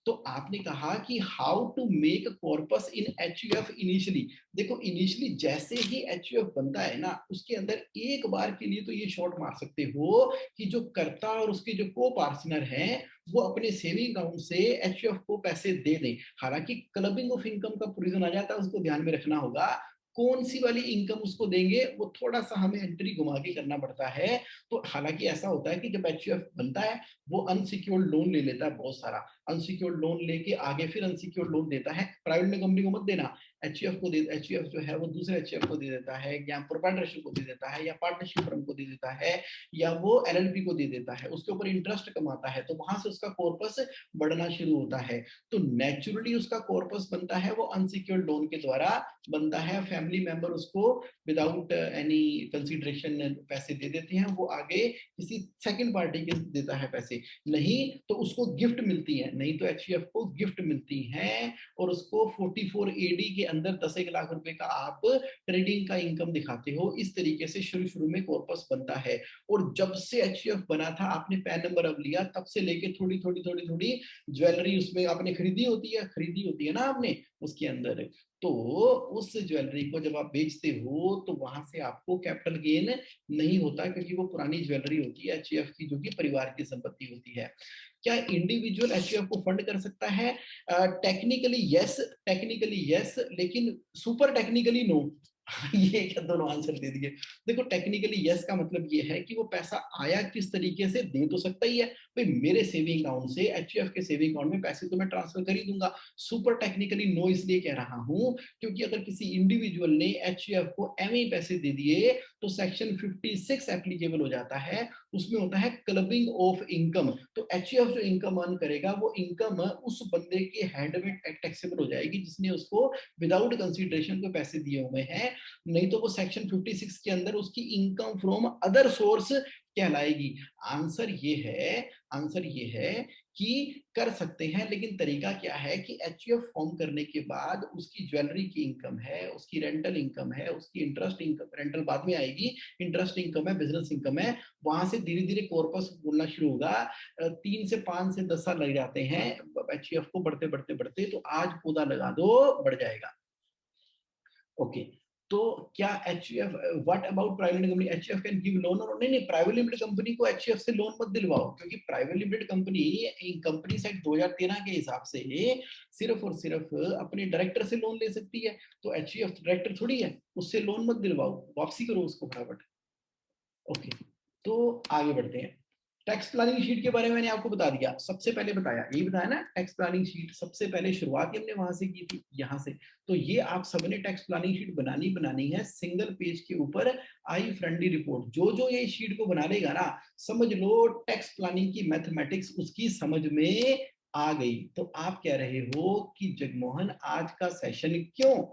तो आपने कहा कि how to make corpus in HUF initially. देखो, इनिशियली जैसे ही एचयूएफ बनता है ना, उसके अंदर एक बार के लिए तो ये शॉट मार सकते हो कि जो कर्ता और उसके जो को पार्टनर हैं वो अपने सेविंग अकाउंट से एचयूएफ को पैसे दे दें। हालांकि क्लबिंग ऑफ इनकम का प्रोविजन आ जाता है, उसको ध्यान में रखना होगा। कौन सी वाली इनकम उसको देंगे वो थोड़ा सा हमें एंट्री घुमा के करना पड़ता है। तो हालांकि ऐसा होता है कि जब एचयूएफ बनता है वो अनसिक्योर्ड लोन ले लेता है बहुत सारा, अनसिक्योर्ड लोन लेके आगे फिर अनसिक्योर्ड लोन देता है। प्राइवेट में कंपनी को मत देना, एचयूएफ को दे, एचयूएफ जो है वो दूसरे एचयूएफ को दे देता है, या प्रोप्राइटरशिप को दे देता है, या पार्टनरशिप फर्म को दे देता है, या वो एलएलपी को दे देता है, उसके ऊपर इंटरेस्ट कमाता है, तो वहां से उसका कॉर्पस बढ़ना शुरू होता है। तो नेचुरली उसका कॉर्पस बनता है वो अनसिक्योर्ड लोन के द्वारा बनता है। फैमिली मेंबर उसको विदाउट एनी कंसिडरेशन पैसे दे देते हैं, वो आगे किसी सेकंड पार्टी के देता है पैसे, नहीं तो उसको गिफ्ट मिलती है, नहीं तो एचयूएफ को गिफ्ट मिलती है, और उसको 44 एडी के अंदर 10 लाख रुपए का आप ट्रेडिंग का इनकम दिखाते हो। इस तरीके से शुरू शुरू में कॉर्पस बनता है। और जब से एचयूएफ बना था, आपने पैन नंबर अब लिया, तब से लेके थोड़ी थोड़ी थोड़ी थोड़ी ज्वेलरी उसमें आपने खरीदी होती है ना आपने उसके अंदर, तो उस ज्वेलरी को जब आप बेचते हो तो वहां से आपको कैपिटल गेन नहीं होता, क्योंकि वो पुरानी ज्वेलरी होती है एचयूएफ की, जो कि परिवार की संपत्ति होती है। क्या इंडिविजुअल एचयूएफ को फंड कर सकता है? टेक्निकली यस, टेक्निकली यस, लेकिन सुपर टेक्निकली नो। ये क्या, दोनों आंसर दे दिए। देखो, टेक्निकली यस का मतलब ये है कि वो पैसा आया किस तरीके से, दे तो सकता ही है भाई, मेरे सेविंग अकाउंट से एचयूएफ के सेविंग अकाउंट में पैसे तो मैं ट्रांसफर कर ही दूंगा। सुपर टेक्निकली नो इसलिए कह रहा हूं क्योंकि अगर किसी इंडिविजुअल ने एचयूएफ को एवं ही पैसे दे दिए तो सेक्शन 56 एप्लीकेबल हो जाता है। उसमें होता है क्लबिंग ऑफ इनकम। तो एचयूएफ जो इनकम अर्न करेगा वो इनकम उस बंदे के हैंड में टैक्सेबल हो जाएगी जिसने उसको विदाउट कंसीडरेशन को पैसे दिए हुए हैं। नहीं तो वो सेक्शन 56 के अंदर उसकी इनकम फ्रॉम अदर सोर्स कहलाएगी। आंसर ये है कि कर सकते हैं, लेकिन तरीका क्या है कि एचयूएफ फॉर्म करने के बाद उसकी ज्वेलरी की इनकम है, उसकी रेंटल इनकम है, उसकी इंटरेस्ट इनकम, रेंटल बाद में आएगी, इंटरेस्ट इनकम है, बिजनेस इनकम है, वहां से धीरे धीरे कॉर्पस बोलना शुरू होगा। 3 से 5 से 10 साल लग जाते हैं एचयूएफ को बढ़ते बढ़ते बढ़ते, तो आज पौधा लगा दो बढ़ जाएगा। ओके, तो क्या HUF, what about private company, HUF can give loan और नहीं, प्राइवेट लिमिटेड कंपनी को एचयूएफ से लोन मत दिलवाओ, क्योंकि प्राइवेट लिमिटेड कंपनी एक्ट 2013 के हिसाब से सिर्फ और सिर्फ अपने डायरेक्टर से लोन ले सकती है। तो एचयूएफ डायरेक्टर थोड़ी है, उससे लोन मत दिलवाओ, वापसी करो उसको फटाफट। ओके, तो आगे बढ़ते हैं। टैक्स प्लानिंग शीट के बारे में मैंने आपको बता दिया, सबसे पहले बताया, यही बताया ना, टैक्स प्लानिंग शीट सबसे पहले शुरुआत हमने वहां से की थी, यहाँ से। तो ये आप सबने टैक्स प्लानिंग शीट बनानी है, सिंगल पेज के ऊपर आई फ्रेंडली रिपोर्ट। जो जो ये शीट को बना लेगा ना, समझ लो टैक्स प्लानिंग की मैथमेटिक्स उसकी समझ में आ गई। तो आप कह रहे हो कि जगमोहन आज का सेशन क्यों?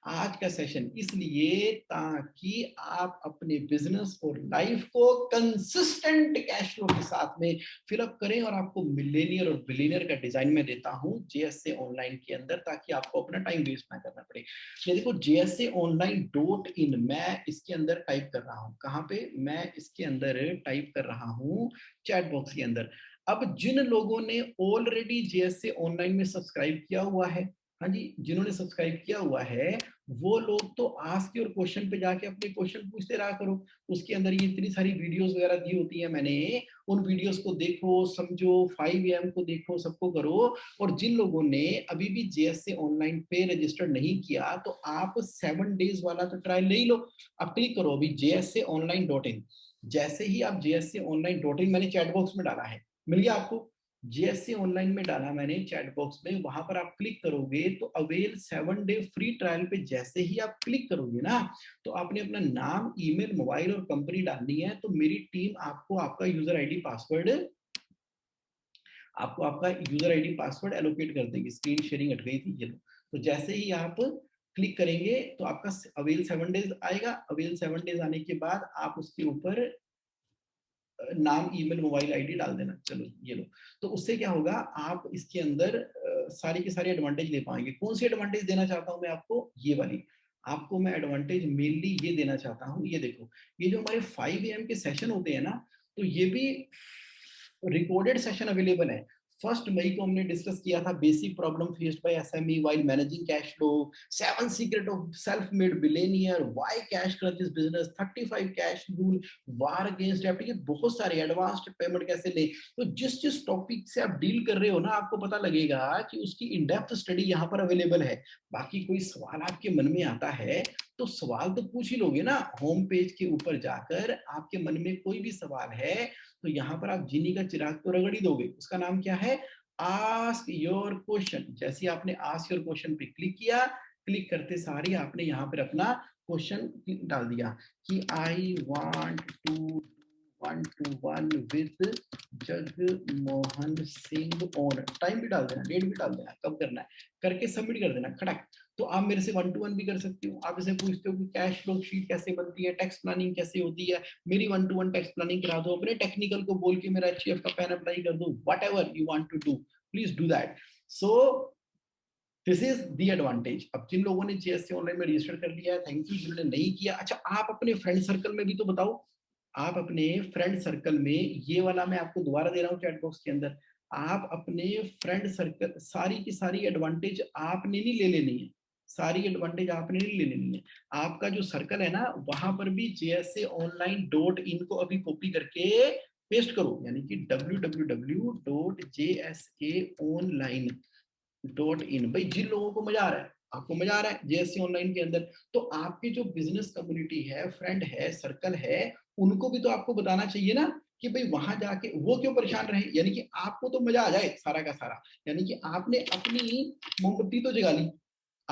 आज का सेशन इसलिए ताकि आप अपने बिजनेस और लाइफ को कंसिस्टेंट कैश फ्लो के साथ में फिलअप करें, और आपको मिलेनियर और बिलियनियर का डिजाइन में देता हूं जेएसए ऑनलाइन के अंदर, ताकि आपको अपना टाइम वेस्ट ना करना पड़े। ये देखो JSAonline.in, मैं इसके अंदर टाइप कर रहा हूं, कहां पे? मैं इसके अंदर टाइप कर रहा हूं चैट बॉक्स के अंदर। अब जिन लोगों ने ऑलरेडी जेएसए ऑनलाइन में सब्सक्राइब किया हुआ है, हाँ जी, जिन्होंने सब्सक्राइब किया हुआ है वो लोग तो आस्क योर क्वेश्चन पे जाके अपने क्वेश्चन पूछते रहा करो। उसके अंदर ये इतनी सारी वीडियोस वगैरह दी होती है, मैंने उन वीडियोस को देखो, समझो, 5am को देखो, सबको करो। और जिन लोगों ने अभी भी जेएसए ऑनलाइन पे रजिस्टर नहीं किया, तो आप 7 डेज वाला तो ट्रायल ले ही लो। अब क्लिक करो अभी JSAonline.in। जैसे ही आप JSAonline.in, मैंने चैट बॉक्स में डाला है, मिल गया आपको? जेएससी ऑनलाइन में डाला मैंने चैट बॉक्स में, वहां पर आप क्लिक करोगे तो अवेल 7 डे फ्री ट्रायल पे जैसे ही आप क्लिक करोगे ना, तो आपने अपना नाम, ईमेल, मोबाइल और कंपनी डालनी है। तो मेरी टीम आपको आपका यूजर आईडी पासवर्ड एलोकेट कर देगी। स्क्रीन शेयरिंग हट गई थी, ये लो। तो जैसे ही आप क्लिक करेंगे तो आपका अवेल 7 डेज आएगा। अवेल 7 डेज आने के बाद आप उसके ऊपर नाम, ईमेल, मोबाइल आईडी डाल देना। चलो ये लो। तो उससे क्या होगा, आप इसके अंदर सारी की सारी एडवांटेज ले पाएंगे। कौन सी एडवांटेज देना चाहता हूं मैं आपको? ये वाली आपको मैं एडवांटेज मेनली ये देना चाहता हूं। ये देखो, ये जो हमारे 5 AM के सेशन होते हैं ना, तो ये भी रिकॉर्डेड सेशन अवेलेबल है। 1 मई को हमने डिस्कस किया था basic problem faced by SME while managing cash flow, 7 secret of self made billionaire, why cash crunches business, 35 cash rule, war against डेब्ट, ये बहुत सारे एडवांस्ड पेमेंट कैसे ले। तो जिस जिस टॉपिक से आप डील कर रहे हो ना, आपको पता लगेगा कि उसकी इन डेप्थ स्टडी यहाँ पर अवेलेबल है। बाकी कोई सवाल आपके मन में आता है तो सवाल तो पूछ ही लोगे ना। होम पेज के ऊपर जाकर आपके मन में कोई भी सवाल है तो यहाँ पर आप जीनी का चिराग तो रगड़ ही दोगे। उसका नाम क्या है? Ask your question. जैसे आपने आस्क योर क्वेश्चन पे क्लिक किया, क्लिक करते सारी आपने यहाँ पर अपना क्वेश्चन डाल दिया कि I want to 1-to-1 with Jagmohan Singh on. Time भी डाल देना, डेट भी डाल देना, कब करना है, करके सबमिट कर देना खड़क। तो आप मेरे से 1-to-1 भी कर सकते हो। आप इसे पूछते हो कि कैश फ्लो शीट कैसे बनती है, टैक्स प्लानिंग कैसे होती है, मेरी 1-to-1 टैक्स प्लानिंग करा दो, अपने टेक्निकल को बोल के मेरा एचसीएफ का पैन अप्लाई कर दो, whatever you want to do, please do that. So this is the advantage. अब जिन लोगों ने जेएससी ऑनलाइन में रजिस्टर कर लिया है, थैंक यू। जिन्होंने नहीं किया, अच्छा आप अपने फ्रेंड सर्कल में भी तो बताओ। आप अपने फ्रेंड सर्कल में, ये वाला मैं आपको दोबारा दे रहा हूँ चैट बॉक्स के अंदर, आप अपने फ्रेंड सर्कल, सारी की सारी एडवांटेज आपने नहीं ले लेनी है, सारी एडवांटेज आपने नहीं ले लेनी है। आपका जो सर्कल है ना, वहां पर भी JSAonline.in को अभी कॉपी करके पेस्ट करो, यानी कि www.JSAonline.in। भाई जिन लोगों को मजा आ रहा है, आपको मजा आ रहा है जेएससी ऑनलाइन के अंदर, तो आपकी जो बिजनेस कम्युनिटी है, फ्रेंड है, सर्कल है, उनको भी तो आपको बताना चाहिए ना कि भाई वहां जाके वो क्यों परेशान रहे। यानी कि आपको तो मजा आ जाए सारा का सारा, यानी कि आपने अपनी मोमबत्ती तो जगा ली,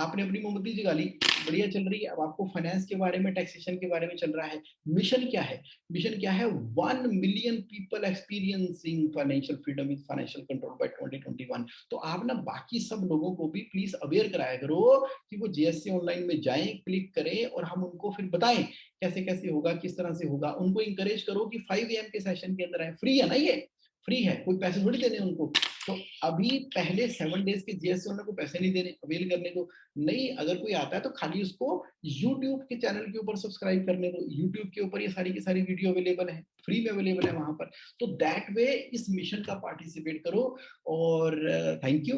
आपने अपनी मोमबत्ती जगा ली, बढ़िया चल रही है। अब आपको फाइनेंस के बारे में, टैक्सेशन के बारे में चल रहा है। मिशन क्या है? मिशन क्या है? 1 million people experiencing financial freedom with financial control by 2021। तो आप ना बाकी सब लोगों को भी प्लीज अवेयर कराया करो कि वो जीएससी ऑनलाइन में जाएं, क्लिक करें और हम उनको फिर बताएं कैसे कैसे होगा, किस तरह से होगा। उनको इंकरेज करो कि 5 AM के सेशन के अंदर है। फ्री है ना, ये फ्री है, कोई पैसे थोड़ी देने उनको। तो अभी पहले 7 डेज के जीएससी ऑनलाइन को पैसे नहीं देने, अवेल करने को नहीं। अगर कोई आता है तो खाली उसको यूट्यूब के चैनल के ऊपर सब्सक्राइब करने दो। यूट्यूब के ऊपर ये सारी की सारी वीडियो अवेलेबल है, फ्री में अवेलेबल है वहां पर। तो दैट वे इस मिशन का पार्टिसिपेट करो। और thank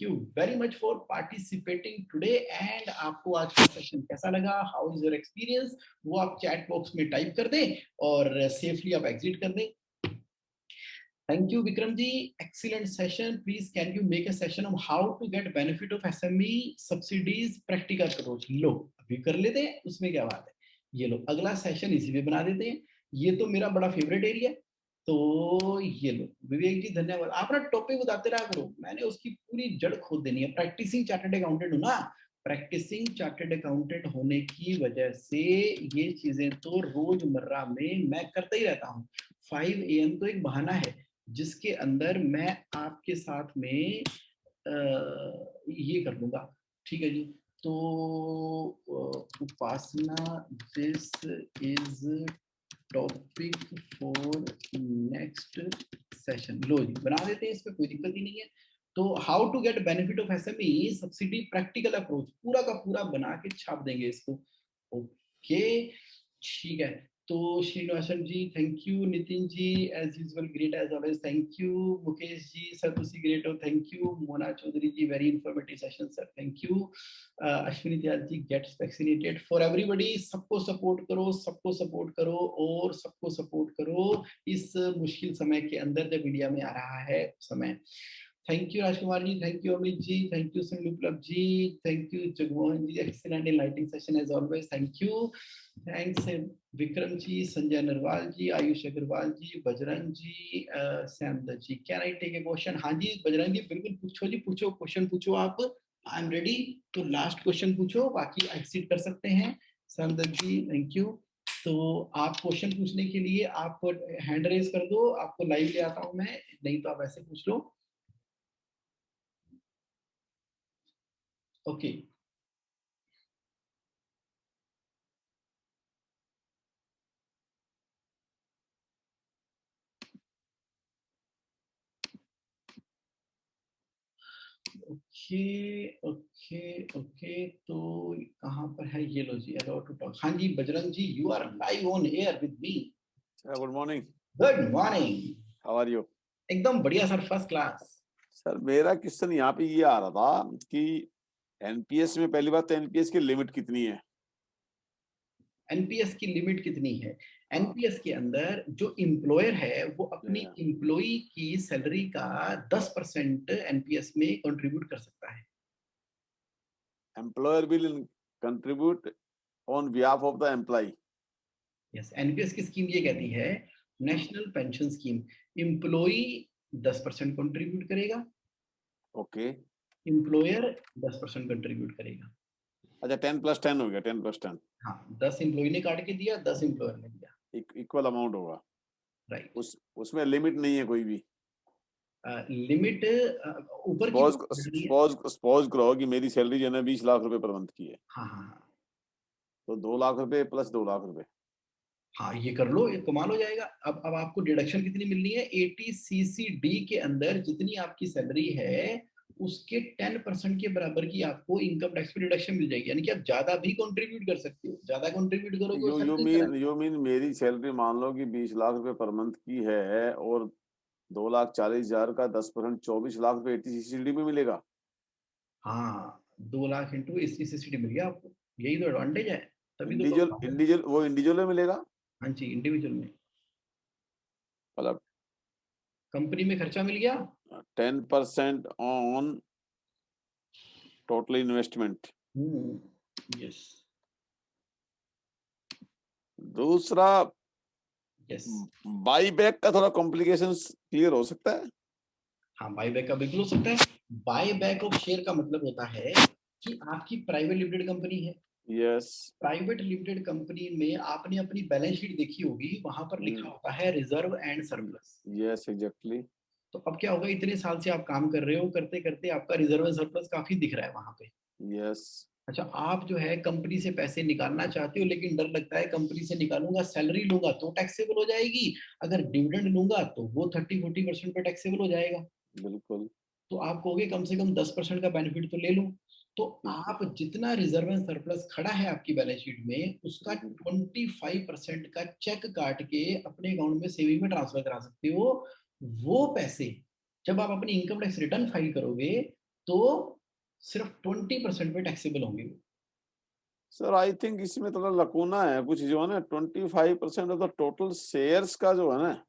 you very much for participating today. And आपको आज का सेशन कैसा लगा, हाउ इज योर एक्सपीरियंस, वो आप चैट बॉक्स में टाइप कर दें और सेफली आप एग्जिट कर दें। Thank you, Vikram ji. Excellent session. Please, can you make a session on how to get benefit of SME subsidies practical approach? लो अभी कर लेते हैं, उसमें क्या बात है। ये लो अगला सेशन इसी पे बना देते हैं। ये तो मेरा बड़ा फेवरेट एरिया है। तो ये लो विवेक जी, धन्यवाद। आप ना टॉपिक बताते रहा करो, मैंने उसकी पूरी जड़ खोद देनी है। प्रैक्टिसिंग चार्टर्ड अकाउंटेंट हूँ ना, प्रैक्टिसिंग चार्टर्ड अकाउंटेंट होने की वजह से ये चीजें तो रोजमर्रा में मैं करता ही रहता हूँ। 5 AM तो एक बहाना है जिसके अंदर मैं आपके साथ में ये कर लूंगा। ठीक है जी। तो Upasana, this is topic for next session. लो जी बना देते हैं, इसमें कोई दिक्कत ही नहीं है। तो how to get benefit of SME subsidy practical approach पूरा का पूरा बना के छाप देंगे इसको। ओके ठीक है। तो Srinivasan ji thank you, Nitin ji as usual great as always thank you, Mukesh ji sir तुसी ग्रेट हो thank you, Mona Chaudhary ji very informative session sir thank you, Ashwini Dayal ji gets vaccinated for everybody. सबको सपोर्ट करो, सबको सपोर्ट करो और सबको सपोर्ट करो इस मुश्किल समय के अंदर जब इंडिया में आ रहा है समय। Thank you Rajkumar ji, thank you Amit ji, thank you Sandeep ji, thank you Jagmohan ji, excellent enlightening session as always thank you. Thanks Vikram ji, Sanjay Narwal ji, Ayush Agarwal ji, Bajrang ji, Samdutt ji. Can I take a question? हाँ जी बजरंग जी बिल्कुल पूछो जी, पूछो क्वेश्चन पूछो आप, आई एम रेडी। तो लास्ट क्वेश्चन पूछो, बाकी एक्सिट कर सकते हैं। सैमदत्त जी थैंक यू। तो आप क्वेश्चन पूछने के लिए आप हैंड रेज कर दो, आपको लाइव ले आता हूं मैं, नहीं तो आप ऐसे पूछ लो। Okay okay okay okay. तो कहाँ पर है ये? लो जी अलाउ टू टॉक। हाँ जी Bajrang ji you are live on air with me. Good morning. Good morning. How are you? एकदम बढ़िया सर, फर्स्ट क्लास। सर मेरा क्वेश्चन यहाँ पे ये आ रहा था कि एनपीएस में पहली बात तो एनपीएस की लिमिट कितनी है? एनपीएस की लिमिट कितनी है? हाँ, एनपीएस के अंदर जो एम्प्लॉयर है वो अपनी yeah. एम्प्लॉई की सैलरी का 10% एनपीएस में कंट्रीब्यूट कर सकता है। Employer will contribute on behalf of the employee. Yes, NPS की स्कीम ये कहती है, national pension scheme, employee 10% contribute करेगा, ओके। एम्प्लॉयर 10% कंट्रीब्यूट करेगा। अच्छा 10+10 हो गया, 10+10 हाँ 10 एम्प्लॉय ने काट के दिया, 10 एम्प्लॉयर ने दिया। इक्वल अमाउंट होगा। राइट। उसमें लिमिट नहीं है कोई भी। लिमिट ऊपर की सपोज नहीं है। सपोज सपोज करो कि मेरी सैलरी जो है ना 20 लाख रुपए पर मंथ की है, हाँ हाँ हाँ तो 2 लाख रुपए प्लस 2 लाख रुपए। हाँ, ये कर लो, ये कमाल हो जाएगा। अब आपको डिडक्शन कितनी मिलनी है? 80 CCD के अंदर जितनी आपकी सैलरी है उसके 10% के बराबर की आपको इनकम टैक्स पे डिडक्शन मिल जाएगी। यानी कि आप ज्यादा भी कंट्रीब्यूट कर सकते हो, ज्यादा कंट्रीब्यूट करोगे वो यू सेंट्रल मीन करेगा। यू मीन मेरी सैलरी मान लो कि 20 लाख रुपए पर मंथ की है और 2,40,000 का 10% 24 लाख रुपए 80 CCD में मिलेगा। हाँ 2 लाख इंटू 80 CCD मिल गया आपको, यही तो एडवांटेज है, तभी तो लोग इंडिविजुअल खाते हैं। इंडिविजुअल वो इंडिविजुअल में मिलेगा। हाँ जी इंडिविजुअल में। मतलब कंपनी में खर्चा मिल गया। 10% ऑन टोटल इन्वेस्टमेंट। यस दूसरा, यस। बाई बैक का थोड़ा कॉम्प्लिकेशंस क्लियर हो सकता है? हाँ बाय बैक का बिल्कुल हो सकता है। बाय बैक ऑफ शेयर का मतलब होता है कि आपकी प्राइवेट लिमिटेड कंपनी है, यस। प्राइवेट लिमिटेड कंपनी में आपने अपनी बैलेंस शीट देखी होगी, वहां पर लिखा होता है reserve and surplus. Yes exactly. तो अब क्या होगा, इतने साल से आप काम कर रहे हो, करते करते आपका रिजर्व एंड सरप्लस काफी दिख रहा है वहां पे। यस। अच्छा, आप जो है कंपनी से पैसे निकालना चाहते हो, लेकिन डर लगता है कंपनी से निकालूंगा, सैलरी लूंगा तो टैक्सेबल हो जाएगी, अगर डिविडेंड लूंगा तो वो 30-40% पे टैक्सेबल हो जाएगा। बिल्कुल। तो आप कहोगे कम से कम 10% का बेनिफिट तो ले लूं। तो ठीक है। आप जितना रिजर्व एंड सरप्लस खड़ा है आपकी बैलेंस शीट में, उसका हम्म, 25% का चेक काट के अपने अकाउंट में सेविंग में ट्रांसफर करा सकते हो। वो पैसे जब आप अपनी इनकम टैक्स रिटर्न फाइल करोगे, तो सिर्फ 20% पे टैक्सेबल होंगे वो। सर आई थिंक इसमें थोड़ा लकूना है कुछ, जो है ना 25% ऑफ द टोटल शेयर्स का जो है ना,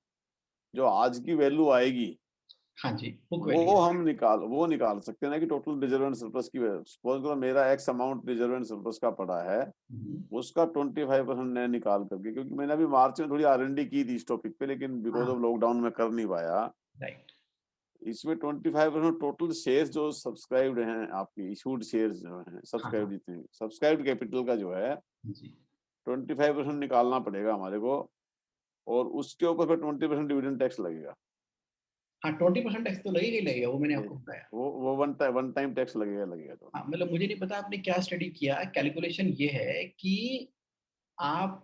जो आज की वैल्यू आएगी, हाँ जी, बुक वो वैल्यू। हम निकाल सकते हैं ना, कि टोटल रिजर्व एंड सरप्लस की सपोज करो मेरा x amount reserve and surplus का पड़ा है, उसका 25% मैं निकाल करके, क्योंकि मैंने अभी मार्च में थोड़ी R&D की थी इस टॉपिक पे, लेकिन बिकॉज हाँ, ऑफ लॉकडाउन में कर नहीं पाया। राइट। इसमें 25% टोटल शेयर्स जो सब्सक्राइब्ड हैं, आपकी इशूड शेयर्स जो हैं, हाँ सब्सक्राइब्ड हाँ जितने सब्सक्राइब्ड कैपिटल का जो है जी। 25% निकालना पड़ेगा हमारे को, और उसके ऊपर फिर 20% डिविडेंड टैक्स लगेगा। हाँ, 20% टैक्स तो लगेगा ही लगेगा, वो मैंने ये आपको बताया। वो वन टाइम टैक्स लगेगा तो। हाँ, मतलब मुझे नहीं पता आपने क्या स्टडी किया, कैलकुलेशन ये है कि आप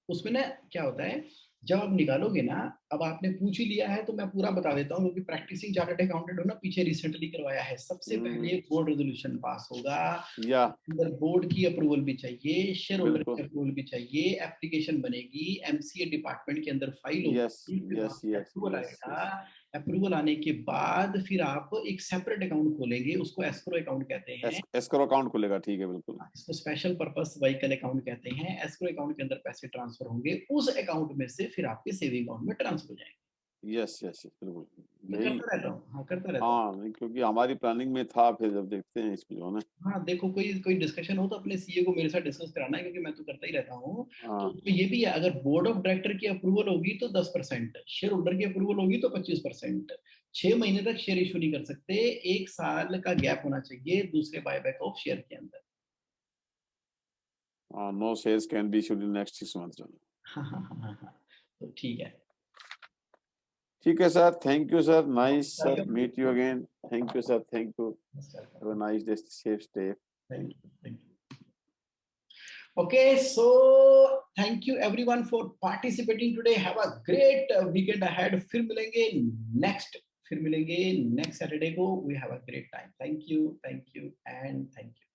उसमें ना क्या होता है, जब आप निकालोगे ना, अब आपने पूछ ही लिया है तो मैं पूरा बता देता हूँ, क्योंकि प्रैक्टिसिंग चार्टर्ड अकाउंटेंट हो ना, पीछे रिसेंटली करवाया है। सबसे हम्म। पहले बोर्ड रेजोल्यूशन पास होगा, या अंदर बोर्ड की अप्रूवल भी चाहिए, शेयर होल्डर की बिल्कुल। अप्रूवल भी चाहिए, एप्लीकेशन बनेगी, एमसीए डिपार्टमेंट के अंदर फाइल यस होगी, फिर वहां यस से यस अप्रूवल यस आएगा। यस। अप्रूवल आने के बाद फिर आप एक सेपरेट अकाउंट खोलेंगे, उसको एस्क्रो अकाउंट कहते हैं। एस्क्रो अकाउंट खुलेगा, ठीक है बिल्कुल। इसको स्पेशल पर्पस व्हीकल अकाउंट कहते हैं। एस्क्रो अकाउंट के अंदर पैसे ट्रांसफर होंगे, उस अकाउंट में से फिर आपके सेविंग अकाउंट में ट्रांसफर हो जाएंगे। यस यस बिल्कुल। मैं यही। करता रहता हूँ, हाँ करता रहता हूँ। हाँ नहीं, क्योंकि हमारी प्लानिंग में था, फिर जब देखते हैं इसमें जो है ना। हाँ देखो, कोई कोई डिस्कशन हो तो अपने सीए को मेरे साथ डिस्कस कराना है, क्योंकि मैं तो करता ही रहता हूँ। तो हाँ। उसमें ये भी है, अगर बोर्ड ऑफ डायरेक्टर की अप्रूवल होगी तो 10%, शेयर होल्डर की अप्रूवल होगी तो 25%। 6 महीने तक शेयर इशू नहीं कर सकते, 1 साल का गैप होना चाहिए दूसरे बायबैक ऑफ शेयर के अंदर। No shares can be issued in next 6 months. हाँ हाँ हाँ हाँ हाँ। तो ठीक है। ठीक है sir, thank you sir, nice sir, welcome. Meet you again. Thank you sir, thank you. Have a thank nice day, safe stay. Thank you, thank you. Okay, so thank you everyone for participating today. Have a great weekend ahead. फिर मिलेंगे next, फिर मिलेंगे next Saturday को. We have a great time. Thank you and thank you.